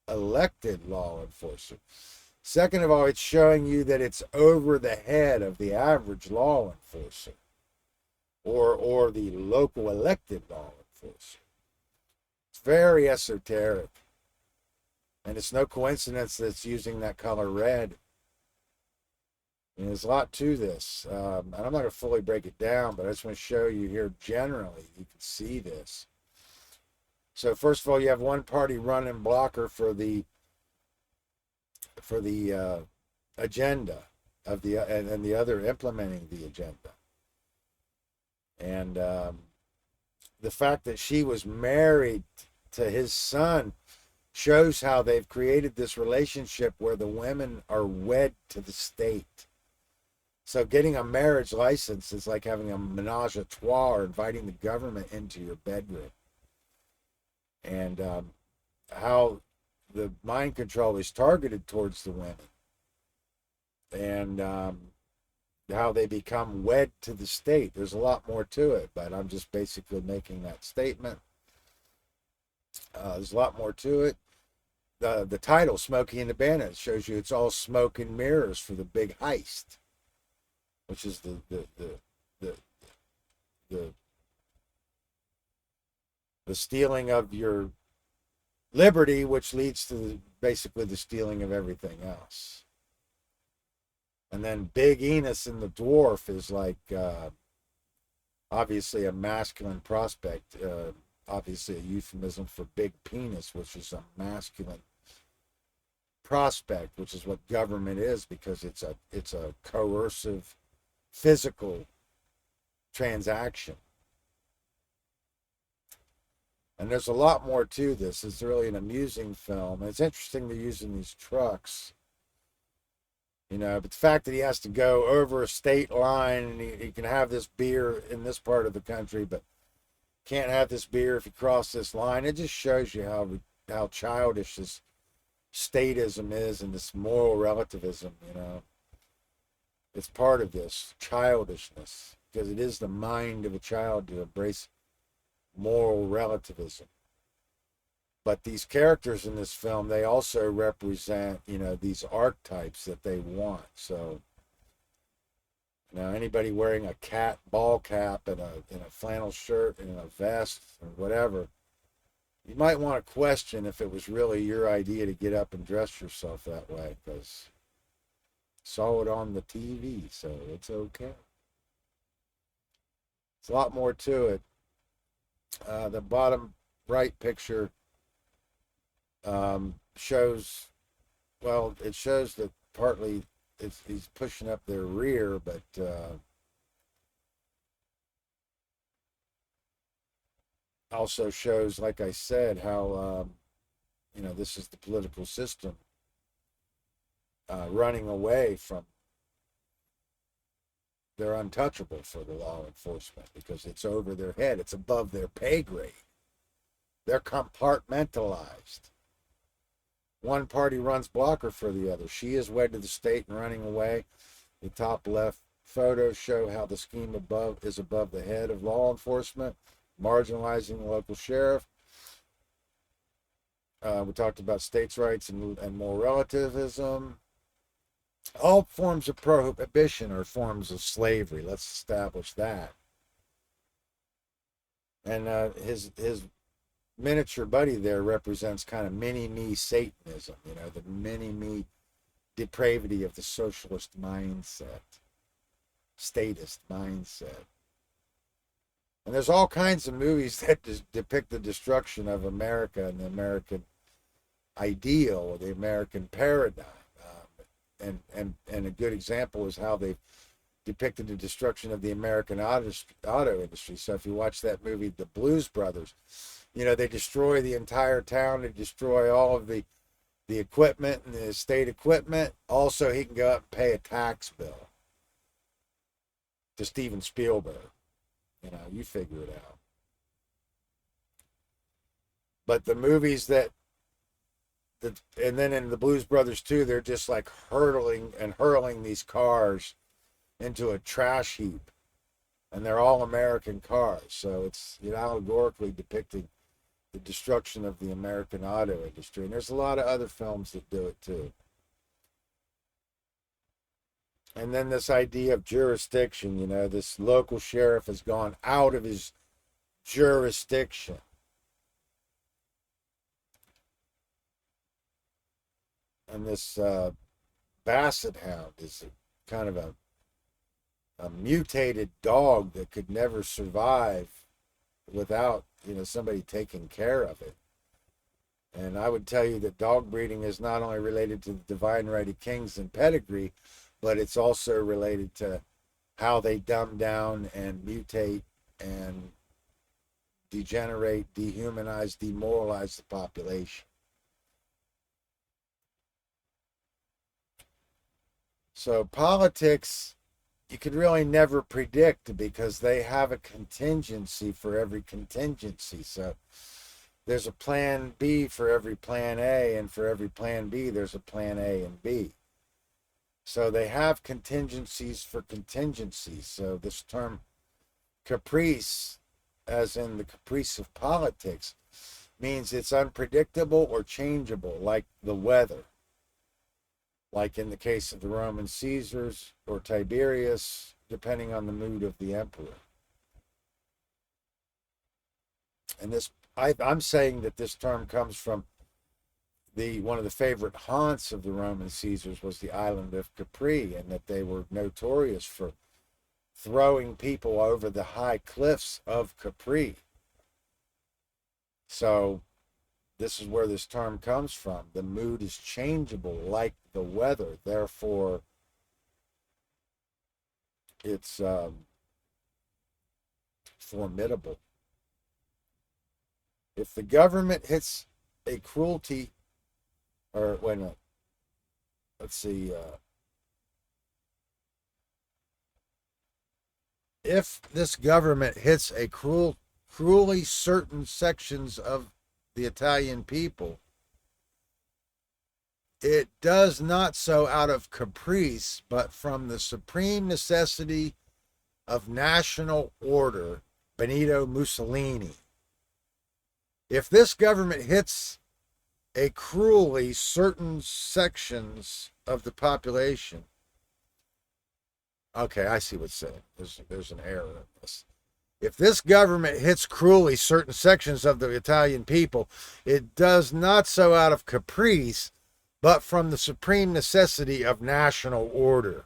S1: elected law enforcer. Second of all, it's showing you that it's over the head of the average law enforcer or the local elected law enforcer. It's very esoteric. And it's no coincidence that it's using that color red. And there's a lot to this. And I'm not going to fully break it down, but I just want to show you here generally. You can see this. So first of all, you have one party running blocker for the agenda of and the other implementing the agenda. And the fact that she was married to his son shows how they've created this relationship where the women are wed to the state. So getting a marriage license is like having a menage a trois or inviting the government into your bedroom. And how the mind control is targeted towards the women. And how they become wed to the state. There's a lot more to it, but I'm just basically making that statement. There's a lot more to it. The title, Smokey and the Bandit, shows you it's all smoke and mirrors for the big heist, which is the stealing of your liberty, which leads to basically the stealing of everything else. And then Big Enos and the Dwarf is like obviously a masculine prospect, obviously a euphemism for big penis, which is a masculine prospect, which is what government is, because it's a coercive physical transaction. And there's a lot more to this. It's really an amusing film. And it's interesting they're using these trucks. But the fact that he has to go over a state line and he can have this beer in this part of the country, but can't have this beer if you cross this line, it just shows you how childish this statism is and this moral relativism, It's part of this childishness, because it is the mind of a child to embrace moral relativism. But these characters in this film, they also represent, these archetypes that they want. So, anybody wearing a cat ball cap and a flannel shirt and a vest or whatever, you might want to question if it was really your idea to get up and dress yourself that way, because saw it on the TV, so it's okay. It's a lot more to it. The bottom right picture shows, well, it shows that partly he's pushing up their rear, but also shows, like I said, how this is the political system running away from. They're untouchable for the law enforcement because it's over their head. It's above their pay grade. They're compartmentalized. One party runs blocker for the other. She is wed to the state and running away. The top left photos show how the scheme is above the head of law enforcement, marginalizing the local sheriff. We talked about states' rights and more relativism. All forms of prohibition are forms of slavery. Let's establish that. And his miniature buddy there represents kind of mini-me Satanism, the mini-me depravity of the socialist mindset, statist mindset. And there's all kinds of movies that depict the destruction of America and the American ideal, or the American paradigm. And a good example is how they depicted the destruction of the American auto industry. So if you watch that movie, The Blues Brothers, they destroy the entire town. They destroy all of the equipment and the state equipment. Also, he can go up and pay a tax bill to Steven Spielberg. You figure it out. But the movies and then in the Blues Brothers 2, they're just like hurling these cars into a trash heap. And they're all American cars. So it's allegorically depicting the destruction of the American auto industry. And there's a lot of other films that do it too. And then this idea of jurisdiction, this local sheriff has gone out of his jurisdiction. And this basset hound is kind of a mutated dog that could never survive without somebody taking care of it. And I would tell you that dog breeding is not only related to the divine right of kings and pedigree, but it's also related to how they dumb down and mutate and degenerate, dehumanize, demoralize the population. So politics, you could really never predict because they have a contingency for every contingency. So there's a plan B for every plan A, and for every plan B, there's a plan A and B. So they have contingencies for contingencies. So this term caprice, as in the caprice of politics, means it's unpredictable or changeable, like the weather. Like in the case of the Roman Caesars or Tiberius, depending on the mood of the emperor. And I'm saying that this term comes from one of the favorite haunts of the Roman Caesars was the island of Capri, and that they were notorious for throwing people over the high cliffs of Capri. So this is where this term comes from. The mood is changeable like the weather. Therefore, it's formidable. If the government hits a cruelty, or let's see, if this government hits a cruelly certain sections of the Italian people, it does not so out of caprice, but from the supreme necessity of national order, Benito Mussolini. If this government hits a cruelly certain sections of the population, okay, I see what's saying. There's an error in this. If this government hits cruelly certain sections of the Italian people, it does not so out of caprice, but from the supreme necessity of national order.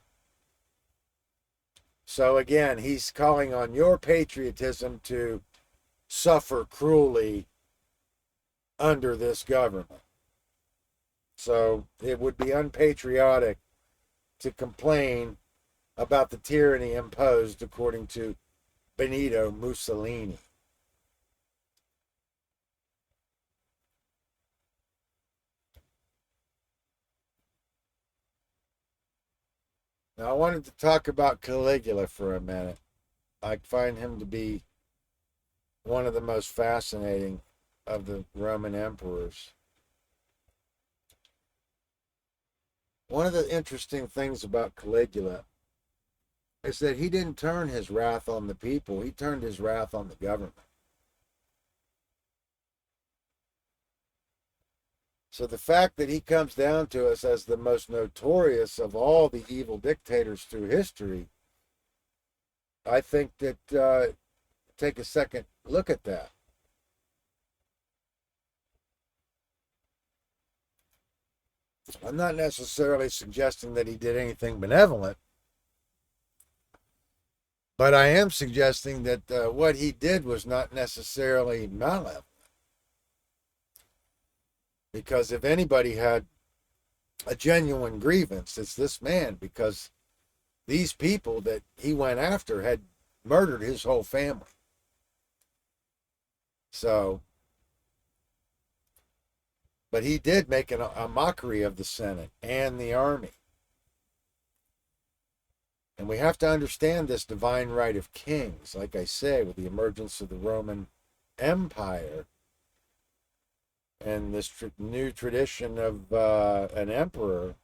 S1: So again, he's calling on your patriotism to suffer cruelly under this government. So it would be unpatriotic to complain about the tyranny imposed, according to Benito Mussolini. Now, I wanted to talk about Caligula for a minute. I find him to be one of the most fascinating of the Roman emperors. One of the interesting things about Caligula is that he didn't turn his wrath on the people, he turned his wrath on the government. So the fact that he comes down to us as the most notorious of all the evil dictators through history, I think that take a second look at that. I'm not necessarily suggesting that he did anything benevolent, but I am suggesting that what he did was not necessarily malevolent. Because if anybody had a genuine grievance, it's this man, because these people that he went after had murdered his whole family. So, but he did make a mockery of the Senate and the army. And we have to understand this divine right of kings. Like I say, with the emergence of the Roman Empire and this new tradition of an emperor,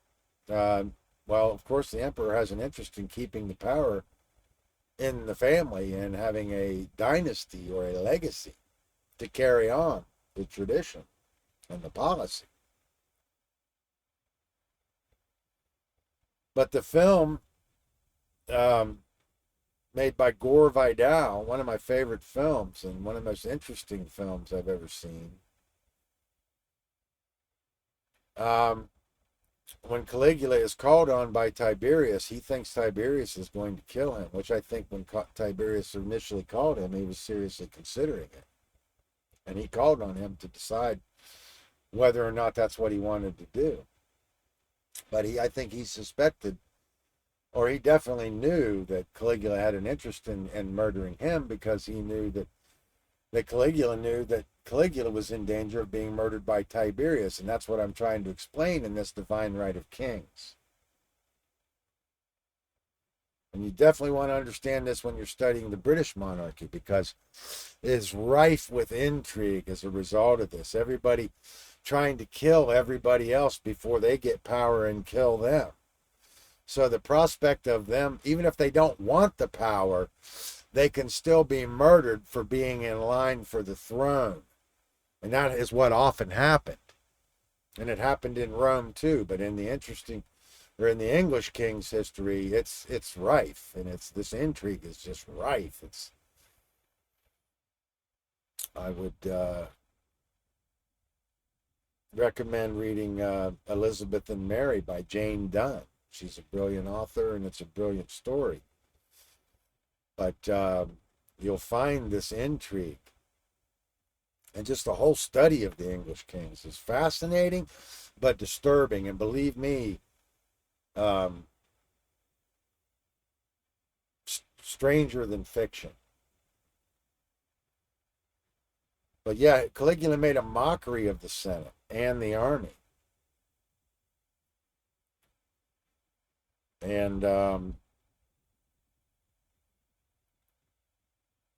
S1: well, of course, the emperor has an interest in keeping the power in the family and having a dynasty or a legacy to carry on the tradition and the policy. But the film made by Gore Vidal, one of my favorite films and one of the most interesting films I've ever seen. When Caligula is called on by Tiberius, he thinks Tiberius is going to kill him, which I think when Tiberius initially called him, he was seriously considering it. And he called on him to decide whether or not that's what he wanted to do. But I think he suspected, or he definitely knew, that Caligula had an interest in murdering him, because he knew that Caligula knew that Caligula was in danger of being murdered by Tiberius. And that's what I'm trying to explain in this divine right of kings. And you definitely want to understand this when you're studying the British monarchy, because it is rife with intrigue as a result of this. Everybody trying to kill everybody else before they get power and kill them. So the prospect of them, even if they don't want the power, they can still be murdered for being in line for the throne. And that is what often happened. And it happened in Rome too, but in the English king's history, it's rife, and this intrigue is just rife. I would recommend reading Elizabeth and Mary by Jane Donne. She's a brilliant author, and it's a brilliant story. But you'll find this intrigue, and just the whole study of the English kings is fascinating, but disturbing. And believe me, stranger than fiction. But yeah, Caligula made a mockery of the Senate and the army. And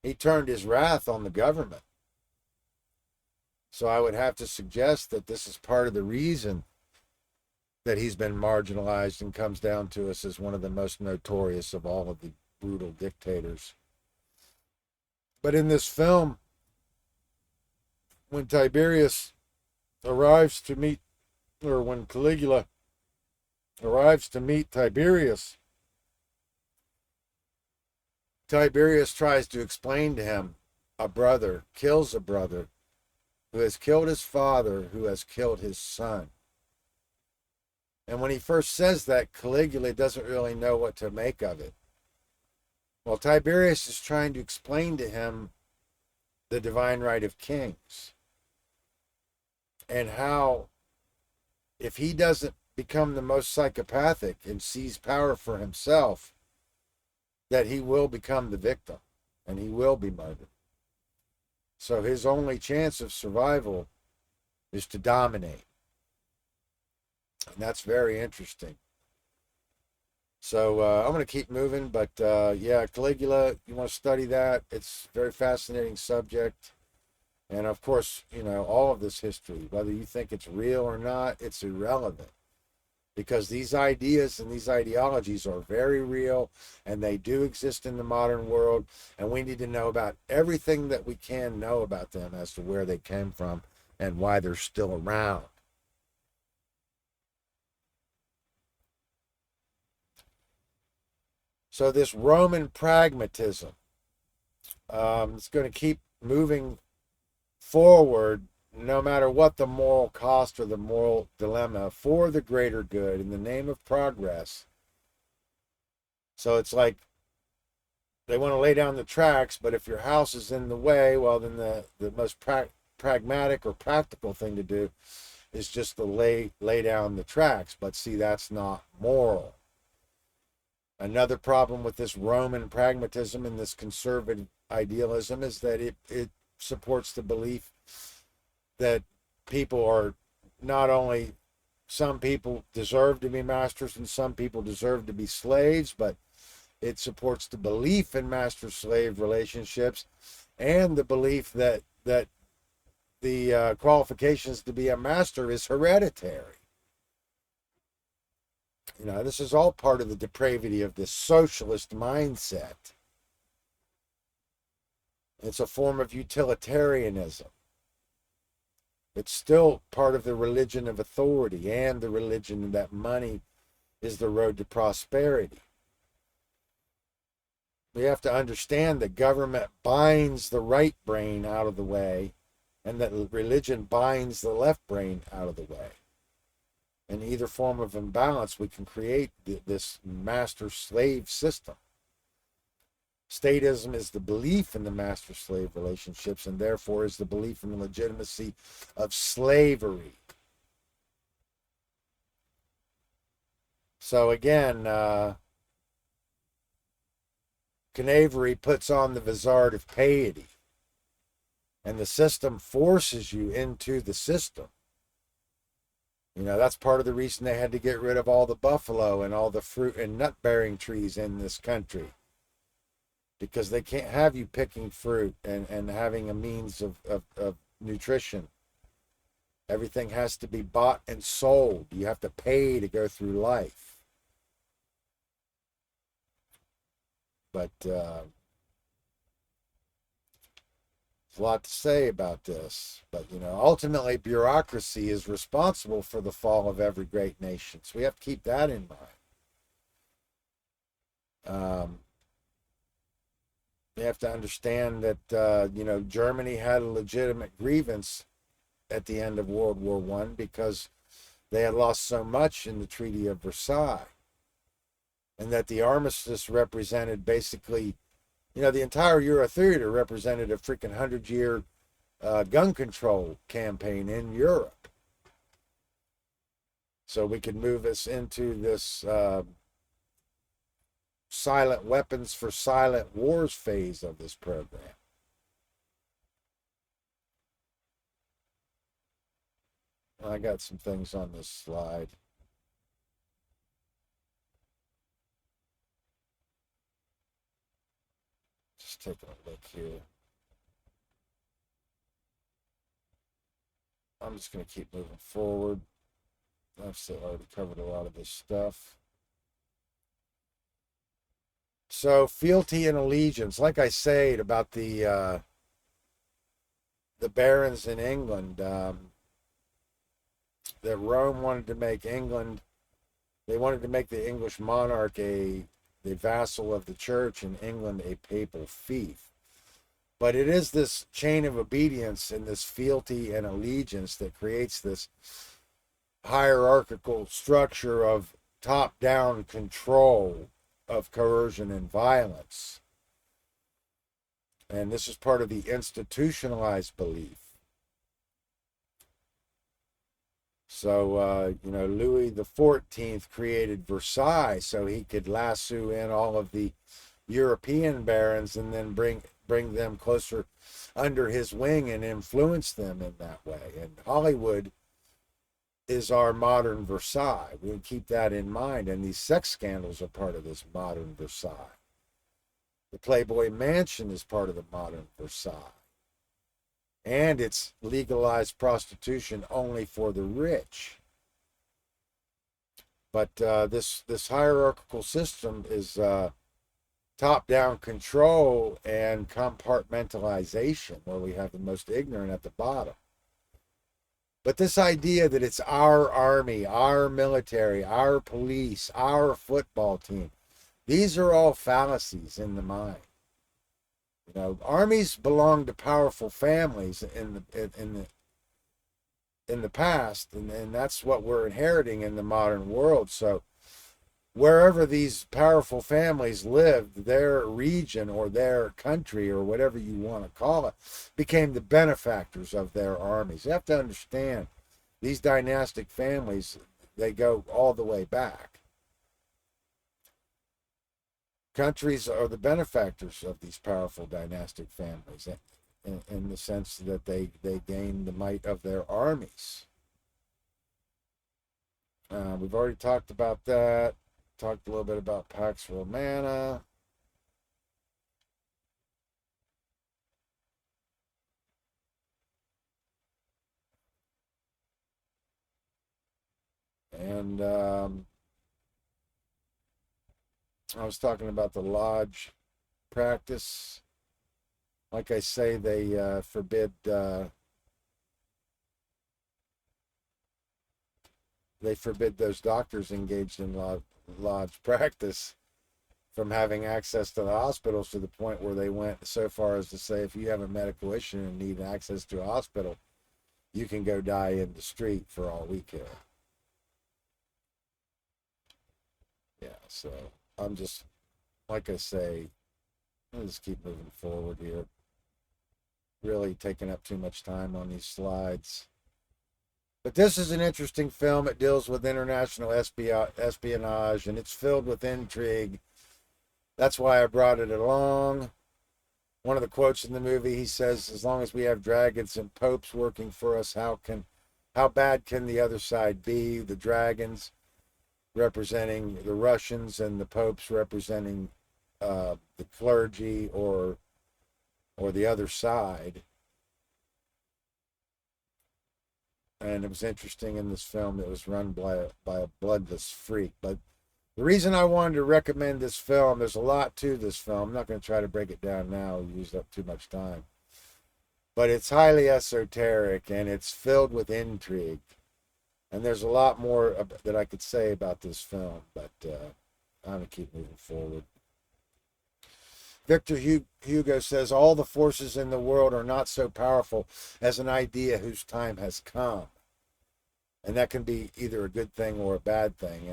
S1: he turned his wrath on the government. So I would have to suggest that this is part of the reason that he's been marginalized and comes down to us as one of the most notorious of all of the brutal dictators. But in this film, when Tiberius arrives to meet, or when Caligula arrives to meet Tiberius, Tiberius tries to explain to him a brother kills a brother who has killed his father, who has killed his son. And when he first says that, Caligula doesn't really know what to make of it. Well, Tiberius is trying to explain to him the divine right of kings. and how, if he doesn't become the most psychopathic and seize power for himself, that he will become the victim and he will be murdered. So his only chance of survival is to dominate. And that's very interesting. So I'm going to keep moving, but yeah, Caligula, you want to study that? It's a very fascinating subject. And of course, all of this history, whether you think it's real or not, it's irrelevant, because these ideas and these ideologies are very real and they do exist in the modern world. And we need to know about everything that we can know about them as to where they came from and why they're still around. So this Roman pragmatism, it's going to keep moving forward no matter what the moral cost or the moral dilemma, for the greater good in the name of progress. So it's like they want to lay down the tracks, but if your house is in the way, well, then the most pragmatic or practical thing to do is just to lay down the tracks. But see, that's not moral. Another problem with this Roman pragmatism and this conservative idealism is that it supports the belief that people are not only, some people deserve to be masters and some people deserve to be slaves, but it supports the belief in master-slave relationships and the belief that the qualifications to be a master is hereditary. This is all part of the depravity of this socialist mindset. It's a form of utilitarianism. It's still part of the religion of authority and the religion that money is the road to prosperity. We have to understand that government binds the right brain out of the way and that religion binds the left brain out of the way. In either form of imbalance, we can create this master-slave system. Statism is the belief in the master-slave relationships and therefore is the belief in the legitimacy of slavery. So again, Knavery puts on the vizard of piety, and the system forces you into the system. That's part of the reason they had to get rid of all the buffalo and all the fruit and nut bearing trees in this country, because they can't have you picking fruit and having a means of nutrition. Everything has to be bought and sold. You have to pay to go through life. But there's a lot to say about this. But, ultimately, bureaucracy is responsible for the fall of every great nation. So we have to keep that in mind. You have to understand that, Germany had a legitimate grievance at the end of World War I because they had lost so much in the Treaty of Versailles. And that the armistice represented basically, the entire Euro theater represented a freaking 100-year gun control campaign in Europe. So we could move us into this silent weapons for silent wars phase of this program. I got some things on this slide. Just taking a look here. I'm just going to keep moving forward. I've already covered a lot of this stuff. So fealty and allegiance, like I said about the barons in England, that Rome wanted to make England, they wanted to make the English monarch the vassal of the church and England a papal fief. But it is this chain of obedience and this fealty and allegiance that creates this hierarchical structure of top-down control of coercion and violence. And this is part of the institutionalized belief. So, Louis the 14th created Versailles so he could lasso in all of the European barons and then bring them closer under his wing and influence them in that way. And Hollywood is our modern Versailles. We keep that in mind. And these sex scandals are part of this modern Versailles. The Playboy Mansion is part of the modern Versailles. And it's legalized prostitution only for the rich. But this hierarchical system is top-down control and compartmentalization, where we have the most ignorant at the bottom. But this idea that it's our army, our military, our police, our football team, these are all fallacies in the mind. Armies belong to powerful families in the past, and that's what we're inheriting in the modern world. So wherever these powerful families lived, their region or their country or whatever you want to call it became the benefactors of their armies. You have to understand, these dynastic families, they go all the way back. Countries are the benefactors of these powerful dynastic families in the sense that they gain the might of their armies. We've already talked about that. Talked a little bit about Pax Romana. And I was talking about the lodge practice. Like I say, they forbid those doctors engaged in lodge practice from having access to the hospitals, to the point where they went so far as to say, if you have a medical issue and need access to a hospital, you can go die in the street for all we care. Yeah, so I'm just, like I say, I'll just keep moving forward here. Really taking up too much time on these slides. But this is an interesting film. It deals with international espionage, and it's filled with intrigue. That's why I brought it along. One of the quotes in the movie, he says, as long as we have dragons and popes working for us, how bad can the other side be? The dragons representing the Russians and the popes representing the clergy or the other side. And it was interesting in this film, it was run by a bloodless freak. But the reason I wanted to recommend this film, there's a lot to this film. I'm not going to try to break it down now. We used up too much time. But it's highly esoteric, and it's filled with intrigue. And there's a lot more that I could say about this film, but I'm going to keep moving forward. Victor Hugo says, all the forces in the world are not so powerful as an idea whose time has come. And that can be either a good thing or a bad thing.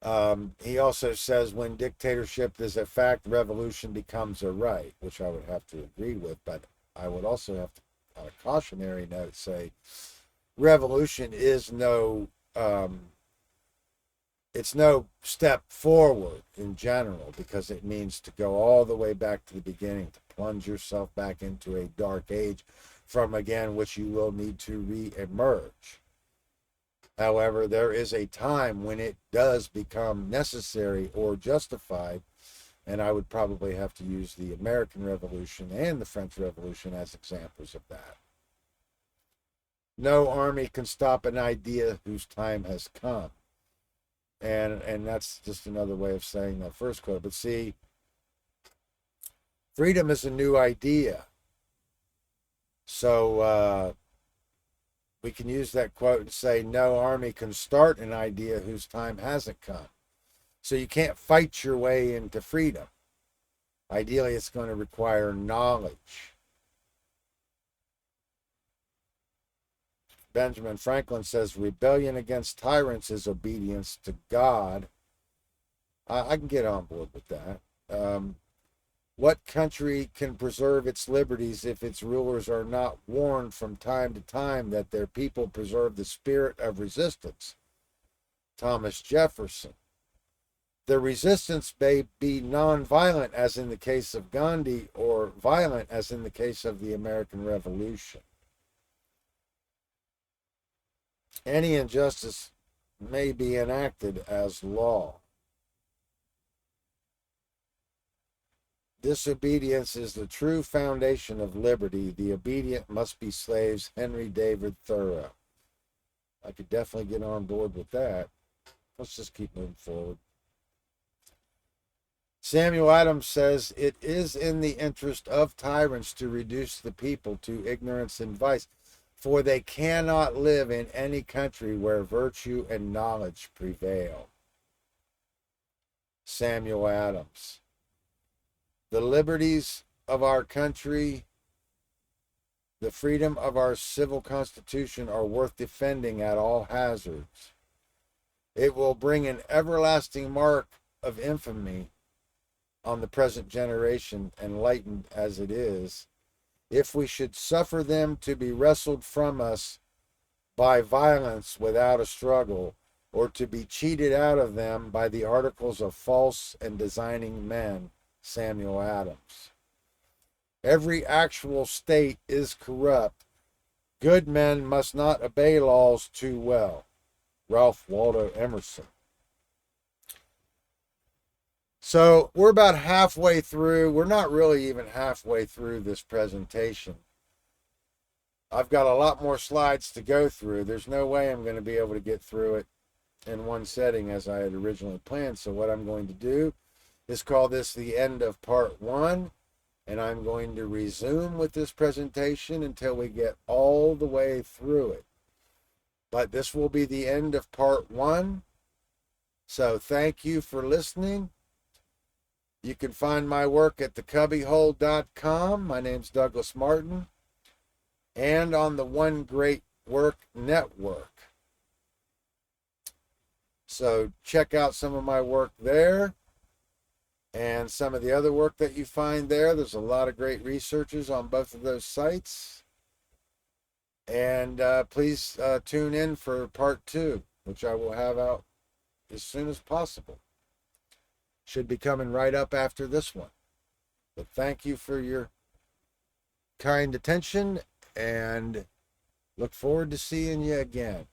S1: And he also says, when dictatorship is a fact, revolution becomes a right, which I would have to agree with. But I would also have to, on a cautionary note, say revolution is it's no step forward in general, because it means to go all the way back to the beginning, to plunge yourself back into a dark age from again which you will need to re-emerge. However, there is a time when it does become necessary or justified, and I would probably have to use the American Revolution and the French Revolution as examples of that. No army can stop an idea whose time has come. And that's just another way of saying that first quote. But see, freedom is a new idea. So we can use that quote and say, no army can start an idea whose time hasn't come. So you can't fight your way into freedom. Ideally, it's going to require knowledge. Benjamin Franklin says, rebellion against tyrants is obedience to God. I can get on board with that. What country can preserve its liberties if its rulers are not warned from time to time that their people preserve the spirit of resistance? Thomas Jefferson. The resistance may be non-violent, as in the case of Gandhi, or violent, as in the case of the American Revolution. Any injustice may be enacted as law. Disobedience is the true foundation of liberty. The obedient must be slaves. Henry David Thoreau. I could definitely get on board with that. Let's just keep moving forward. Samuel Adams says, it is in the interest of tyrants to reduce the people to ignorance and vice, for they cannot live in any country where virtue and knowledge prevail. Samuel Adams. The liberties of our country, the freedom of our civil constitution are worth defending at all hazards. It will bring an everlasting mark of infamy on the present generation, enlightened as it is, if we should suffer them to be wrestled from us by violence without a struggle, or to be cheated out of them by the articles of false and designing men. Samuel Adams. Every actual state is corrupt. Good men must not obey laws too well. Ralph Waldo Emerson. So we're about halfway through. We're not really even halfway through this presentation. I've got a lot more slides to go through. There's no way I'm going to be able to get through it in one setting as I had originally planned. So what I'm going to do is call this the end of part 1, and I'm going to resume with this presentation until we get all the way through it. But this will be the end of part 1. So thank you for listening. You can find my work at thecubbyhole.com. My name's Douglas Martin. And on the One Great Work Network. So check out some of my work there. And some of the other work that you find there. There's a lot of great researchers on both of those sites. And please tune in for part 2, which I will have out as soon as possible. Should be coming right up after this one. But thank you for your kind attention, and look forward to seeing you again.